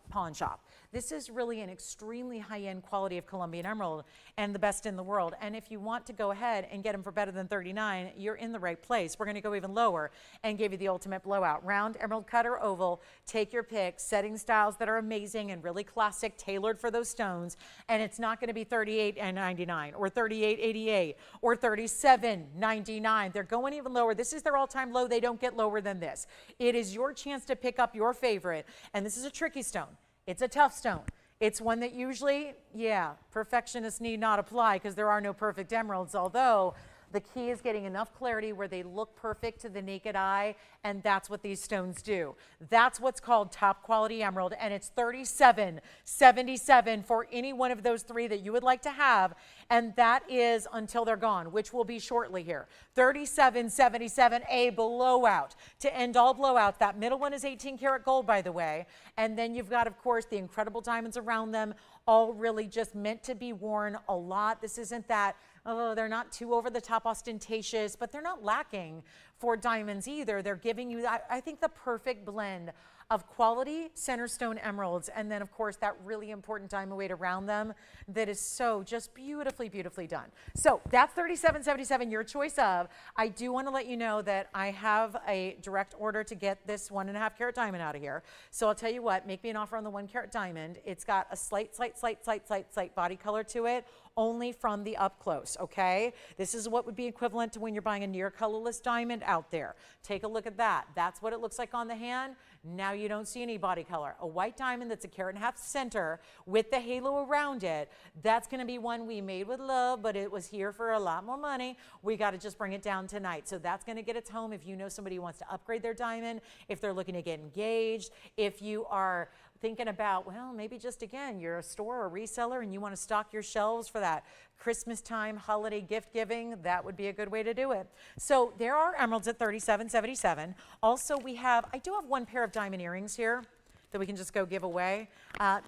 pawn shop. This is really an extremely high-end quality of Colombian emerald and the best in the world. And if you want to go ahead and get them for better than $39, you're in the right place. We're going to go even lower and give you the ultimate blowout. Round, emerald cut, or oval. Take your pick. Setting styles that are amazing and really classic, tailored for those stones. And it's not going to be $38.99 or $38.88 or $37.99. They're going even lower. This is their all-time low. They don't get lower than this. It is your chance to pick up your favorite. And this is a tricky stone. It's a tough stone. It's one that usually, perfectionists need not apply because there are no perfect emeralds, although The key is getting enough clarity where they look perfect to the naked eye, and that's what these stones do. That's what's called top quality emerald, and it's $37.77 for any one of those three that you would like to have, and that is until they're gone, which will be shortly here. $37.77, a blowout to end all blowouts. That middle one is 18 karat gold, by the way, and then you've got, of course, the incredible diamonds around them, all really just meant to be worn a lot. This isn't that, oh, they're not too over the top ostentatious, but they're not lacking for diamonds either. They're giving you, I think, the perfect blend of quality center stone emeralds, and then of course that really important diamond weight around them that is so just beautifully, beautifully done. So that's $37.77, your choice of. I do want to let you know that I have a direct order to get this 1.5 carat diamond out of here. So I'll tell you what, make me an offer on the 1 carat diamond. It's got a slight body color to it, only from the up close, okay? This is what would be equivalent to when you're buying a near colorless diamond out there. Take a look at that. That's what it looks like on the hand. Now you don't see any body color. A white diamond that's 1.5 carat center with the halo around it, that's gonna be one we made with love, but it was here for a lot more money. We gotta just bring it down tonight. So that's gonna get its home if you know somebody who wants to upgrade their diamond, if they're looking to get engaged, if you are thinking about, well, maybe just again, you're a store or reseller and you want to stock your shelves for that Christmas time holiday gift giving, that would be a good way to do it. So there are emeralds at $37.77. Also, I do have 1 pair of diamond earrings here that we can just go give away.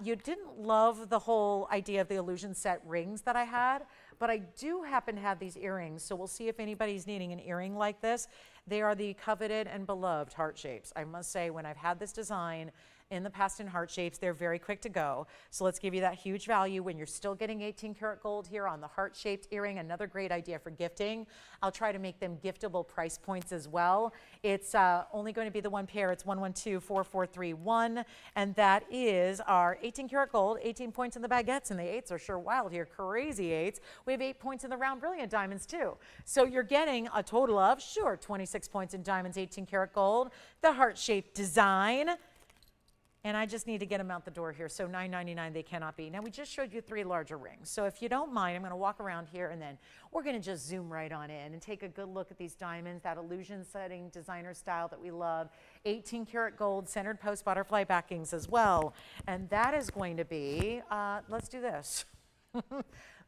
You didn't love the whole idea of the illusion set rings that I had, but I do happen to have these earrings, so we'll see if anybody's needing an earring like this. They are the coveted and beloved heart shapes. I must say, when I've had this design in the past in heart shapes, they're very quick to go. So let's give you that huge value when you're still getting 18 karat gold here on the heart shaped earring. Another great idea for gifting. I'll try to make them giftable price points as well. It's only going to be the 1 pair. It's 1124431, and that is our 18 karat gold, 18 points in the baguettes, and the 8s are sure wild here, crazy 8s. We have 8 points in the round brilliant diamonds too. So you're getting a total of, sure, 26 points in diamonds, 18 karat gold, the heart shaped design. And I just need to get them out the door here. So $9.99 they cannot be. Now we just showed you 3 larger rings. So if you don't mind, I'm going to walk around here and then we're going to just zoom right on in and take a good look at these diamonds, that illusion setting designer style that we love. 18 karat gold, centered post butterfly backings as well. And that is going to be, let's do this.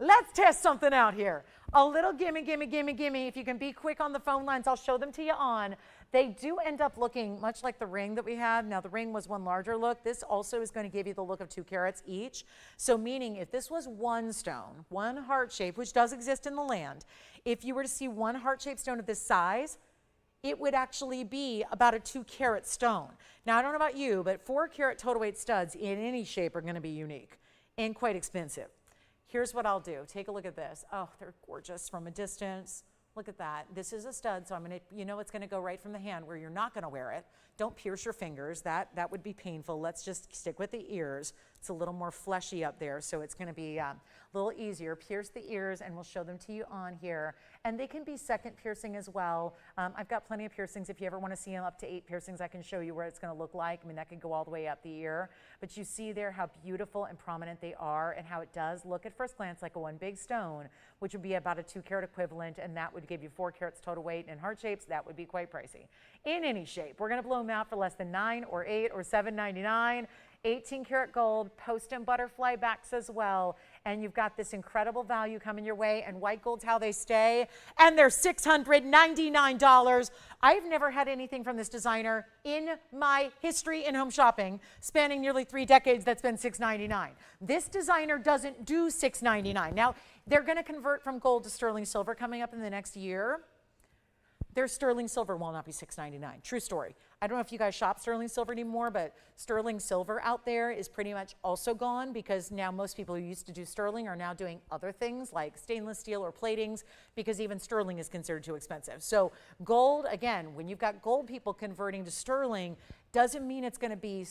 Let's test something out here. A little gimme, gimme, gimme, gimme. If you can be quick on the phone lines, I'll show them to you on. They do end up looking much like the ring that we had. Now the ring was one larger look. This also is going to give you the look of 2 carats each. So meaning if this was 1 stone, 1 heart shape, which does exist in the land, if you were to see 1 heart shaped stone of this size, it would actually be about a 2 carat stone. Now I don't know about you, but 4 carat total weight studs in any shape are going to be unique and quite expensive. Here's what I'll do. Take a look at this. Oh, they're gorgeous from a distance. Look at that. This is a stud, so I'm going to, you know, it's going to go right from the hand where you're not going to wear it. Don't pierce your fingers. That would be painful. Let's just stick with the ears. It's a little more fleshy up there, so it's going to be a little easier. Pierce the ears, and we'll show them to you on here. And they can be second piercing as well. I've got plenty of piercings. If you ever want to see them up to 8 piercings, I can show you where it's going to look like. I mean, that could go all the way up the ear. But you see there how beautiful and prominent they are and how it does look at first glance like a 1 big stone, which would be about a 2 carat equivalent, and that would give you 4 carats total weight. In heart shapes, that would be quite pricey. In any shape, we're going to blow them out for less than $9 or $8 or $7.99. 18 karat gold, post and butterfly backs as well. And you've got this incredible value coming your way, and white gold's how they stay. And they're $699. I've never had anything from this designer in my history in home shopping, spanning nearly 3 decades, that's been $699. This designer doesn't do $699. Now, they're going to convert from gold to sterling silver coming up in the next year. Their sterling silver will not be $699. True story. I don't know if you guys shop sterling silver anymore, but sterling silver out there is pretty much also gone because now most people who used to do sterling are now doing other things like stainless steel or platings because even sterling is considered too expensive. So gold, again, when you've got gold people converting to sterling, doesn't mean it's going to be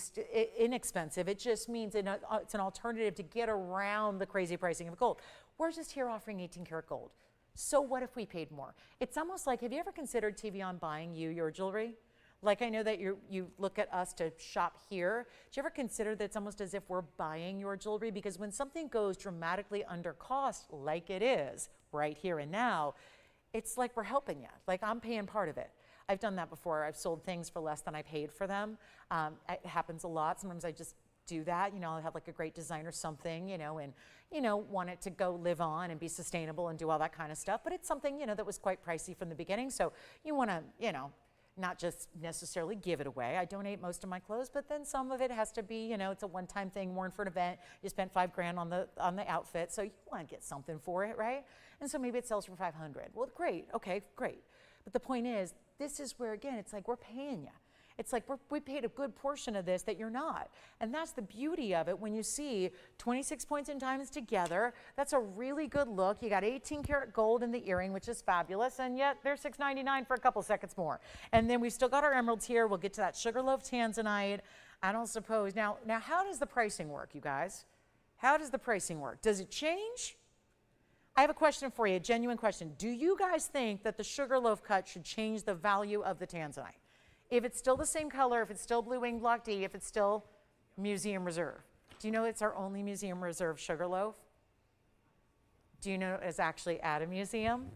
inexpensive. It just means it's an alternative to get around the crazy pricing of gold. We're just here offering 18 karat gold. So what if we paid more? It's almost like, have you ever considered TVON buying you your jewelry? Like I know that you look at us to shop here. Do you ever consider that it's almost as if we're buying your jewelry? Because when something goes dramatically under cost, like it is right here and now, it's like we're helping you. Like I'm paying part of it. I've done that before. I've sold things for less than I paid for them. It happens a lot. Sometimes I just do that. You know, I'll have like a great design or something, you know, and, you know, want it to go live on and be sustainable and do all that kind of stuff. But it's something, you know, that was quite pricey from the beginning. So you want to, you know, not just necessarily give it away. I donate most of my clothes, but then some of it has to be, you know, it's a one-time thing worn for an event. You spent $5,000 on the outfit, so you want to get something for it, right? And so maybe it sells for $500. Well, great, okay, great. But the point is, this is where, again, it's like we're paying you. It's like we paid a good portion of this that you're not. And that's the beauty of it when you see 26 points and diamonds together. That's a really good look. You got 18 karat gold in the earring, which is fabulous. And yet they're $6.99 for a couple seconds more. And then we've still got our emeralds here. We'll get to that sugarloaf tanzanite. I don't suppose. Now how does the pricing work, you guys? How does the pricing work? Does it change? I have a question for you, a genuine question. Do you guys think that the sugarloaf cut should change the value of the tanzanite? If it's still the same color, if it's still blue winged block D, if it's still museum reserve. Do you know it's our only museum reserve sugarloaf? Do you know it's actually at a museum?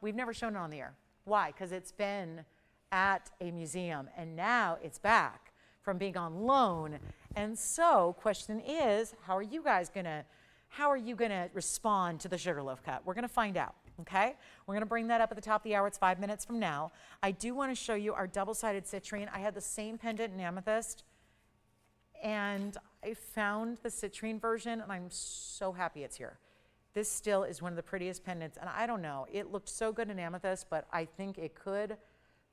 We've never shown it on the air. Why? Because it's been at a museum and now it's back from being on loan. And so question is, how are you gonna respond to the sugarloaf cut? We're gonna find out. Okay, we're going to bring that up at the top of the hour. It's 5 minutes from now. I do want to show you our double-sided citrine. I had the same pendant in amethyst, and I found the citrine version, and I'm so happy it's here. This still is one of the prettiest pendants, and I don't know, it looked so good in amethyst, but I think it could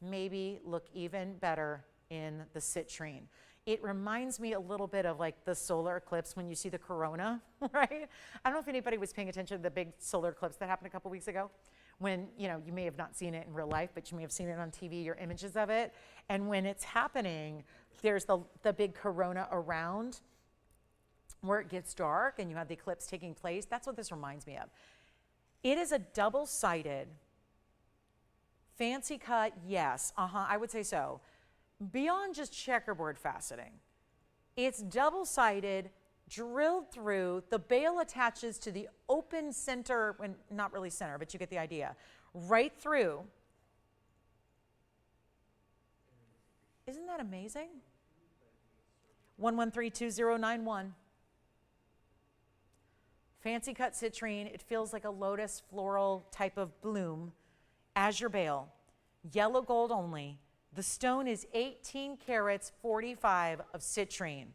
maybe look even better in the citrine. It reminds me a little bit of like the solar eclipse when you see the corona, right? I don't know if anybody was paying attention to the big solar eclipse that happened a couple weeks ago when, you know, you may have not seen it in real life, but you may have seen it on TV or images of it. And when it's happening, there's the big corona around where it gets dark and you have the eclipse taking place. That's what this reminds me of. It is a double-sided, fancy cut, yes, I would say so. Beyond just checkerboard faceting, it's double-sided, drilled through. The bail attaches to the open center, when not really center, but you get the idea, right through. Isn't that amazing? 1132091. Fancy cut citrine. It feels like a lotus floral type of bloom. Azure bail, yellow gold only. The stone is 18 carats, 45 of citrine.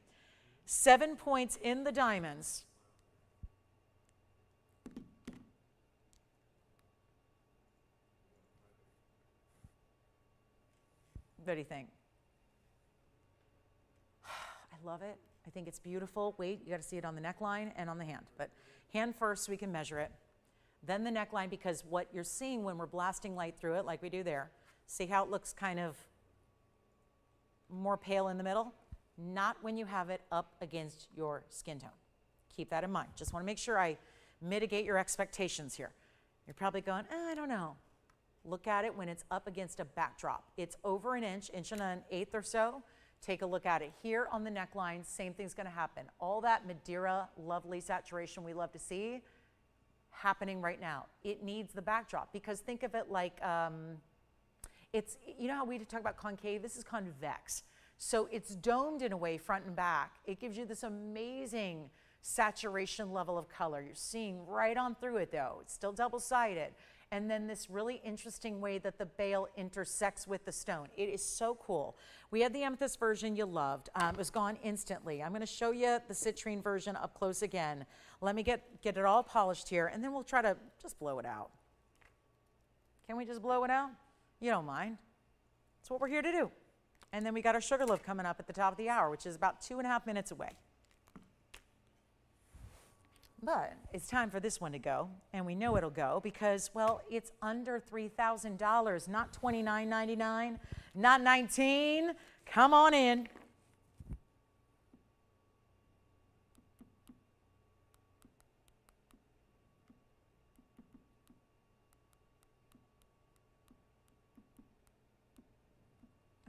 7 points in the diamonds. What do you think? I love it. I think it's beautiful. Wait, you got to see it on the neckline and on the hand. But hand first so we can measure it. Then the neckline, because what you're seeing when we're blasting light through it, like we do there, see how it looks kind of more pale in the middle? Not when you have it up against your skin tone. Keep that in mind. Just want to make sure I mitigate your expectations here. You're probably going, I don't know. Look at it when it's up against a backdrop. It's over an inch and an eighth or so. Take a look at it. Here on the neckline, same thing's going to happen. All that Madeira, lovely saturation we love to see happening right now. It needs the backdrop because think of it like, it's, you know how we talk about concave? This is convex. So it's domed in a way, front and back. It gives you this amazing saturation level of color. You're seeing right on through it though. It's still double-sided. And then this really interesting way that the bail intersects with the stone. It is so cool. We had the amethyst version you loved. It was gone instantly. I'm gonna show you the citrine version up close again. Let me get it all polished here and then we'll try to just blow it out. Can we just blow it out? You don't mind. That's what we're here to do. And then we got our sugarloaf coming up at the top of the hour, which is about 2.5 minutes away. But it's time for this one to go, and we know it'll go because, well, it's under $3,000, not $29.99, not $19. Come on in.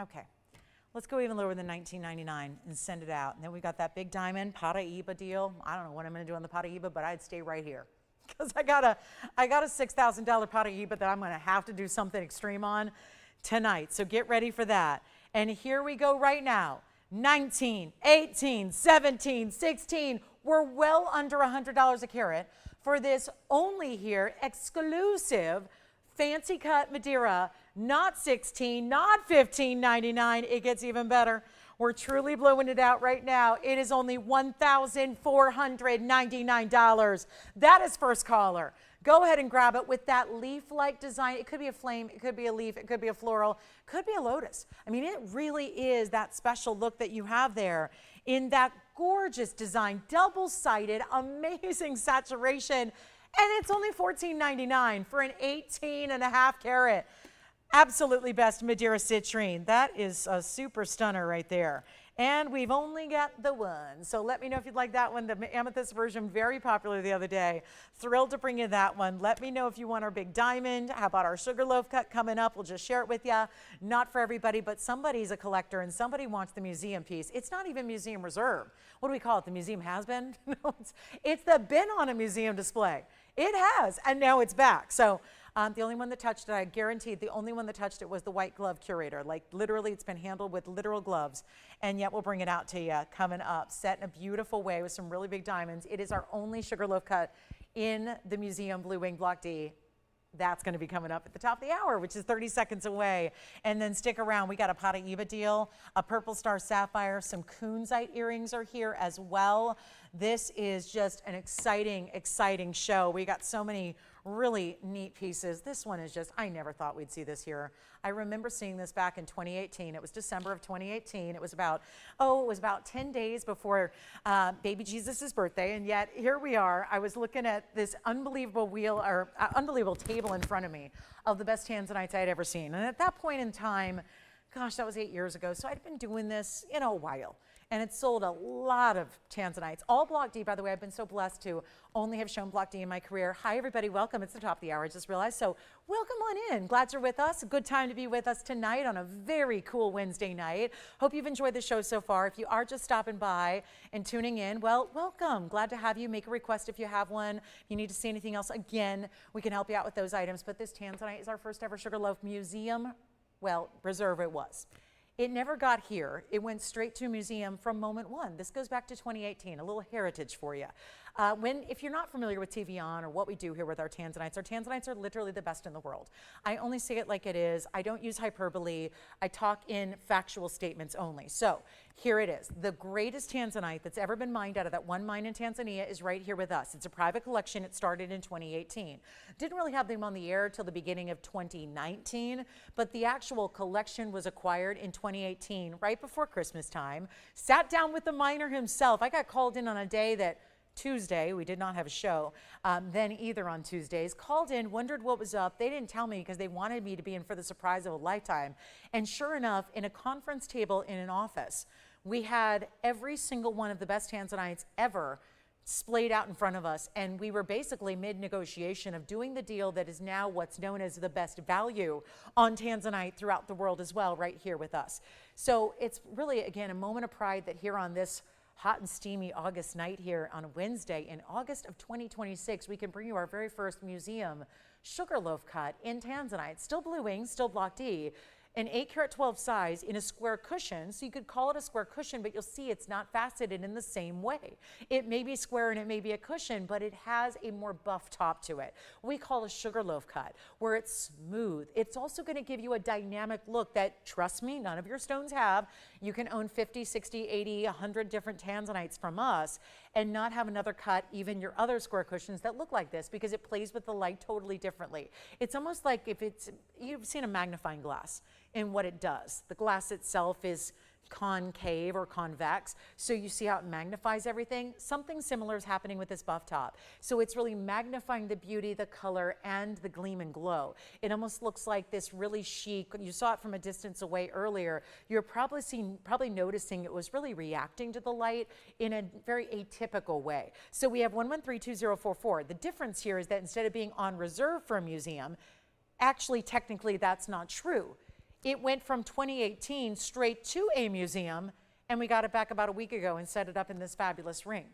Okay, let's go even lower than $19.99 and send it out. And then we got that big diamond Paraíba deal. I don't know what I'm going to do on the Paraíba, but I'd stay right here. because I got a $6,000 pot of Eba that I'm going to have to do something extreme on tonight. So get ready for that. And here we go right now. 19, 18, 17, 16. We're well under $100 a carat for this only here exclusive fancy cut Madeira. Not 16, not $15.99. It gets even better. We're truly blowing it out right now. It is only $1,499. That is first caller. Go ahead and grab it with that leaf-like design. It could be a flame, it could be a leaf, it could be a floral, it could be a lotus. I mean, it really is that special look that you have there in that gorgeous design, double-sided, amazing saturation, and it's only $14.99 for an 18.5 carat. Absolutely best Madeira citrine. That is a super stunner right there. And we've only got the one. So let me know if you'd like that one. The amethyst version, very popular the other day. Thrilled to bring you that one. Let me know if you want our big diamond. How about our sugar loaf cut coming up? We'll just share it with you. Not for everybody, but somebody's a collector and somebody wants the museum piece. It's not even museum reserve. What do we call it? The museum has been? No, it's the been on a museum display. It has, and now it's back. So the only one that touched it, I guaranteed, the only one that touched it was the white glove curator. Like literally, it's been handled with literal gloves, and yet we'll bring it out to you coming up, set in a beautiful way with some really big diamonds. It is our only sugar loaf cut in the museum Blue Wing Block D. That's going to be coming up at the top of the hour, which is 30 seconds away. And then stick around. We got a pot of Eba deal, a purple star sapphire, some kunzite earrings are here as well. This is just an exciting, exciting show. We got so many really neat pieces. This one is just, I never thought we'd see this here. I remember seeing this back in 2018. It was December of 2018. It was about 10 days before baby Jesus' birthday, and yet here we are. I was looking at this unbelievable unbelievable table in front of me of the best tanzanites I had ever seen. And at that point in time, gosh, that was 8 years ago, so I'd been doing this in a while. And it sold a lot of tanzanites, all Block D, by the way. I've been so blessed to only have shown Block D in my career. Hi, everybody. Welcome. It's the top of the hour. I just realized. So welcome on in. Glad you're with us. A good time to be with us tonight on a very cool Wednesday night. Hope you've enjoyed the show so far. If you are just stopping by and tuning in, well, welcome. Glad to have you. Make a request if you have one. If you need to see anything else, again, we can help you out with those items. But this tanzanite is our first ever Sugar Loaf Museum. Well, reserve it was. It never got here. It went straight to a museum from moment one. This goes back to 2018, a little heritage for you. If you're not familiar with TVON or what we do here with our tanzanites are literally the best in the world. I only say it like it is. I don't use hyperbole. I talk in factual statements only. So here it is. The greatest tanzanite that's ever been mined out of that one mine in Tanzania is right here with us. It's a private collection. It started in 2018. Didn't really have them on the air till the beginning of 2019, but the actual collection was acquired in 2018, right before Christmas time. Sat down with the miner himself. I got called in on a day that Tuesday, we did not have a show then either on Tuesdays. Called in, wondered what was up. They didn't tell me because they wanted me to be in for the surprise of a lifetime. And sure enough, in a conference table in an office, we had every single one of the best tanzanites ever splayed out in front of us, and we were basically mid-negotiation of doing the deal that is now what's known as the best value on tanzanite throughout the world as well, right here with us. So it's really, again, a moment of pride that here on this hot and steamy August night here on a Wednesday in August of 2026, we can bring you our very first museum sugar loaf cut in tanzanite. Still Blue Wing, still Block D, an 8-carat/12 size in a square cushion. So you could call it a square cushion, but you'll see it's not faceted in the same way. It may be square and it may be a cushion, but it has a more buff top to it. We call a sugar loaf cut, where it's smooth. It's also going to give you a dynamic look that, trust me, none of your stones have. You can own 50, 60, 80, 100 different tanzanites from us and not have another cut, even your other square cushions that look like this, because it plays with the light totally differently. It's almost like you've seen a magnifying glass and what it does. The glass itself is concave or convex, so you see how it magnifies everything. Something similar is happening with this buff top. So it's really magnifying the beauty, the color, and the gleam and glow. It almost looks like this really chic. You saw it from a distance away earlier. You're probably noticing it was really reacting to the light in a very atypical way. So we have 1132044. The difference here is that instead of being on reserve for a museum, actually technically that's not true. It went from 2018 straight to a museum, and we got it back about a week ago and set it up in this fabulous ring.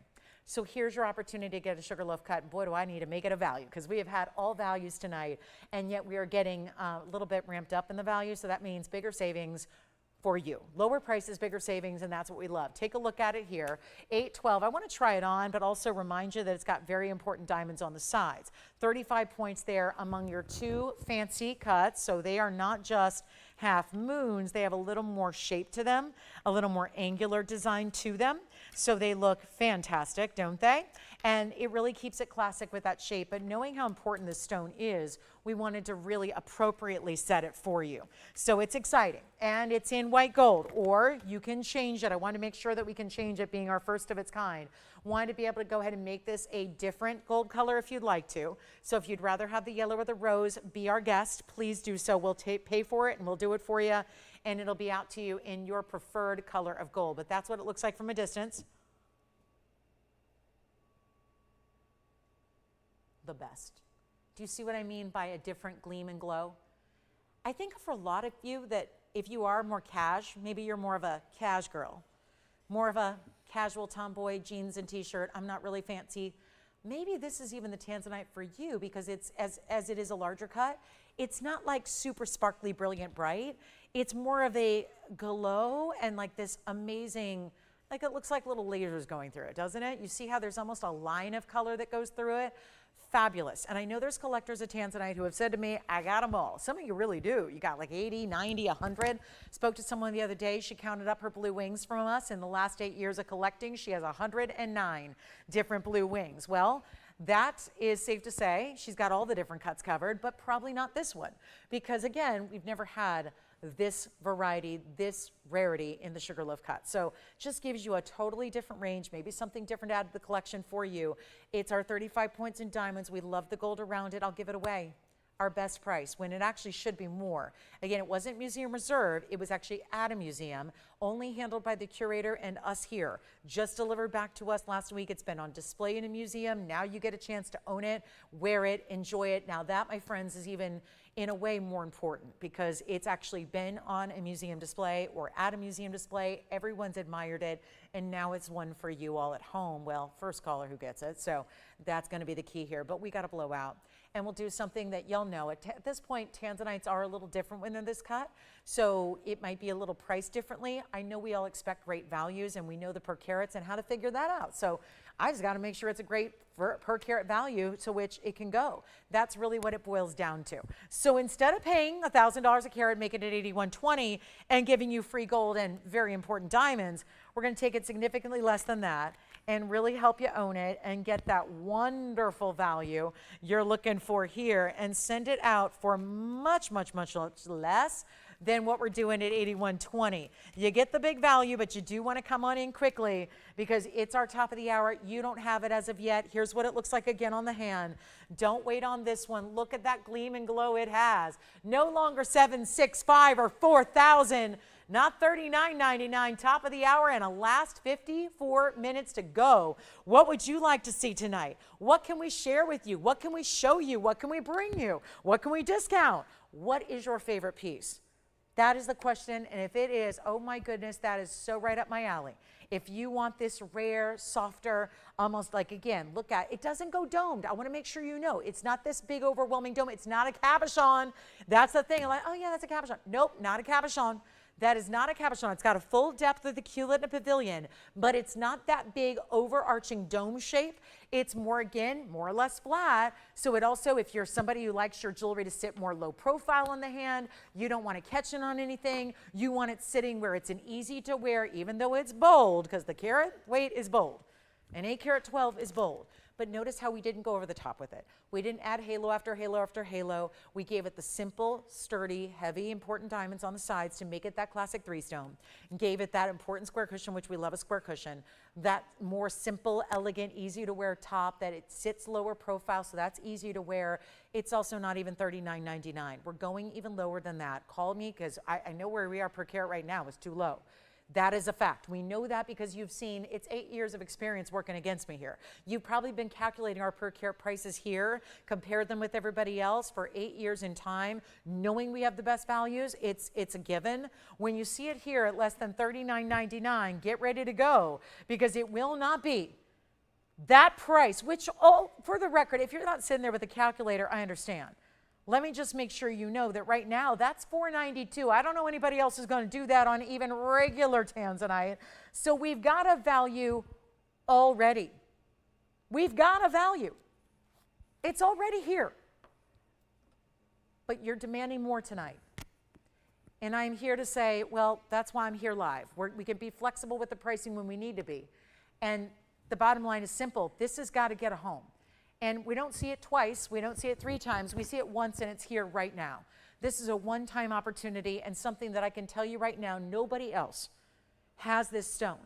So here's your opportunity to get a sugarloaf cut. And boy, do I need to make it a value, because we have had all values tonight, and yet we are getting a little bit ramped up in the value. So that means bigger savings for you. Lower prices, bigger savings, and that's what we love. Take a look at it here. 812. I want to try it on, but also remind you that it's got very important diamonds on the sides. 35 points there among your two fancy cuts. So they are not just half moons. They have a little more shape to them, a little more angular design to them. So they look fantastic, don't they? And it really keeps it classic with that shape. But knowing how important this stone is, we wanted to really appropriately set it for you. So it's exciting, and it's in white gold, or you can change it. I want to make sure that we can change it, being our first of its kind. Wanted to be able to go ahead and make this a different gold color if you'd like to. So if you'd rather have the yellow or the rose, be our guest, please do so. We'll pay for it, and we'll do it for you, and it'll be out to you in your preferred color of gold. But that's what it looks like from a distance. The best. Do you see what I mean by a different gleam and glow? I think for a lot of you that if you are more cash, maybe you're more of a cash girl, more of a casual tomboy, jeans and t-shirt, I'm not really fancy. Maybe this is even the tanzanite for you, because it's as it is a larger cut, it's not like super sparkly, brilliant, bright. It's more of a glow and like this amazing, like it looks like little lasers going through it, doesn't it? You see how there's almost a line of color that goes through it? Fabulous. And I know there's collectors of tanzanite who have said to me, I got them all. Some of you really do. You got like 80, 90, 100. Spoke to someone the other day. She counted up her blue wings from us. In the last 8 years of collecting, she has 109 different blue wings. Well, that is safe to say. She's got all the different cuts covered, but probably not this one. Because again, we've never had this variety, this rarity in the sugarloaf cut. So just gives you a totally different range, maybe something different out of the collection for you. It's our 35 points in diamonds. We love the gold around it. I'll give it away. Our best price, when it actually should be more. Again, it wasn't museum reserve, it was actually at a museum, only handled by the curator and us here. Just delivered back to us last week. It's been on display in a museum. Now you get a chance to own it, wear it, enjoy it. Now that, my friends, is even in a way more important, because it's actually been on a museum display or at a museum display. Everyone's admired it, and now it's one for you all at home. Well, first caller who gets it, so that's going to be the key here. But we got to blow out. And we'll do something that you'll know. At this point, tanzanites are a little different when they're this cut, so it might be a little priced differently. I know we all expect great values, and we know the per carats and how to figure that out. So I just got to make sure it's a great per carat value to which it can go. That's really what it boils down to. So instead of paying $1,000 a carat, making it $81.20 and giving you free gold and very important diamonds, we're going to take it significantly less than that and really help you own it and get that wonderful value you're looking for here, and send it out for much, much, much less than what we're doing at $81.20. You get the big value, but you do want to come on in quickly, because it's our top of the hour. You don't have it as of yet. Here's what it looks like again on the hand. Don't wait on this one. Look at that gleam and glow it has. No longer 765 or 4,000. Not $39.99, top of the hour, and a last 54 minutes to go. What would you like to see tonight? What can we share with you? What can we show you? What can we bring you? What can we discount? What is your favorite piece? That is the question, and if it is, oh my goodness, that is so right up my alley. If you want this rare, softer, almost like, again, look at, it doesn't go domed. I want to make sure you know, it's not this big overwhelming dome. It's not a cabochon. That's the thing. I'm like, oh yeah, that's a cabochon. Nope, not a cabochon. That is not a cabochon. It's got a full depth of the culet and a pavilion, but it's not that big overarching dome shape. It's more, again, more or less flat. So it also, if you're somebody who likes your jewelry to sit more low profile on the hand, you don't want to catch it on anything. You want it sitting where it's an easy to wear, even though it's bold, because the carat weight is bold. An 8 carat 12 is bold. But notice how we didn't go over the top with it. We didn't add halo after halo after halo. We gave it the simple, sturdy, heavy, important diamonds on the sides to make it that classic 3-stone. Gave it that important square cushion, which we love a square cushion. That more simple, elegant, easy to wear top, that it sits lower profile, so that's easy to wear. It's also not even $39.99. We're going even lower than that. Call me, because I know where we are per carat right now is too low. That is a fact. We know that because you've seen, it's 8 years of experience working against me here. You've probably been calculating our per carat prices here, compared them with everybody else for 8 years in time, knowing we have the best values. It's a given. When you see it here at less than $39.99, get ready to go, because it will not be That price, which, for the record, if you're not sitting there with a calculator, I understand. Let me just make sure you know that right now, that's $492. I don't know anybody else is going to do that on even regular tanzanite. So we've got a value already. We've got a value. It's already here. But you're demanding more tonight. And I'm here to say, well, that's why I'm here live. We can be flexible with the pricing when we need to be. And the bottom line is simple. This has got to get a home. And we don't see it twice. We don't see it 3 times. We see it once, and it's here right now. This is a one-time opportunity and something that I can tell you right now, nobody else has this stone.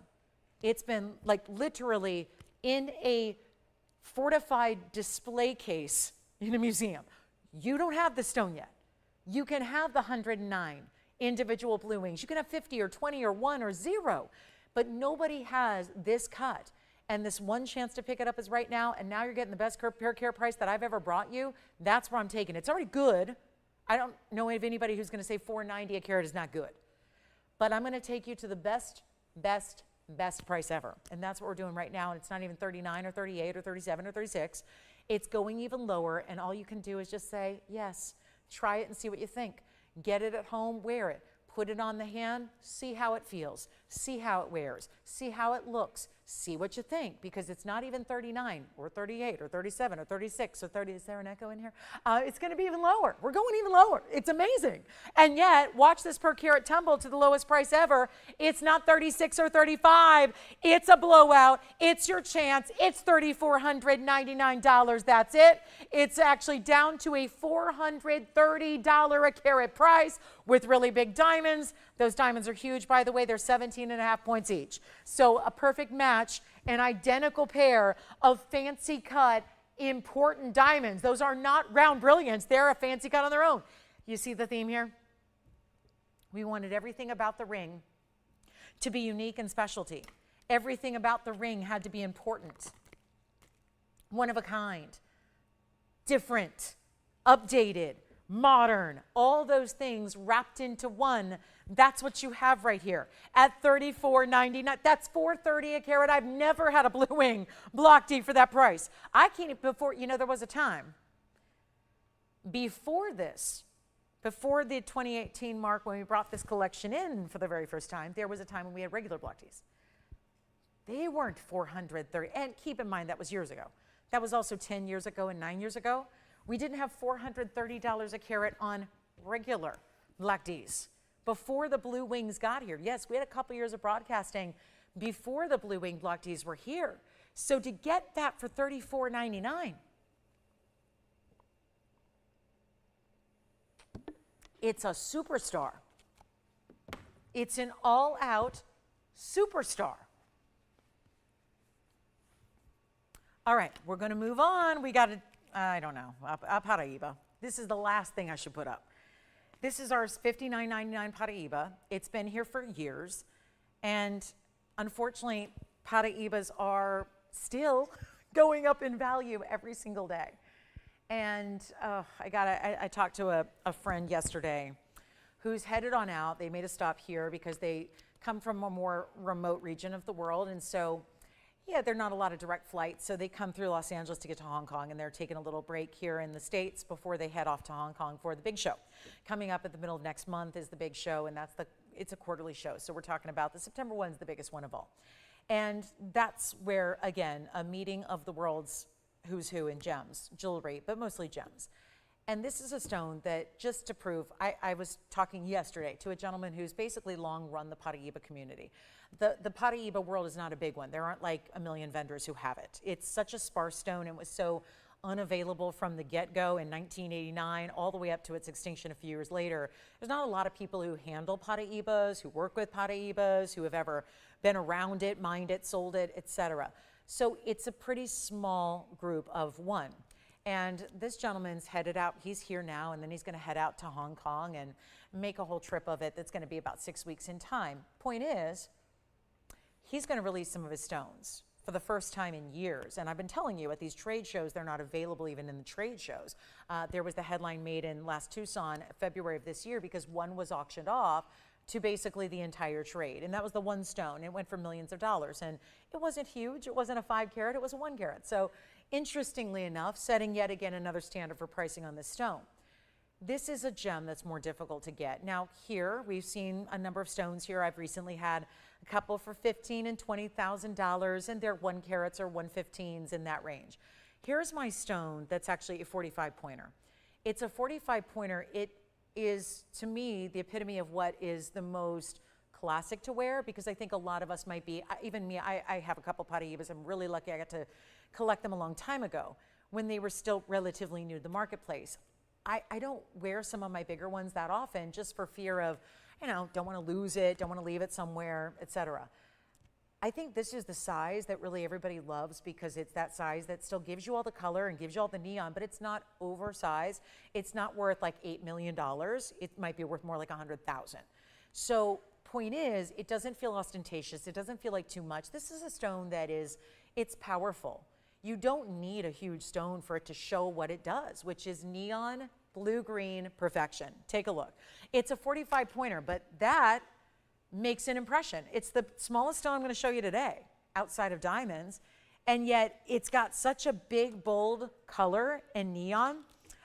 It's been like literally in a fortified display case in a museum. You don't have the stone yet. You can have the 109 individual blue wings. You can have 50 or 20 or 1 or 0, but nobody has this cut. And this one chance to pick it up is right now, and now you're getting the best hair care price that I've ever brought you. That's where I'm taking it. It's already good. I don't know of anybody who's going to say $490 a carat is not good. But I'm going to take you to the best price ever. And that's what we're doing right now. And it's not even 39 or 38 or 37 or 36. It's going even lower, and all you can do is just say, yes, try it and see what you think. Get it at home, wear it. Put it on the hand, see how it feels, see how it wears, see how it looks, see what you think, because it's not even 39 or 38 or 37 or 36 or 30. Is there an echo in here? It's going to be even lower. We're going even lower. It's amazing. And yet, watch this per carat tumble to the lowest price ever. It's not 36 or 35. It's a blowout. It's your chance. It's $3,499. That's it. It's actually down to a $430 a carat price with really big diamonds. Those diamonds are huge, by the way. They're 17.5 points each. So a perfect match, an identical pair of fancy cut, important diamonds. Those are not round brilliants. They're a fancy cut on their own. You see the theme here? We wanted everything about the ring to be unique and specialty. Everything about the ring had to be important, one of a kind, different, updated, modern, all those things wrapped into one. That's what you have right here at $34.99. That's $430 a carat. I've never had a blue wing block D for that price. I can't, before, you know, there was a time before this, before the 2018 mark when we brought this collection in for the very first time, there was a time when we had regular block Ds. They weren't $430, and keep in mind that was years ago. That was also 10 years ago and 9 years ago. We didn't have $430 a carat on regular black Ds before the blue wings got here. Yes, we had a couple years of broadcasting before the blue wing block Ds were here. So to get that for $34.99, it's a superstar. It's an all-out superstar. All right, we're going to move on. We got to, I don't know, Paraiba. This is the last thing I should put up. This is our $59.99 Paraiba. It's been here for years. And unfortunately, Paraibas are still going up in value every single day. And I talked to a friend yesterday who's headed on out. They made a stop here because they come from a more remote region of the world. And so, yeah, there are not a lot of direct flights, so they come through Los Angeles to get to Hong Kong, and they're taking a little break here in the States before they head off to Hong Kong for the big show. Coming up at the middle of next month is the big show, and it's a quarterly show, so we're talking about the September one's the biggest one of all. And that's where, again, a meeting of the world's who's who in gems, jewelry, but mostly gems. And this is a stone that, just to prove, I was talking yesterday to a gentleman who's basically long run the Paraiba community. The Paraiba world is not a big one. There aren't like a million vendors who have it. It's such a sparse stone and was so unavailable from the get-go in 1989 all the way up to its extinction a few years later. There's not a lot of people who handle Paraibas, who work with Paraibas, who have ever been around it, mined it, sold it, etc. So it's a pretty small group of one. And this gentleman's headed out. He's here now, and then he's going to head out to Hong Kong and make a whole trip of it that's going to be about 6 weeks in time. Point is, he's going to release some of his stones for the first time in years. And I've been telling you, at these trade shows, they're not available even in the trade shows. There was the headline made in last Tucson, February of this year, because one was auctioned off to basically the entire trade. And that was the one stone. It went for millions of dollars. And it wasn't huge. It wasn't a 5 carat. It was a 1 carat. So interestingly enough, setting yet again another standard for pricing on this stone. This is a gem that's more difficult to get. Now here, we've seen a number of stones here. I've recently had a couple for $15,000 and $20,000, and they're 1 carats or 115s in that range. Here's my stone that's actually a 45 pointer. It's a 45 pointer. It is, to me, the epitome of what is the most classic to wear, because I think a lot of us might be, even me, I have a couple Paraibas. I'm really lucky I got to collect them a long time ago when they were still relatively new to the marketplace. I don't wear some of my bigger ones that often just for fear of, don't want to lose it, don't want to leave it somewhere, etc. I think this is the size that really everybody loves because it's that size that still gives you all the color and gives you all the neon, but it's not oversized. It's not worth like $8 million. It might be worth more like 100,000. So point is, it doesn't feel ostentatious. It doesn't feel like too much. This is a stone that it's powerful. You don't need a huge stone for it to show what it does, which is neon blue-green perfection. Take a look. It's a 45 pointer, but that makes an impression. It's the smallest stone I'm going to show you today outside of diamonds, and yet it's got such a big, bold color and neon.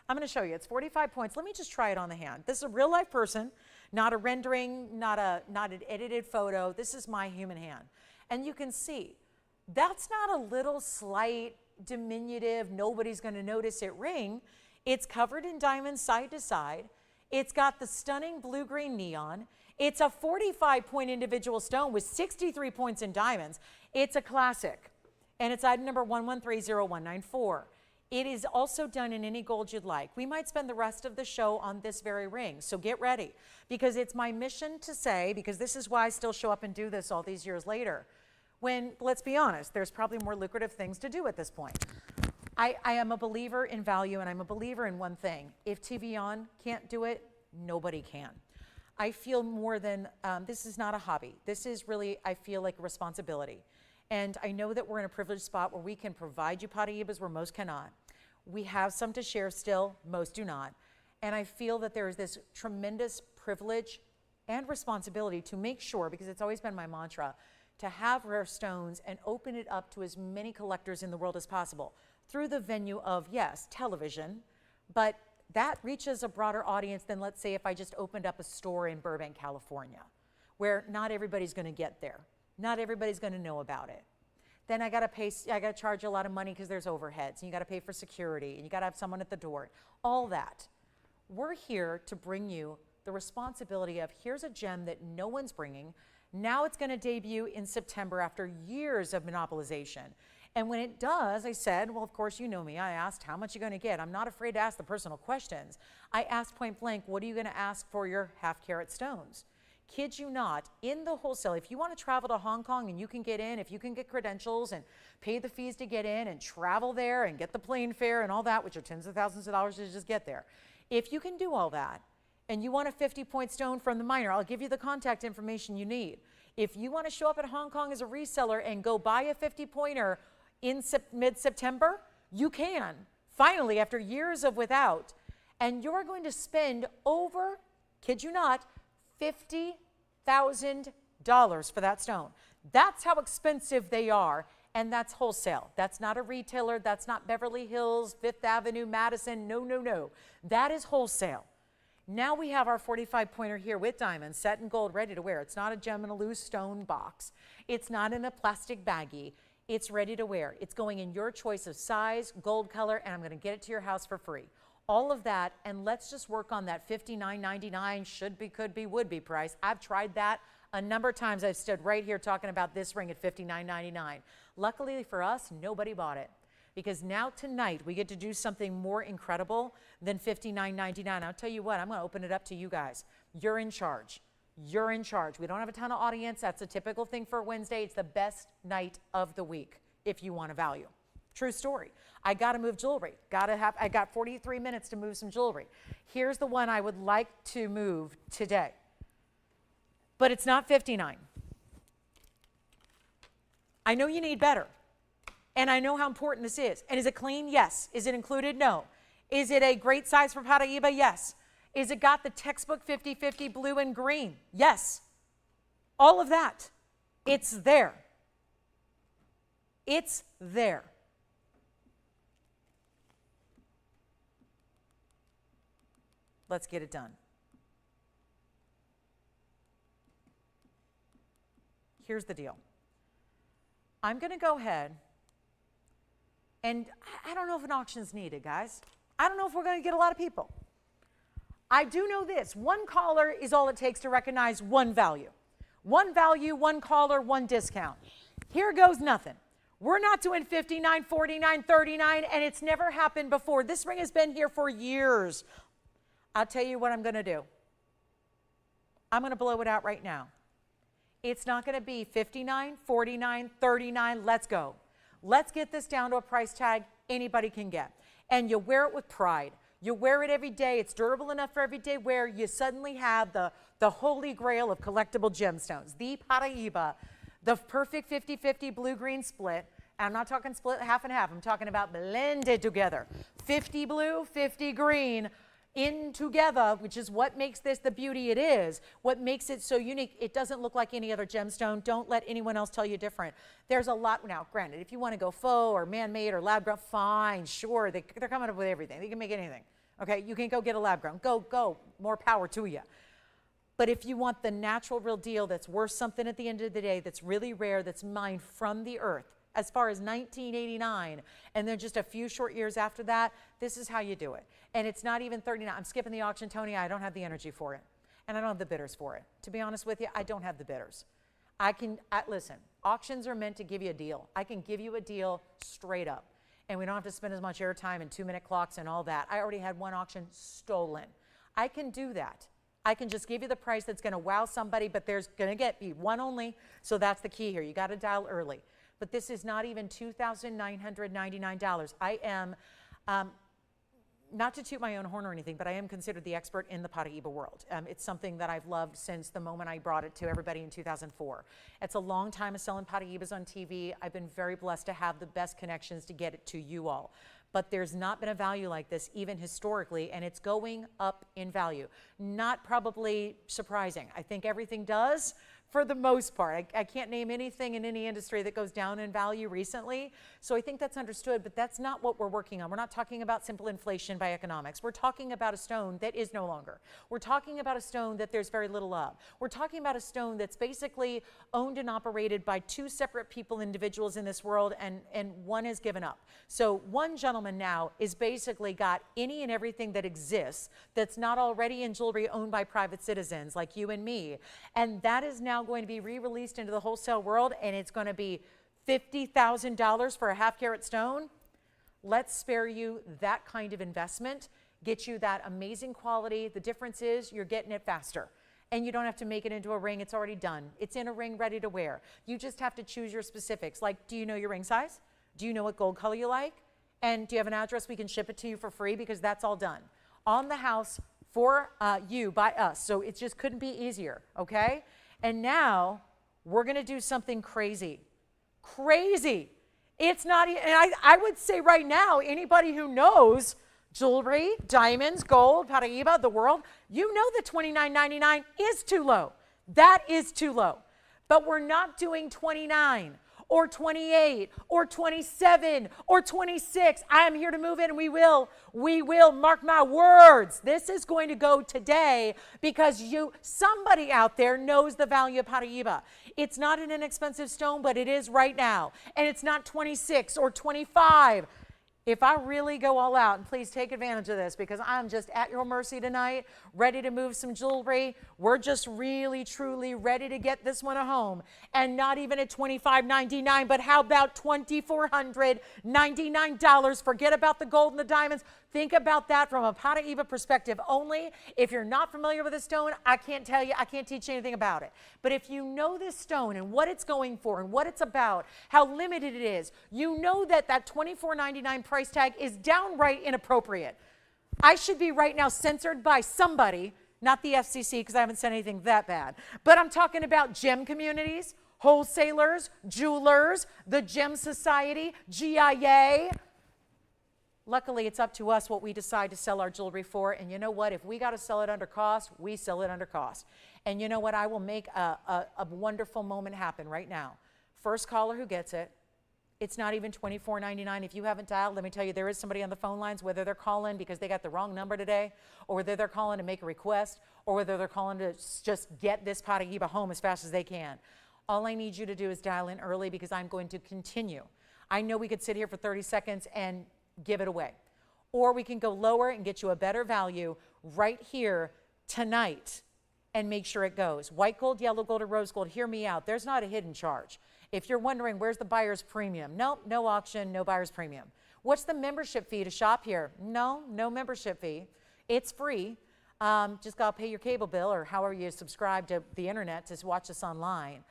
I'm going to show you. It's 45 points. Let me just try it on the hand. This is a real life person, not a rendering, not an edited photo. This is my human hand. And you can see that's not a little slight, diminutive, nobody's going to notice it ring. It's covered in diamonds side to side. It's got the stunning blue-green neon. It's a 45-point individual stone with 63 points in diamonds. It's a classic, and it's item number 1130-194. It is also done in any gold you'd like. We might spend the rest of the show on this very ring, so get ready, because it's my mission to say, because this is why I still show up and do this all these years later, when, let's be honest, there's probably more lucrative things to do at this point. I am a believer in value, and I'm a believer in one thing. If TVON can't do it, nobody can. I feel more than, this is not a hobby. This is really, I feel like a responsibility. And I know that we're in a privileged spot where we can provide you Paraibas where most cannot. We have some to share still, most do not. And I feel that there is this tremendous privilege and responsibility to make sure, because it's always been my mantra, to have rare stones and open it up to as many collectors in the world as possible through the venue of, yes, television, but that reaches a broader audience than, let's say, if I just opened up a store in Burbank, California, where not everybody's going to get there. Not everybody's going to know about it. Then I got to charge a lot of money because there's overheads, and you got to pay for security, and you got to have someone at the door. All that. We're here to bring you the responsibility of, here's a gem that no one's bringing. Now it's going to debut in September after years of monopolization. And when it does, I said, well, of course, you know me. I asked, how much are you going to get? I'm not afraid to ask the personal questions. I asked point blank, what are you going to ask for your half-carat stones? Kid you not, in the wholesale, if you want to travel to Hong Kong and you can get in, if you can get credentials and pay the fees to get in and travel there and get the plane fare and all that, which are tens of thousands of dollars to just get there. If you can do all that and you want a 50-point stone from the miner, I'll give you the contact information you need. If you want to show up at Hong Kong as a reseller and go buy a 50-pointer in mid-September, you can, finally, after years of without. And you're going to spend over, kid you not, $50,000 for that stone. That's how expensive they are, and that's wholesale. That's not a retailer. That's not Beverly Hills, Fifth Avenue, Madison. No, no, no. That is wholesale. Now we have our 45-pointer here with diamonds, set in gold, ready to wear. It's not a gem in a loose stone box. It's not in a plastic baggie. It's ready to wear. It's going in your choice of size, gold color, and I'm going to get it to your house for free. All of that, and let's just work on that $59.99 should be, could be, would be price. I've tried that a number of times. I've stood right here talking about this ring at $59.99. Luckily for us, nobody bought it, because now tonight we get to do something more incredible than $59.99. I'll tell you what, I'm going to open it up to you guys. You're in charge. You're in charge. We don't have a ton of audience. That's a typical thing for Wednesday. It's the best night of the week if you want a value. True story. I got to move jewelry. I got 43 minutes to move some jewelry. Here's the one I would like to move today. But it's not $59. I know you need better. And I know how important this is. And is it clean? Yes. Is it included? No. Is it a great size for Paraiba? Yes. Is it got the textbook 50-50 blue and green? Yes. All of that. It's there. It's there. Let's get it done. Here's the deal. I'm going to go ahead, and I don't know if an auction's needed, guys. I don't know if we're going to get a lot of people. I do know this. One caller is all it takes to recognize one value. One value, one caller, one discount. Here goes nothing. We're not doing 59, 49, 39, and it's never happened before. This ring has been here for years. I'll tell you what I'm going to do. I'm going to blow it out right now. It's not going to be 59, 49, 39. Let's go. Let's get this down to a price tag anybody can get. And you wear it with pride. You wear it every day. It's durable enough for everyday wear. You suddenly have the holy grail of collectible gemstones. The Paraíba, the perfect 50-50 blue-green split. I'm not talking split half and half. I'm talking about blended together. 50 blue, 50 green in together, which is what makes this the beauty it is, what makes it so unique. It doesn't look like any other gemstone. Don't let anyone else tell you different. There's a lot now, granted, if you want to go faux or man-made or lab-grown, fine, sure, they're coming up with everything. They can make anything, okay? You can go get a lab-grown. Go, more power to you. But if you want the natural real deal that's worth something at the end of the day, that's really rare, that's mined from the earth, as far as 1989, and then just a few short years after that, this is how you do it. And it's not even 39. I'm skipping the auction, Tony. I don't have the energy for it. And I don't have the bidders for it. To be honest with you, I don't have the bidders. Listen, auctions are meant to give you a deal. I can give you a deal straight up. And we don't have to spend as much airtime and 2-minute clocks and all that. I already had one auction stolen. I can do that. I can just give you the price that's going to wow somebody, but there's going to be one only. So that's the key here. You got to dial early. But this is not even $2,999. I am, not to toot my own horn or anything, but I am considered the expert in the Paraíba world. It's something that I've loved since the moment I brought it to everybody in 2004. It's a long time of selling Paraíbas on TV. I've been very blessed to have the best connections to get it to you all. But there's not been a value like this, even historically, and it's going up in value. Not probably surprising. I think everything does, for the most part. I can't name anything in any industry that goes down in value recently, so I think that's understood, but that's not what we're working on. We're not talking about simple inflation by economics. We're talking about a stone that is no longer. We're talking about a stone that there's very little of. We're talking about a stone that's basically owned and operated by two separate people, individuals in this world, and one has given up. So one gentleman now is basically got any and everything that exists that's not already in jewelry owned by private citizens like you and me, and that is now going to be re-released into the wholesale world, and it's going to be $50,000 for a half-carat stone. Let's spare you that kind of investment, get you that amazing quality. The difference is you're getting it faster, and you don't have to make it into a ring. It's already done. It's in a ring ready to wear. You just have to choose your specifics. Like, do you know your ring size? Do you know what gold color you like? And do you have an address we can ship it to you for free? Because that's all done on the house for you by us. So it just couldn't be easier, okay? And now we're going to do something crazy. Crazy. It's not, and I would say right now, anybody who knows jewelry, diamonds, gold, Paraíba, the world, you know that $29.99 is too low. That is too low. But we're not doing 29 or 28 or 27 or 26. I am here to move in, and we will, mark my words. This is going to go today because somebody out there knows the value of Paraíba. It's not an inexpensive stone, but it is right now. And it's not 26 or 25. If I really go all out, and please take advantage of this because I'm just at your mercy tonight, ready to move some jewelry. We're just really, truly ready to get this one a home. And not even at $25.99, but how about $2,499? Forget about the gold and the diamonds. Think about that from a Paraíba perspective only. If you're not familiar with the stone, I can't tell you, I can't teach you anything about it. But if you know this stone and what it's going for and what it's about, how limited it is, you know that that $24.99 price tag is downright inappropriate. I should be right now censored by somebody, not the FCC because I haven't said anything that bad, but I'm talking about gem communities, wholesalers, jewelers, the Gem Society, GIA. Luckily, it's up to us what we decide to sell our jewelry for. And you know what? If we got to sell it under cost, we sell it under cost. And you know what? I will make a wonderful moment happen right now. First caller who gets it, it's not even $24.99. If you haven't dialed, let me tell you, there is somebody on the phone lines, whether they're calling because they got the wrong number today, or whether they're calling to make a request, or whether they're calling to just get this Paraíba home as fast as they can. All I need you to do is dial in early because I'm going to continue. I know we could sit here for 30 seconds and give it away. Or we can go lower and get you a better value right here tonight and make sure it goes. White gold, yellow gold, or rose gold, hear me out. There's not a hidden charge. If you're wondering, where's the buyer's premium? Nope, no auction, no buyer's premium. What's the membership fee to shop here? No membership fee. It's free. Just got to pay your cable bill or however you subscribe to the internet to watch us online.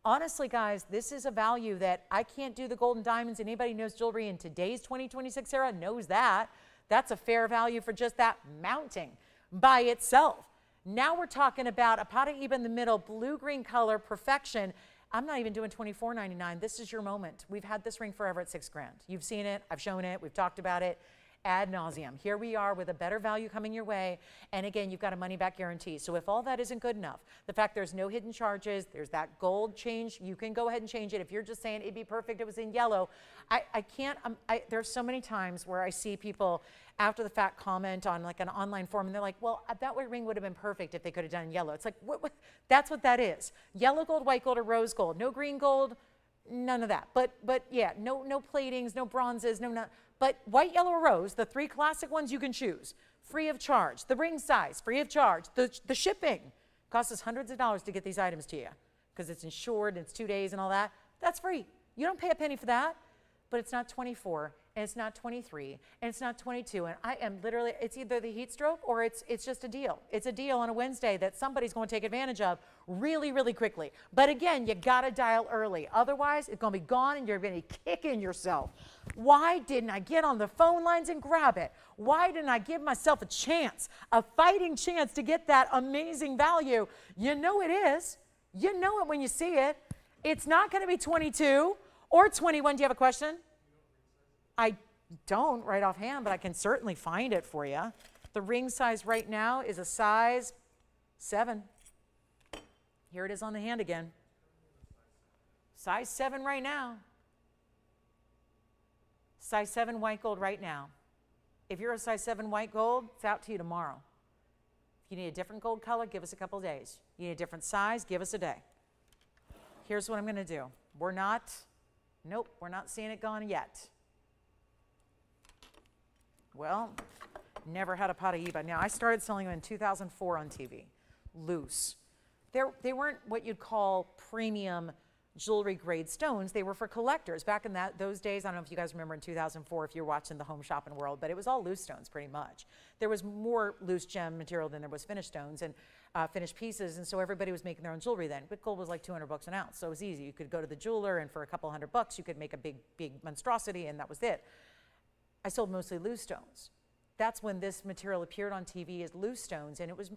Honestly, guys, this is a value that I can't do the gold and diamonds. Anybody who knows jewelry in today's 2026 era knows that. That's a fair value for just that mounting by itself. Now we're talking about a Paraíba in the middle, blue-green color, perfection. I'm not even doing $24.99. This is your moment. We've had this ring forever at $6 grand. You've seen it. I've shown it. We've talked about it ad nauseum. Here we are with a better value coming your way. And again, you've got a money back guarantee. So if all that isn't good enough, the fact there's no hidden charges, there's that gold change, you can go ahead and change it. If you're just saying it'd be perfect, it was in yellow. I can't, there's so many times where I see people after the fact comment on like an online forum and they're like, well, that ring would have been perfect if they could have done yellow. It's like, that's what that is. Yellow gold, white gold, or rose gold. No green gold, none of that. But yeah, no platings, no bronzes, but white, yellow, or rose, the three classic ones you can choose, free of charge. The ring size, free of charge. The shipping costs us hundreds of dollars to get these items to you because it's insured and it's 2 days and all that. That's free. You don't pay a penny for that, but it's not 24 and it's not 23 and it's not 22. And I am literally, it's either the heat stroke or it's just a deal. It's a deal on a Wednesday that somebody's going to take advantage of really, really quickly. But again, you got to dial early. Otherwise, it's going to be gone and you're going to be kicking yourself. Why didn't I get on the phone lines and grab it? Why didn't I give myself a chance, a fighting chance to get that amazing value? You know it is. You know it when you see it. It's not going to be 22 or 21. Do you have a question? I don't right offhand, but I can certainly find it for you. The ring size right now is a size 7. Here it is on the hand again. Size 7 right now. Size 7 white gold right now. If you're a size 7 white gold, it's out to you tomorrow. If you need a different gold color, give us a couple days. You need a different size, give us a day. Here's what I'm going to do. We're not seeing it gone yet. Well, never had a Paraíba. Now, I started selling them in 2004 on TV, loose. They weren't what you'd call premium jewelry grade stones. They were for collectors. Back in those days, I don't know if you guys remember in 2004 if you're watching the home shopping world, but it was all loose stones pretty much. There was more loose gem material than there was finished stones and finished pieces, and so everybody was making their own jewelry then. But gold was like $200 an ounce, so it was easy. You could go to the jeweler and for a couple $100 you could make a big monstrosity and that was it. I sold mostly loose stones. That's when this material appeared on TV as loose stones, and it was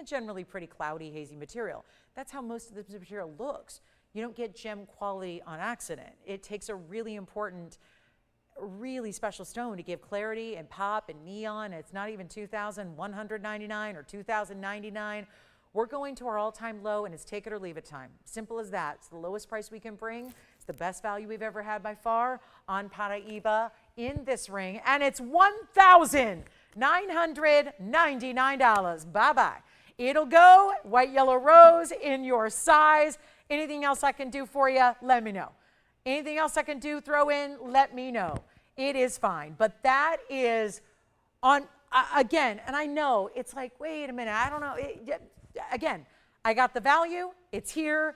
generally pretty cloudy, hazy material. That's how most of this material looks. You don't get gem quality on accident. It takes a really important, really special stone to give clarity and pop and neon. It's not even $2,199 or $2,099. We're going to our all-time low, and it's take it or leave it time. Simple as that. It's the lowest price we can bring. It's the best value we've ever had by far on Paraíba in this ring, and it's $1,999. Bye-bye. It'll go white, yellow, rose in your size. Anything else I can do for you, let me know. Anything else I can do, throw in, let me know. It is fine. But that is on, again, and I know it's like, wait a minute, I don't know. Again, I got the value. It's here.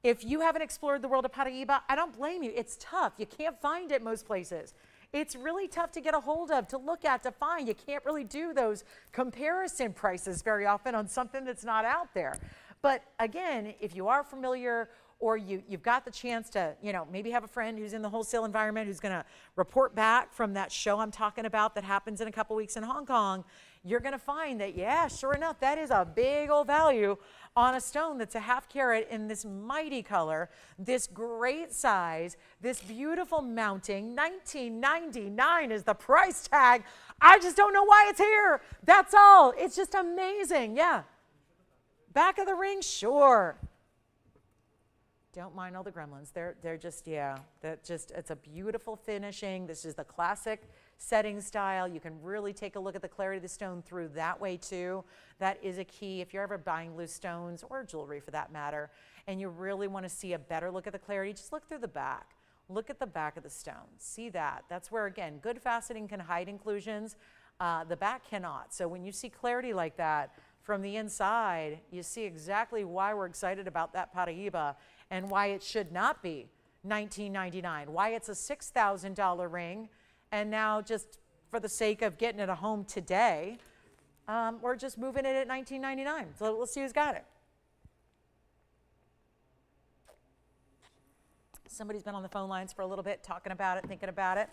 If you haven't explored the world of Paraíba, I don't blame you. It's tough. You can't find it most places. It's really tough to get a hold of, to look at, to find. You can't really do those comparison prices very often on something that's not out there. But again, if you are familiar or you've got the chance to, maybe have a friend who's in the wholesale environment who's going to report back from that show I'm talking about that happens in a couple weeks in Hong Kong, you're going to find that, yeah, sure enough, that is a big old value on a stone that's a half carat in this mighty color, this great size, this beautiful mounting. $19.99 is the price tag. I just don't know why it's here. That's all. It's just amazing. Yeah. Back of the ring, sure. Don't mind all the gremlins. They're just, yeah, it's a beautiful finishing. This is the classic setting style. You can really take a look at the clarity of the stone through that way too. That is a key if you're ever buying loose stones or jewelry for that matter, and you really want to see a better look at the clarity, just look through the back. Look at the back of the stone. See that. That's where, again, good faceting can hide inclusions. The back cannot. So when you see clarity like that from the inside, you see exactly why we're excited about that Paraíba and why it should not be $19.99, why it's a $6,000 ring. And now, just for the sake of getting it a home today, we're just moving it at $19.99. So let's see who's got it. Somebody's been on the phone lines for a little bit, talking about it, thinking about it.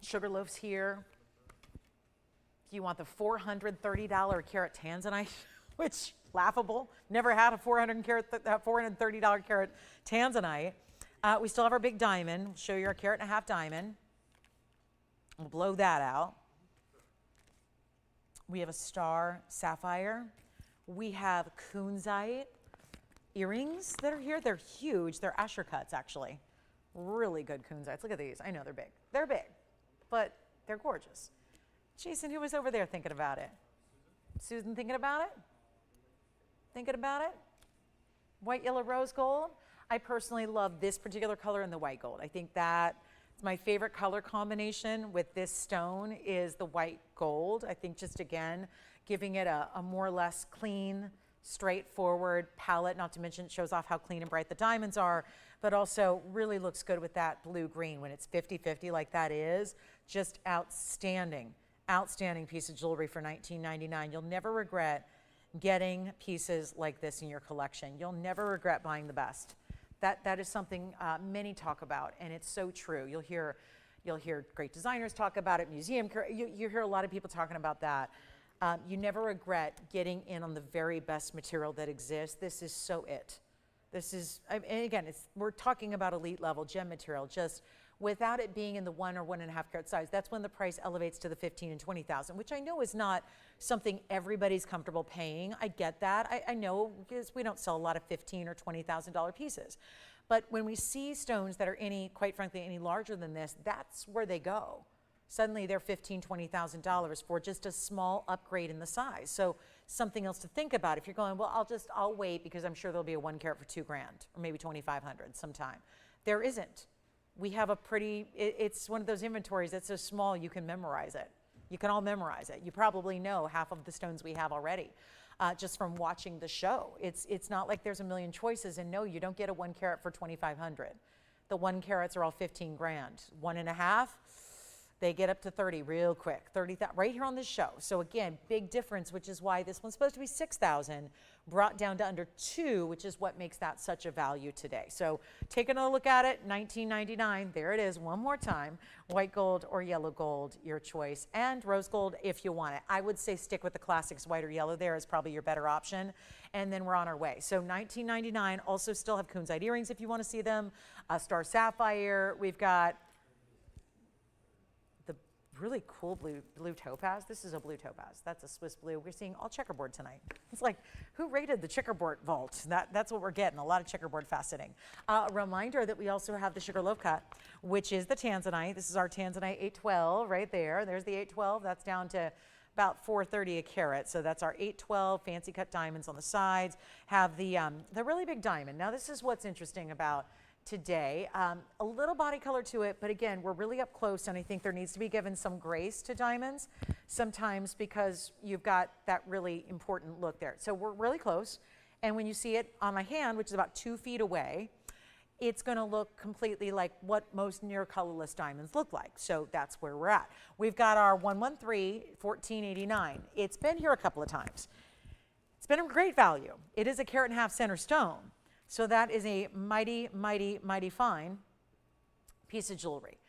Sugarloaf's here. You want the $430 carat tanzanite, which laughable. Never had a $430 carat tanzanite. We still have our big diamond. We'll show you our carat and a half diamond. We'll blow that out. We have a star sapphire. We have kunzite earrings that are here. They're huge. They're Asher cuts, actually. Really good kunzites. Look at these. I know they're big. They're big, but they're gorgeous. Jason, who was over there thinking about it? Susan thinking about it? Thinking about it? White, yellow, rose gold. I personally love this particular color in the white gold. I think that my favorite color combination with this stone is the white gold. I think just, again, giving it a more or less clean, straightforward palette, not to mention it shows off how clean and bright the diamonds are, but also really looks good with that blue-green when it's 50-50 like that is. Just outstanding, outstanding piece of jewelry for $19.99. You'll never regret getting pieces like this in your collection. You'll never regret buying the best. That is something many talk about, and it's so true. You'll hear great designers talk about it, you hear a lot of people talking about that. You never regret getting in on the very best material that exists. This is so it. This is, and again, we're talking about elite level gem material, just without it being in the 1 or 1.5 carat size. That's when the price elevates to the 15 and 20,000, which I know is not something everybody's comfortable paying. I get that. I know, because we don't sell a lot of $15,000 or $20,000 pieces. But when we see stones that are quite frankly, any larger than this, that's where they go. Suddenly they're $15,000, $20,000 for just a small upgrade in the size. So something else to think about. If you're going, well, I'll wait because I'm sure there'll be a 1 carat for $2,000 or maybe $2,500 sometime. There isn't. We have a it's one of those inventories that's so small you can memorize it. You can all memorize it. You probably know half of the stones we have already just from watching the show. It's not like there's a million choices, and no, you don't get a 1 carat for $2,500. The 1 carats are all $15,000. 1.5, they get up to 30 real quick. 30,000 right here on this show. So again, big difference, which is why this one's supposed to be 6,000, brought down to under 2, which is what makes that such a value today. So take another look at it. $19.99. There it is one more time. White gold or yellow gold, your choice, and rose gold if you want it. I would say stick with the classics. White or yellow there is probably your better option, and then we're on our way. So $19.99. Also still have kunzite earrings if you want to see them. Star sapphire. We've got really cool blue topaz. This is a blue topaz. That's a Swiss blue. We're seeing all checkerboard tonight. It's like, who rated the checkerboard vault? That's what we're getting, a lot of checkerboard faceting. A reminder that we also have the Sugarloaf cut, which is the tanzanite. This is our tanzanite 812 right there. There's the 812. That's down to about $430 a carat. So that's our 812 fancy cut diamonds on the sides. Have the really big diamond. Now this is what's interesting about today. A little body color to it, but again, we're really up close, and I think there needs to be given some grace to diamonds sometimes because you've got that really important look there. So we're really close, and when you see it on my hand, which is about 2 feet away, it's going to look completely like what most near colorless diamonds look like. So that's where we're at. We've got our 113 1489. It's been here a couple of times. It's been a great value. It is a carat and a half center stone. So that is a mighty, mighty, mighty fine piece of jewelry.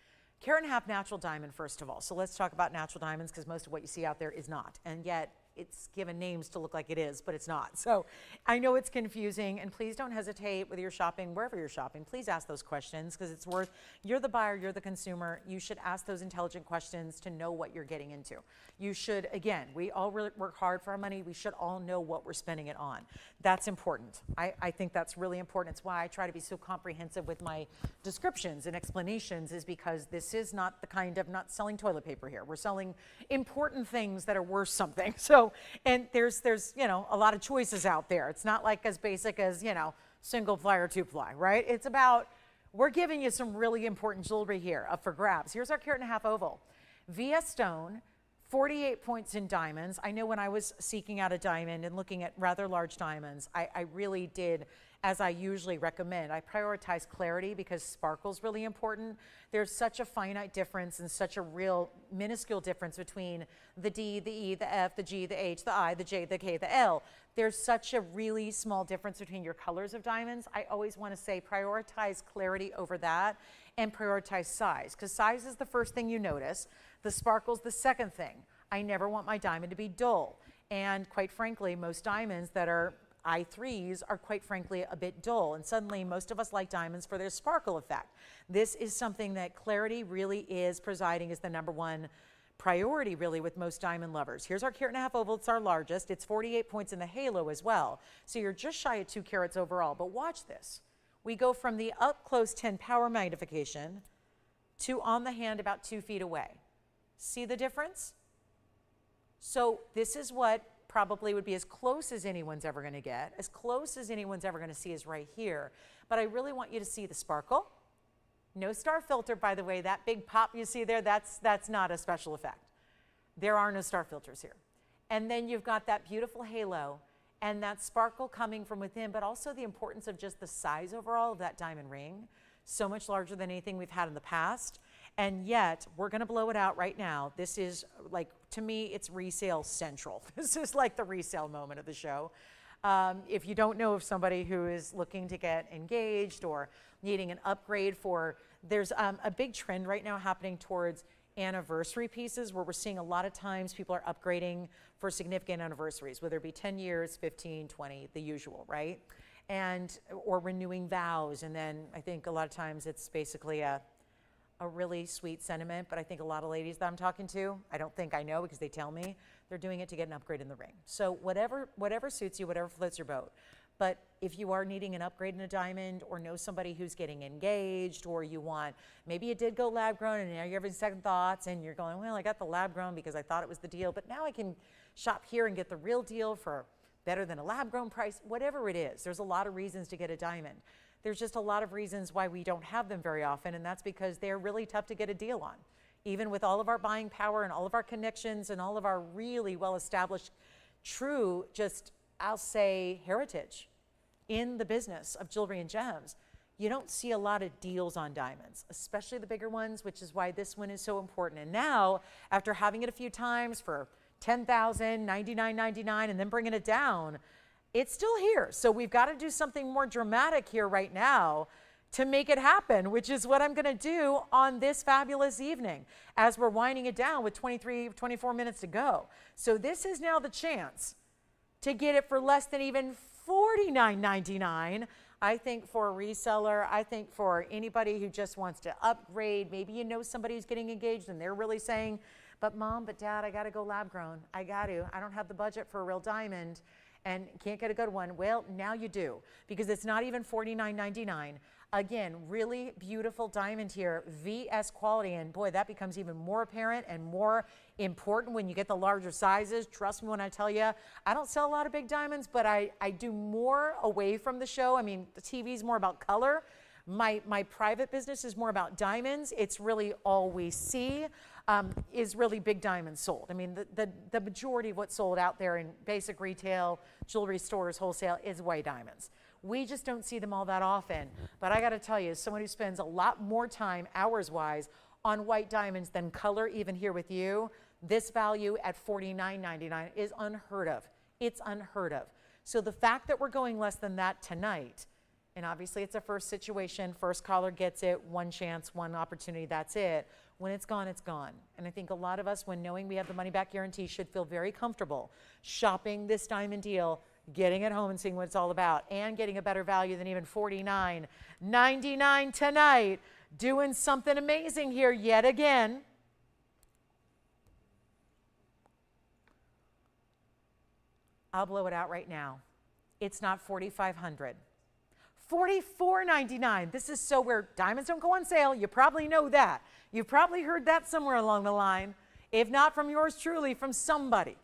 Carat and a half natural diamond, first of all. So let's talk about natural diamonds, because most of what you see out there is not. And yet it's given names to look like it is, but it's not. So I know it's confusing, and please don't hesitate with your shopping, wherever you're shopping. Please ask those questions, because it's worth, you're the buyer, you're the consumer. You should ask those intelligent questions to know what you're getting into. You should, again, we all work hard for our money. We should all know what we're spending it on. That's important. I think that's really important. It's why I try to be so comprehensive with my descriptions and explanations, is because this is not the kind of, not selling toilet paper here. We're selling important things that are worth something. So, and there's you know, a lot of choices out there. It's not like as basic as, you know, single ply or two ply, right? It's about, we're giving you some really important jewelry here up for grabs. Here's our carat and a half oval. VS stone, 48 points in diamonds. I know when I was seeking out a diamond and looking at rather large diamonds, I really did, as I usually recommend, I prioritize clarity, because sparkle's really important. There's such a finite difference and such a real minuscule difference between the D, the E, the F, the G, the H, the I, the J, the K, the L. There's such a really small difference between your colors of diamonds. I always want to say prioritize clarity over that, and prioritize size, because size is the first thing you notice. The sparkle's the second thing. I never want my diamond to be dull. And quite frankly, most diamonds that are I3s are quite frankly a bit dull. And suddenly most of us like diamonds for their sparkle effect. This is something that clarity really is presiding as the #1 priority really with most diamond lovers. Here's our carat and a half oval. It's our largest. It's 48 points in the halo as well. So you're just shy of 2 carats overall. But watch this. We go from the up close 10 power magnification to on the hand about 2 feet away. See the difference? So this is what probably would be as close as anyone's ever going to get. As close as anyone's ever going to see is right here. But I really want you to see the sparkle. No star filter, by the way. That big pop you see there, that's not a special effect. There are no star filters here. And then you've got that beautiful halo and that sparkle coming from within, but also the importance of just the size overall of that diamond ring. So much larger than anything we've had in the past. And yet, we're going to blow it out right now. This is, like, to me, it's resale central. This is like the resale moment of the show. If you don't know of somebody who is looking to get engaged or needing an upgrade for, there's a big trend right now happening towards anniversary pieces, where we're seeing a lot of times people are upgrading for significant anniversaries, whether it be 10 years, 15, 20, the usual, right? And, or renewing vows. And then I think a lot of times it's basically a really sweet sentiment, but I think a lot of ladies that I'm talking to, I don't think I know because they tell me, they're doing it to get an upgrade in the ring. So whatever suits you, whatever floats your boat. But if you are needing an upgrade in a diamond, or know somebody who's getting engaged, or you want, maybe you did go lab grown and now you're having second thoughts and you're going, well, I got the lab grown because I thought it was the deal, but now I can shop here and get the real deal for better than a lab grown price, whatever it is. There's a lot of reasons to get a diamond. There's just a lot of reasons why we don't have them very often, and that's because they're really tough to get a deal on. Even with all of our buying power and all of our connections and all of our really well-established, true, just, I'll say, heritage in the business of jewelry and gems, you don't see a lot of deals on diamonds, especially the bigger ones, which is why this one is so important. And now, after having it a few times for $10,000, $99.99, and then bringing it down, it's still here. So we've got to do something more dramatic here right now to make it happen, which is what I'm going to do on this fabulous evening as we're winding it down with 24 minutes to go. So this is now the chance to get it for less than even $49.99. I think for a reseller, I think for anybody who just wants to upgrade, maybe you know somebody who's getting engaged and they're really saying, but mom, but dad, I got to go lab grown. I don't have the budget for a real diamond and can't get a good one. Well, now you do, because it's not even $49.99. Again, really beautiful diamond here, VS quality, and boy, that becomes even more apparent and more important when you get the larger sizes. Trust me when I tell you, I don't sell a lot of big diamonds, but I do more away from the show. I mean, the TV is more about color. My private business is more about diamonds. It's really all we see is really big diamonds sold. I mean, the majority of what's sold out there in basic retail, jewelry stores, wholesale is white diamonds. We just don't see them all that often. But I got to tell you, as someone who spends a lot more time, hours-wise, on white diamonds than color, even here with you, this value at $49.99 is unheard of. It's unheard of. So the fact that we're going less than that tonight And obviously it's a first situation, first caller gets it, one chance, one opportunity, that's it. When it's gone, it's gone. And I think a lot of us, when knowing we have the money back guarantee, should feel very comfortable shopping this diamond deal, getting it home and seeing what it's all about, and getting a better value than even $49.99 tonight. Doing something amazing here yet again. I'll blow it out right now. It's not $4,500. $44.99. This is so weird. Diamonds don't go on sale. You probably know that. You've probably heard that somewhere along the line. If not from yours truly, from somebody.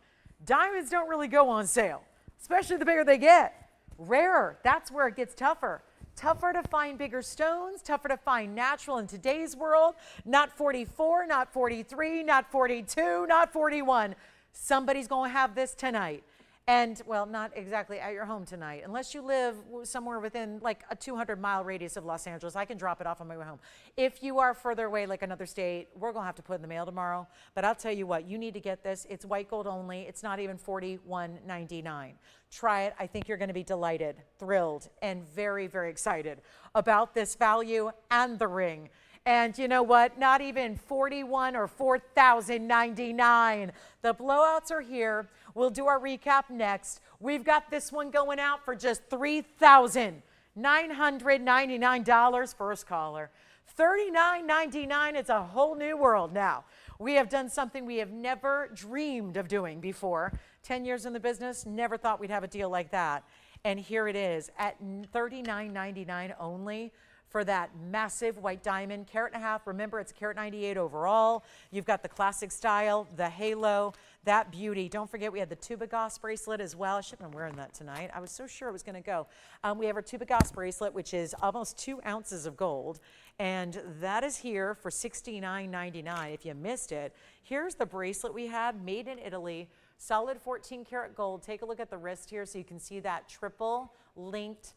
Diamonds don't really go on sale, especially the bigger they get. Rarer. That's where it gets tougher. Tougher to find bigger stones, tougher to find natural in today's world. Not 44, not 43, not 42, not 41. Somebody's going to have this tonight. And, well, not exactly at your home tonight. Unless you live somewhere within like a 200-mile radius of Los Angeles, I can drop it off on my way home. If you are further away, like another state, we're going to have to put it in the mail tomorrow. But I'll tell you what, you need to get this. It's white gold only. It's not even $41.99. Try it. I think you're going to be delighted, thrilled, and very, very excited about this value and the ring. And you know what? Not even $41 or $4,099. The blowouts are here. We'll do our recap next. We've got this one going out for just $3,999 first caller. $39.99. It's a whole new world now. We have done something we have never dreamed of doing before. 10 years in the business, never thought we'd have a deal like that. And here it is at $39.99 only. For that massive white diamond, carat and a half. Remember, it's a carat 98 overall. You've got the classic style, the halo, that beauty. Don't forget, we had the tuba goss bracelet as well. I should have been wearing that tonight. I was so sure it was going to go. We have our tuba goss bracelet, which is almost 2 ounces of gold. And that is here for $69.99. If you missed it, here's the bracelet we had, made in Italy. Solid 14 karat gold. Take a look at the wrist here so you can see that triple linked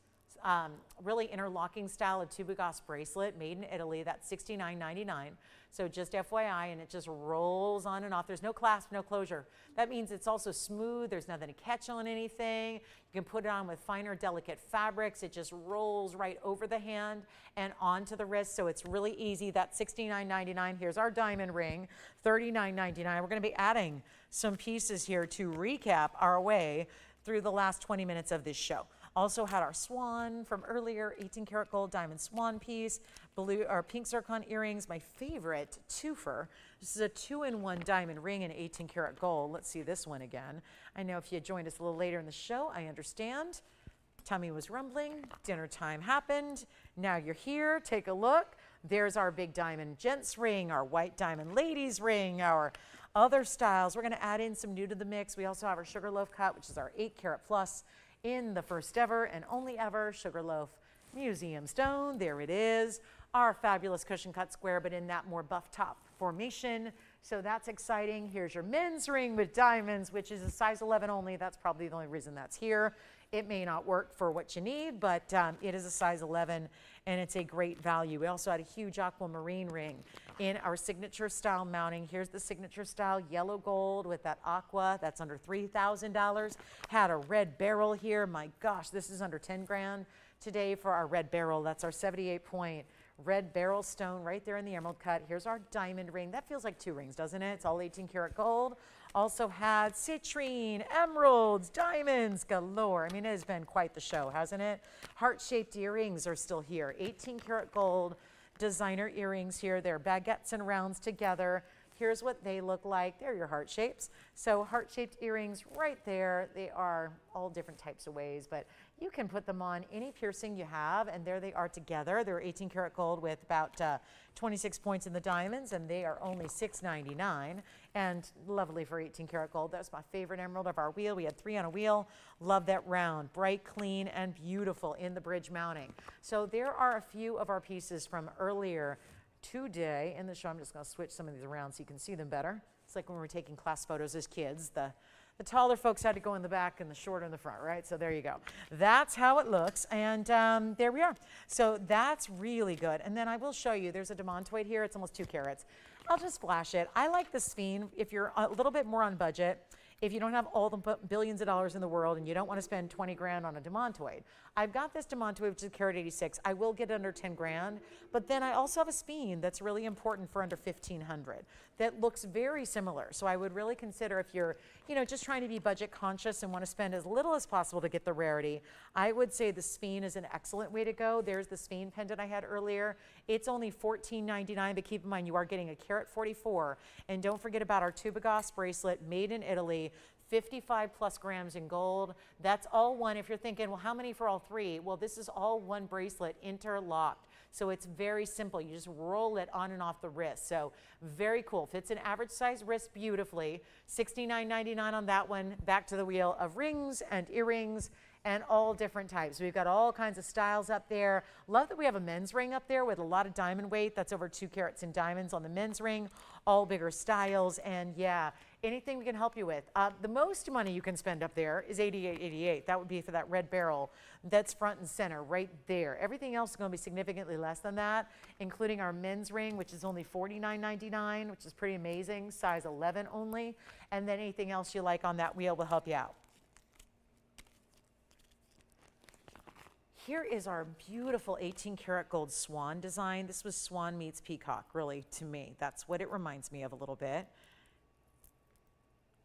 really interlocking style of tuba goss bracelet made in Italy. That's $69.99. So just FYI, and it just rolls on and off. There's no clasp, no closure. That means it's also smooth. There's nothing to catch on anything. You can put it on with finer, delicate fabrics. It just rolls right over the hand and onto the wrist. So it's really easy. That's $69.99. Here's our diamond ring, $39.99. We're going to be adding some pieces here to recap our way through the last 20 minutes of this show. Also had our swan from earlier, 18 karat gold diamond swan piece, blue or pink zircon earrings, my favorite twofer. This is a 2-in-1 diamond ring in 18 karat gold. Let's see this one again. I know if you joined us a little later in the show, I understand. Tummy was rumbling, dinner time happened. Now you're here, take a look. There's our big diamond gents ring, our white diamond ladies ring, our other styles. We're gonna add in some new to the mix. We also have our sugar loaf cut, which is our 8 karat plus in the first ever and only ever sugar loaf museum stone. There it is, our fabulous cushion cut square, but in that more buff top formation. So that's exciting. Here's your men's ring with diamonds, which is a size 11 only. That's probably the only reason that's here. It may not work for what you need, but it is a size 11 and it's a great value. We also had a huge aquamarine ring in our signature style mounting. Here's the signature style yellow gold with that aqua. That's under $3,000. Had a red beryl here. My gosh, this is under 10 grand today for our red beryl. That's our 78-point red beryl stone right there in the emerald cut. Here's our diamond ring. That feels like 2 rings, doesn't it? It's all 18 karat gold. Also had citrine, emeralds, diamonds galore. I mean, it has been quite the show, hasn't it? Heart-shaped earrings are still here. 18 karat gold designer earrings here. They're baguettes and rounds together. Here's what they look like. They're your heart shapes. So heart-shaped earrings right there. They are all different types of ways, but you can put them on any piercing you have, and there they are together. They're 18 karat gold with about 26 points in the diamonds, and they are only $6.99, and lovely for 18 karat gold. That's my favorite emerald of our wheel. We had 3 on a wheel. Love that round, bright, clean, and beautiful in the bridge mounting. So there are a few of our pieces from earlier today in the show. I'm just going to switch some of these around so you can see them better. It's like when we were taking class photos as kids. The taller folks had to go in the back and the shorter in the front, right? So there you go. That's how it looks, and there we are. So that's really good. And then I will show you, there's a demontoid here. It's almost 2 carats. I'll just flash it. I like the Sphene. If you're a little bit more on budget, if you don't have all the billions of dollars in the world and you don't want to spend 20 grand on a demontoid. I've got this demontoid, which is carat 86. I will get under 10 grand, but then I also have a speen that's really important for under 1,500 that looks very similar. So I would really consider, if you're, just trying to be budget conscious and want to spend as little as possible to get the rarity, I would say the speen is an excellent way to go. There's the speen pendant I had earlier. It's only $14.99, but keep in mind you are getting a carat 44. And don't forget about our Tubagos bracelet, made in Italy, 55 plus grams in gold. That's all one. If you're thinking, well, how many for all three? Well, this is all one bracelet interlocked. So it's very simple. You just roll it on and off the wrist. So very cool. Fits an average size wrist beautifully. $69.99 on that one. Back to the wheel of rings and earrings and all different types. We've got all kinds of styles up there. Love that we have a men's ring up there with a lot of diamond weight. That's over 2 carats in diamonds on the men's ring. All bigger styles, and yeah, anything we can help you with. The most money you can spend up there is $88.88. That would be for that red beryl. That's front and center right there. Everything else is going to be significantly less than that, including our men's ring, which is only $49.99, which is pretty amazing, size 11 only. And then anything else you like on that wheel will help you out. Here is our beautiful 18 karat gold swan design. This was swan meets peacock, really, to me. That's what it reminds me of a little bit.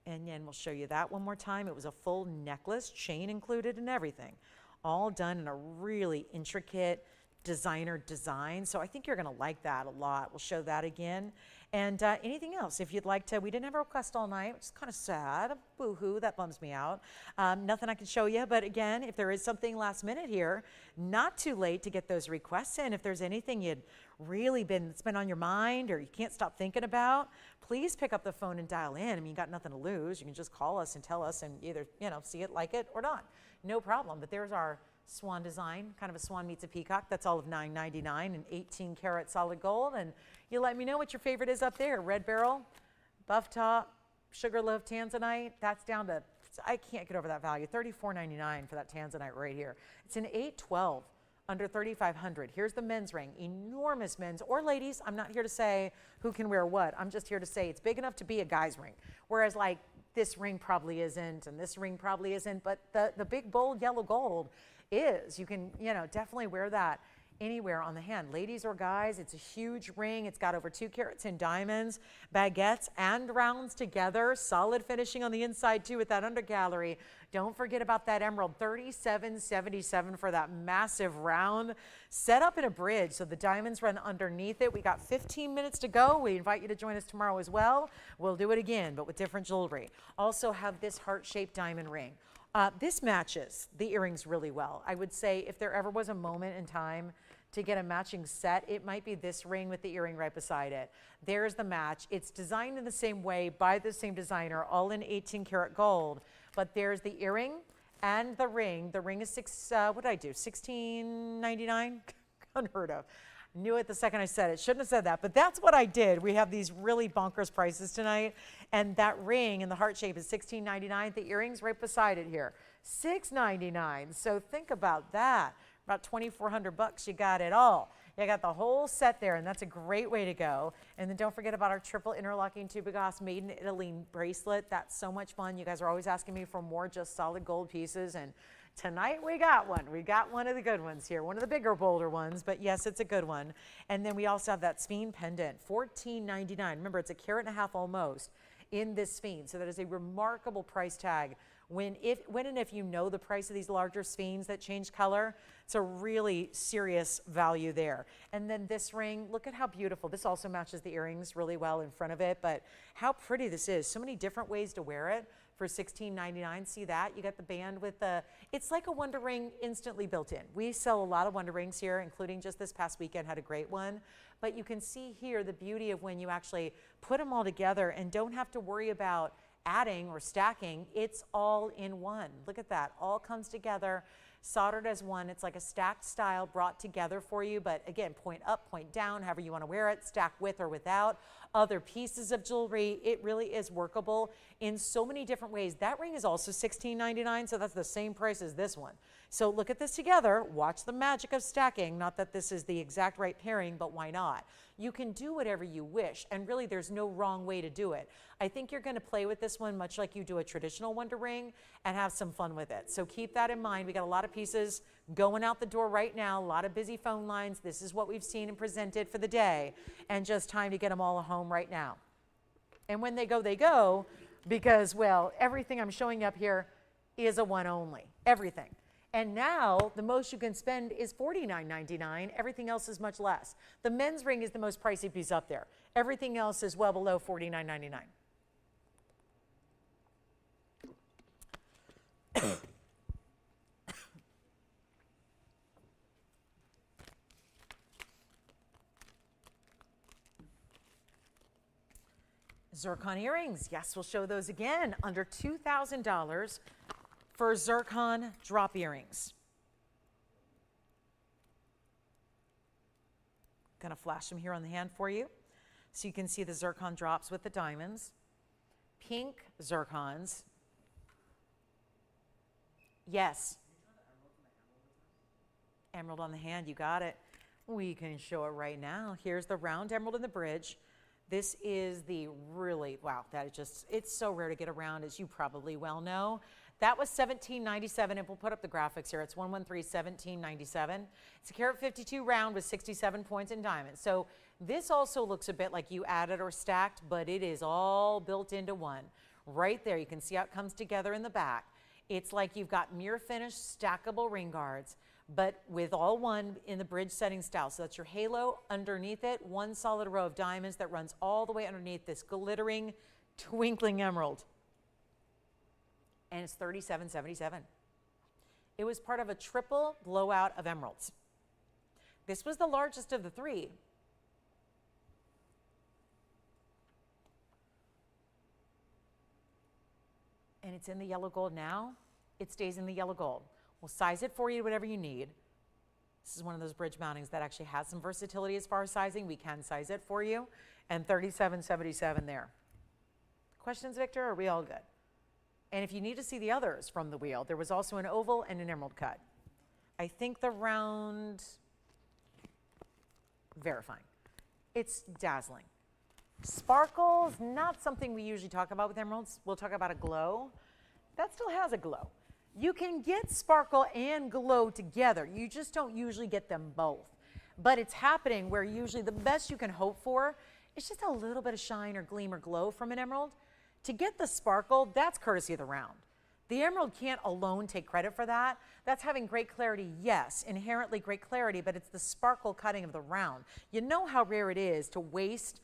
And then we'll show you that one more time. It was a full necklace, chain included and everything. All done in a really intricate designer design. So I think you're gonna like that a lot. We'll show that again. And anything else, if you'd like to, we didn't have a request all night, which is kind of sad. Boo-hoo, that bums me out. Nothing I can show you, but again, if there is something last minute here, not too late to get those requests in. If there's anything you'd really it's been on your mind or you can't stop thinking about, please pick up the phone and dial in. I mean, you got nothing to lose. You can just call us and tell us and either, see it, like it, or not. No problem, but there's our swan design, kind of a swan meets a peacock. That's all of $9.99 and 18 karat solid gold. And you let me know what your favorite is up there. Red beryl, buff top, sugarloaf tanzanite. That's down to, I can't get over that value, $34.99 for that tanzanite right here. It's an 812 under 3,500. Here's the men's ring, enormous men's or ladies. I'm not here to say who can wear what. I'm just here to say it's big enough to be a guy's ring. Whereas like this ring probably isn't and this ring probably isn't, but the big bold yellow gold is. You can, definitely wear that anywhere on the hand. Ladies or guys, it's a huge ring. It's got over 2 carats in diamonds, baguettes and rounds together. Solid finishing on the inside too with that undergallery. Don't forget about that emerald, $37.77 for that massive round. Set up in a bridge so the diamonds run underneath it. We got 15 minutes to go. We invite you to join us tomorrow as well. We'll do it again, but with different jewelry. Also have this heart-shaped diamond ring. This matches the earrings really well. I would say if there ever was a moment in time to get a matching set, it might be this ring with the earring right beside it. There's the match. It's designed in the same way by the same designer, all in 18 karat gold, but there's the earring and the ring. The ring is what did I do, $16.99? Unheard of. Knew it the second I said it. Shouldn't have said that, but that's what I did. We have these really bonkers prices tonight, and that ring in the heart shape is $16.99. The earrings right beside it here, $6.99. So think about that. About $2,400, you got it all. You got the whole set there, and that's a great way to go. And then don't forget about our triple interlocking Tubagos made in Italy bracelet. That's so much fun. You guys are always asking me for more just solid gold pieces, and tonight we got one. We got one of the good ones here, one of the bigger, bolder ones, but yes, it's a good one. And then we also have that speen pendant, $14.99. Remember, it's a carat and a half almost in this speen, so that is a remarkable price tag. When and if you know the price of these larger sphenes that change color, it's a really serious value there. And then this ring, look at how beautiful. This also matches the earrings really well in front of it, but how pretty this is. So many different ways to wear it for $16.99. See that? You got the band with it's like a Wonder Ring instantly built in. We sell a lot of Wonder Rings here, including just this past weekend had a great one. But you can see here the beauty of when you actually put them all together and don't have to worry about adding or stacking. It's all in one. Look at that. All comes together, soldered as one. It's like a stacked style brought together for you, but again, point up, point down, however you want to wear it, stack with or without other pieces of jewelry. It really is workable in so many different ways. That ring is also $16.99, so that's the same price as this one. So look at this together, watch the magic of stacking. Not that this is the exact right pairing, but why not? You can do whatever you wish, and really there's no wrong way to do it. I think you're gonna play with this one much like you do a traditional Wonder Ring and have some fun with it. So keep that in mind. We got a lot of pieces going out the door right now, a lot of busy phone lines. This is what we've seen and presented for the day, and just time to get them all home right now. And when they go, because, well, everything I'm showing up here is a one only, everything. And now the most you can spend is $49.99. Everything else is much less. The men's ring is the most pricey piece up there. Everything else is well below $49.99. Zircon earrings, yes, we'll show those again, under $2,000 for zircon drop earrings. Gonna flash them here on the hand for you so you can see the zircon drops with the diamonds. Pink zircons. Yes. Emerald on the hand, you got it. We can show it right now. Here's the round emerald in the bridge. This is the really, wow, that is just, it's so rare to get around, as you probably well know. That was $17.97, and we'll put up the graphics here. It's 113-1797. It's a carat 52 round with 67 points in diamonds. So this also looks a bit like you added or stacked, but it is all built into one. Right there, you can see how it comes together in the back. It's like you've got mirror finished stackable ring guards, but with all one in the bridge setting style. So that's your halo underneath it, one solid row of diamonds that runs all the way underneath this glittering, twinkling emerald. And it's $37.77. It was part of a triple blowout of emeralds. This was the largest of the three. And it's in the yellow gold now. It stays in the yellow gold. We'll size it for you, whatever you need. This is one of those bridge mountings that actually has some versatility as far as sizing. We can size it for you. And $37.77 there. Questions, Victor? Are we all good? And if you need to see the others from the wheel, there was also an oval and an emerald cut. I think the round, verifying. It's dazzling. Sparkles, not something we usually talk about with emeralds. We'll talk about a glow. That still has a glow. You can get sparkle and glow together. You just don't usually get them both. But it's happening where usually the best you can hope for is just a little bit of shine or gleam or glow from an emerald. To get the sparkle, that's courtesy of the round. The emerald can't alone take credit for that. That's having great clarity, yes, inherently great clarity, but it's the sparkle cutting of the round. You know how rare it is to waste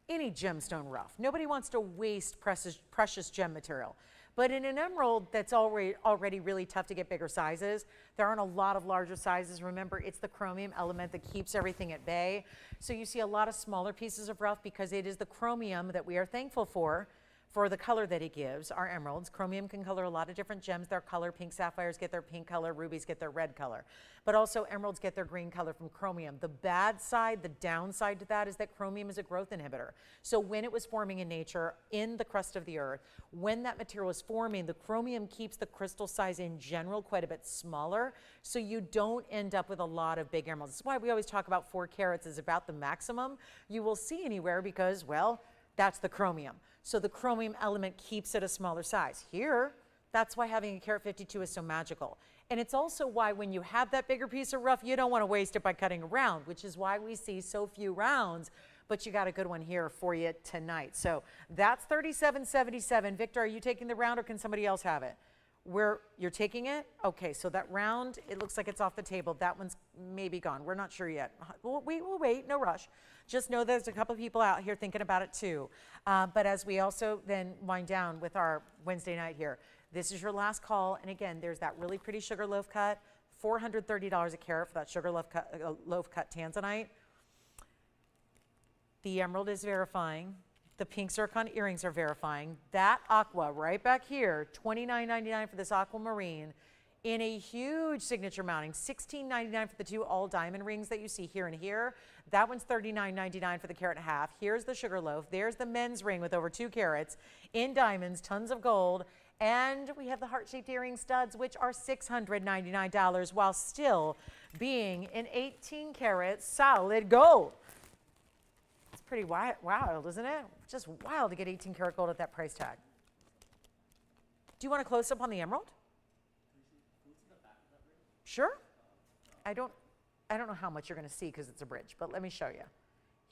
any gemstone rough. Nobody wants to waste precious gem material. But in an emerald that's already really tough to get bigger sizes, there aren't a lot of larger sizes. Remember, it's the chromium element that keeps everything at bay. So you see a lot of smaller pieces of rough because it is the chromium that we are thankful for the color that it gives, our emeralds. Chromium can color a lot of different gems. Their color, pink sapphires get their pink color, rubies get their red color. But also emeralds get their green color from chromium. The bad side, the downside to that is that chromium is a growth inhibitor. So when it was forming in nature, in the crust of the earth, when that material was forming, the chromium keeps the crystal size in general quite a bit smaller, so you don't end up with a lot of big emeralds. That's why we always talk about 4 carats is about the maximum you will see anywhere because, well, that's the chromium. So the chromium element keeps it a smaller size. Here, that's why having a carat 52 is so magical. And it's also why when you have that bigger piece of rough, you don't want to waste it by cutting a round, which is why we see so few rounds, but you got a good one here for you tonight. So that's $37.77. Victor, are you taking the round or can somebody else have it? You're taking it? Okay, so that round, it looks like it's off the table. That one's maybe gone. We're not sure yet. We'll wait, no rush. Just know there's a couple of people out here thinking about it too. But as we also then wind down with our Wednesday night here, this is your last call. And again, there's that really pretty sugar loaf cut, $430 a carat for that sugar loaf cut tanzanite. The emerald is verifying. The pink zircon earrings are verifying. That aqua right back here, $29.99 for this aquamarine in a huge signature mounting, $16.99 for the 2 all diamond rings that you see here and here. That one's $39.99 for the carat and a half. Here's the sugar loaf. There's the men's ring with over 2 carats in diamonds, tons of gold, And we have the heart-shaped earring studs, which are $699 while still being an 18 karat solid gold. It's pretty wild, isn't it? Just wild to get 18 karat gold at that price tag. Do you want a close-up on the emerald? Sure. I don't know how much you're going to see because it's a bridge, but let me show you.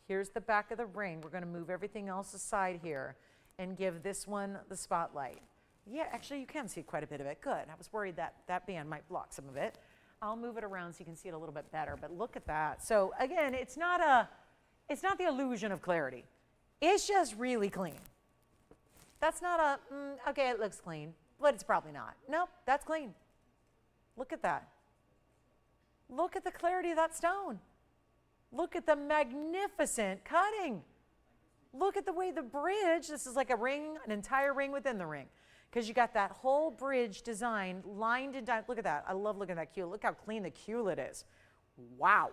Here's the back of the ring. We're going to move everything else aside here and give this one the spotlight. Yeah, actually you can see quite a bit of it. Good. I was worried that that band might block some of it. I'll move it around so you can see it a little bit better, but look at that. So again, it's not the illusion of clarity. It's just really clean. That's not a, okay, it looks clean, but it's probably not. Nope, that's clean. Look at that. Look at the clarity of that stone. Look at the magnificent cutting. Look at the way the bridge, this is like a ring, an entire ring within the ring. Because you got that whole bridge design lined and diamond. Look at that. I love looking at that culet. Look how clean the culet is. Wow.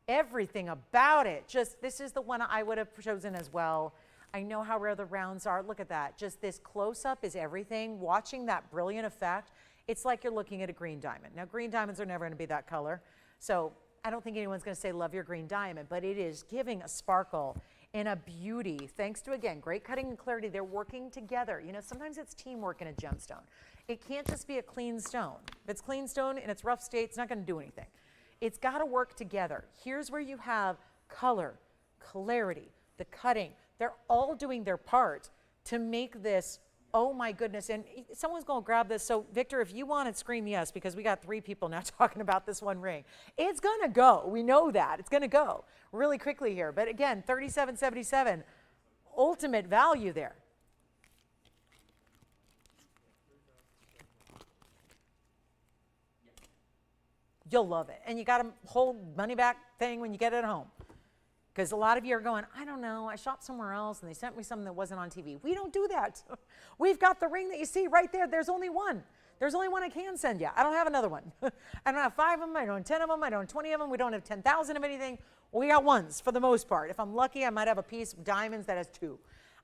Everything about it. Just, this is the one I would have chosen as well. I know how rare the rounds are. Look at that. Just this close-up is everything. Watching that brilliant effect, it's like you're looking at a green diamond. Now, green diamonds are never going to be that color. So I don't think anyone's going to say love your green diamond, but it is giving a sparkle and a beauty, thanks to, again, great cutting and clarity. They're working together. You know, sometimes it's teamwork in a gemstone. It can't just be a clean stone. If it's clean stone in its rough state, it's not going to do anything. It's got to work together. Here's where you have color, clarity, the cutting. They're all doing their part to make this, oh my goodness. And someone's going to grab this. So Victor, if you want it, scream yes, because we got 3 people now talking about this one ring. It's going to go. We know that. It's going to go really quickly here. But again, $37.77, ultimate value there. You'll love it. And you got a whole money back thing when you get it home. Because a lot of you are going, I don't know, I shopped somewhere else and they sent me something that wasn't on TV. We don't do that. We've got the ring that you see right there. There's only one. There's only one I can send you. I don't have another one. I don't have 5 of them. I don't have 10 of them. I don't have 20 of them. We don't have 10,000 of anything. We got ones for the most part. If I'm lucky, I might have a piece of diamonds that has 2.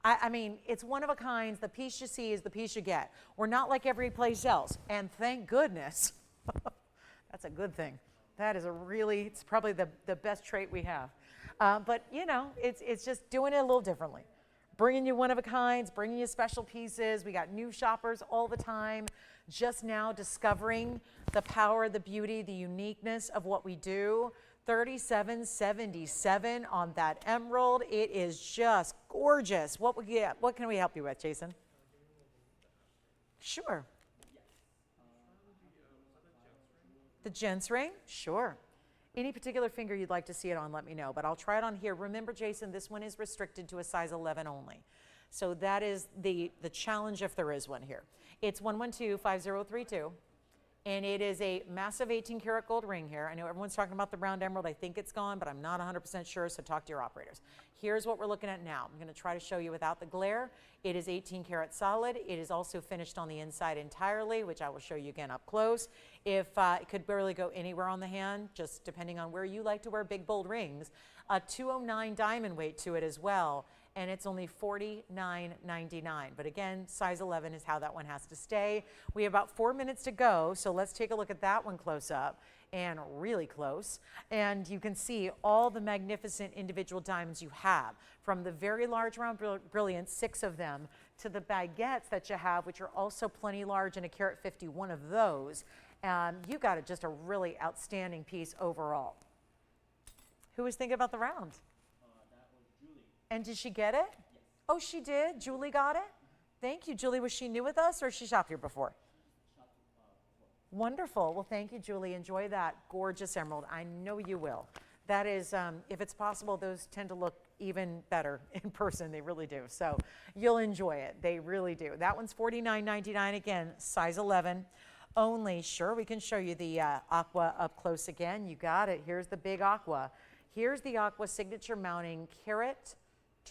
I mean, it's one of a kind. The piece you see is the piece you get. We're not like every place else. And thank goodness. That's a good thing. That is a really, it's probably the best trait we have. But, you know, it's just doing it a little differently. Bringing you one of a kinds, bringing you special pieces. We got new shoppers all the time, just now discovering the power, the beauty, the uniqueness of what we do. $37.77 on that emerald. It is just gorgeous. What can we help you with, Jason? Sure. The gents ring? Sure. Any particular finger you'd like to see it on, let me know. But I'll try it on here. Remember, Jason, this one is restricted to a size 11 only. So that is the challenge if there is one here. It's 112-5032. And it is a massive 18 karat gold ring here. I know everyone's talking about the round emerald. I think it's gone, but I'm not 100% sure, so talk to your operators. Here's what we're looking at now. I'm going to try to show you without the glare. It is 18 karat solid. It is also finished on the inside entirely, which I will show you again up close. If it could barely go anywhere on the hand, just depending on where you like to wear big, bold rings. A 209 diamond weight to it as well. And it's only $49.99. But again, size 11 is how that one has to stay. We have about 4 minutes to go, so let's take a look at that one close up, and really close. And you can see all the magnificent individual diamonds you have, from the very large round brilliant, 6 of them, to the baguettes that you have, which are also plenty large, and a carat 51 of those. You got just a really outstanding piece overall. Who was thinking about the round? And did she get it? Yes. Oh, she did? Julie got it? Thank you, Julie. Was she new with us or she shopped here before? Shopped before. Wonderful. Well, thank you, Julie. Enjoy that gorgeous emerald. I know you will. That is, if it's possible, those tend to look even better in person. They really do. So you'll enjoy it. They really do. That one's $49.99 again, size 11 only. Sure, we can show you the aqua up close again. You got it. Here's the big aqua. Here's the aqua signature mounting carat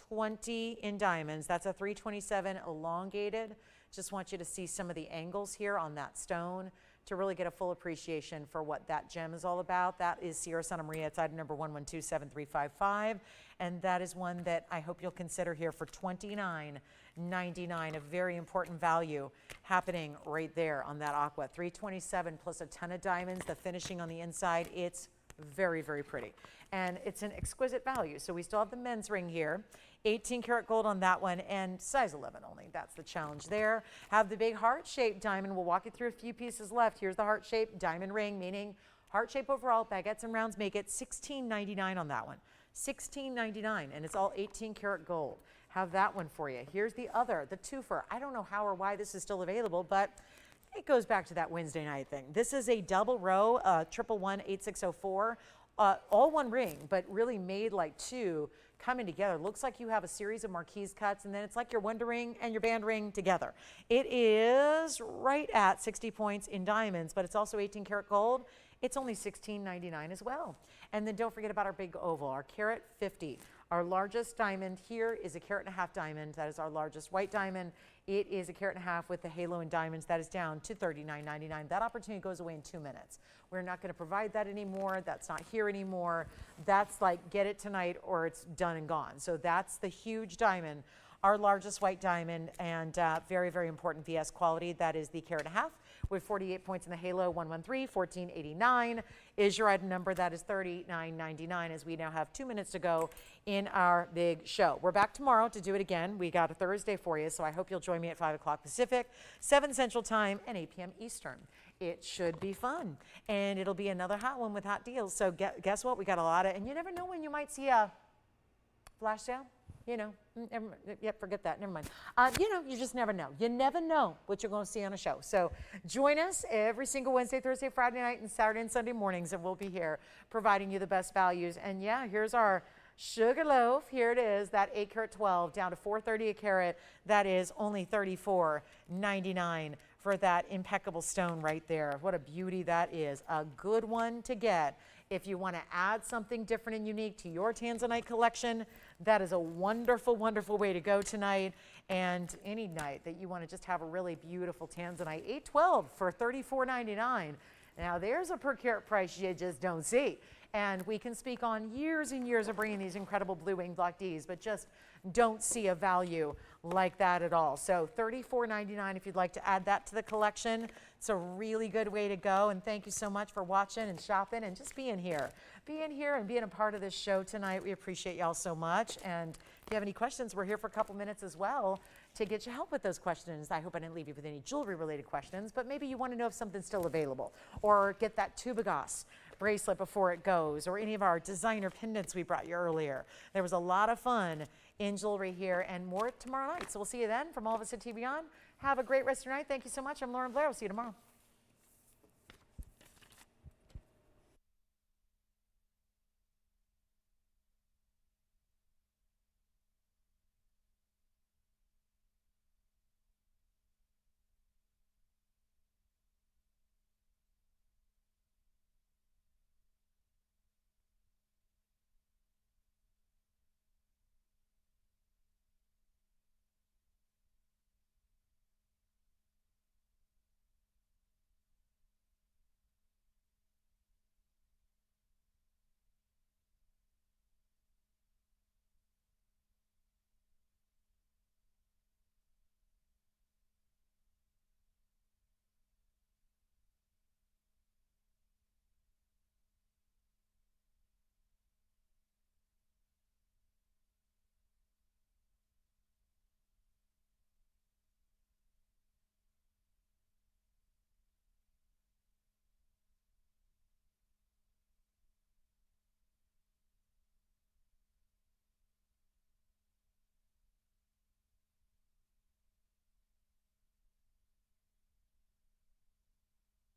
20 in diamonds. That's a 327 elongated. Just want you to see some of the angles here on that stone. to really get a full appreciation for what that gem is all about. That is Sierra Santa Maria. It's item number 1127355. And that is one that I hope you'll consider here for $29.99, a very important value happening right there on that aqua. 327 plus a ton of diamonds, the finishing on the inside. It's very, very pretty. And it's an exquisite value. So we still have the men's ring here. 18 karat gold on that one and size 11 only. That's the challenge there. Have the big heart-shaped diamond. We'll walk you through a few pieces left. Here's the heart-shaped diamond ring, meaning heart shape overall. Baguettes and rounds make it $16.99 on that one. $16.99, and it's all 18 karat gold. Have that one for you. Here's the other, the twofer. I don't know how or why this is still available, but it goes back to that Wednesday night thing. This is a double row, 1118604, all one ring, but really made like two coming together. Looks like you have a series of marquise cuts, and then it's like your Wonder ring and your band ring together. It is right at 60 points in diamonds, but it's also 18 karat gold. It's only $16.99 as well. And then don't forget about our big oval, our carat 50. Our largest diamond here is a carat and a half diamond. That is our largest white diamond. It is a carat and a half with the halo and diamonds. That is down to $39.99. That opportunity goes away in 2 minutes. We're not going to provide that anymore. That's not here anymore. That's like get it tonight or it's done and gone. So that's the huge diamond, our largest white diamond, and very, very important VS quality. That is the carat and a half with 48 points in the halo. 113 1489 is your item number. That is $39.99 as we now have 2 minutes to go in our big show. We're back tomorrow to do it again. We got a Thursday for you, so I hope you'll join me at 5 o'clock Pacific, 7 Central Time, and 8 p.m. Eastern. It should be fun, and it'll be another hot one with hot deals. So guess what? We got a lot of, and you never know when you might see a flash sale. You know, forget that. Never mind. You know, you just never know. You never know what you're going to see on a show. So join us every single Wednesday, Thursday, Friday night, and Saturday and Sunday mornings, and we'll be here providing you the best values. And yeah, here's our sugar loaf. Here it is, that 8 karat 12 down to $4.30 a carat. That is only $34.99 for that impeccable stone right there. What a beauty that is. A good one to get. If you want to add something different and unique to your Tanzanite collection, that is a wonderful, wonderful way to go tonight. And any night that you want to just have a really beautiful Tanzanite, 812 for $34.99. Now there's a per carat price you just don't see. And we can speak on years and years of bringing these incredible blue wing block Ds, but just don't see a value like that at all. So $34.99 if you'd like to add that to the collection. It's a really good way to go. And thank you so much for watching and shopping and just being here. Being here and being a part of this show tonight. We appreciate y'all so much. And if you have any questions, we're here for a couple minutes as well to get you help with those questions. I hope I didn't leave you with any jewelry related questions, but maybe you want to know if something's still available, or get that Tubagos bracelet before it goes, or any of our designer pendants we brought you earlier. There was a lot of fun in jewelry here, and more tomorrow night. So we'll see you then. From all of us at TVON, have a great rest of your night. Thank you so much. I'm Lauren Blair. We'll see you tomorrow.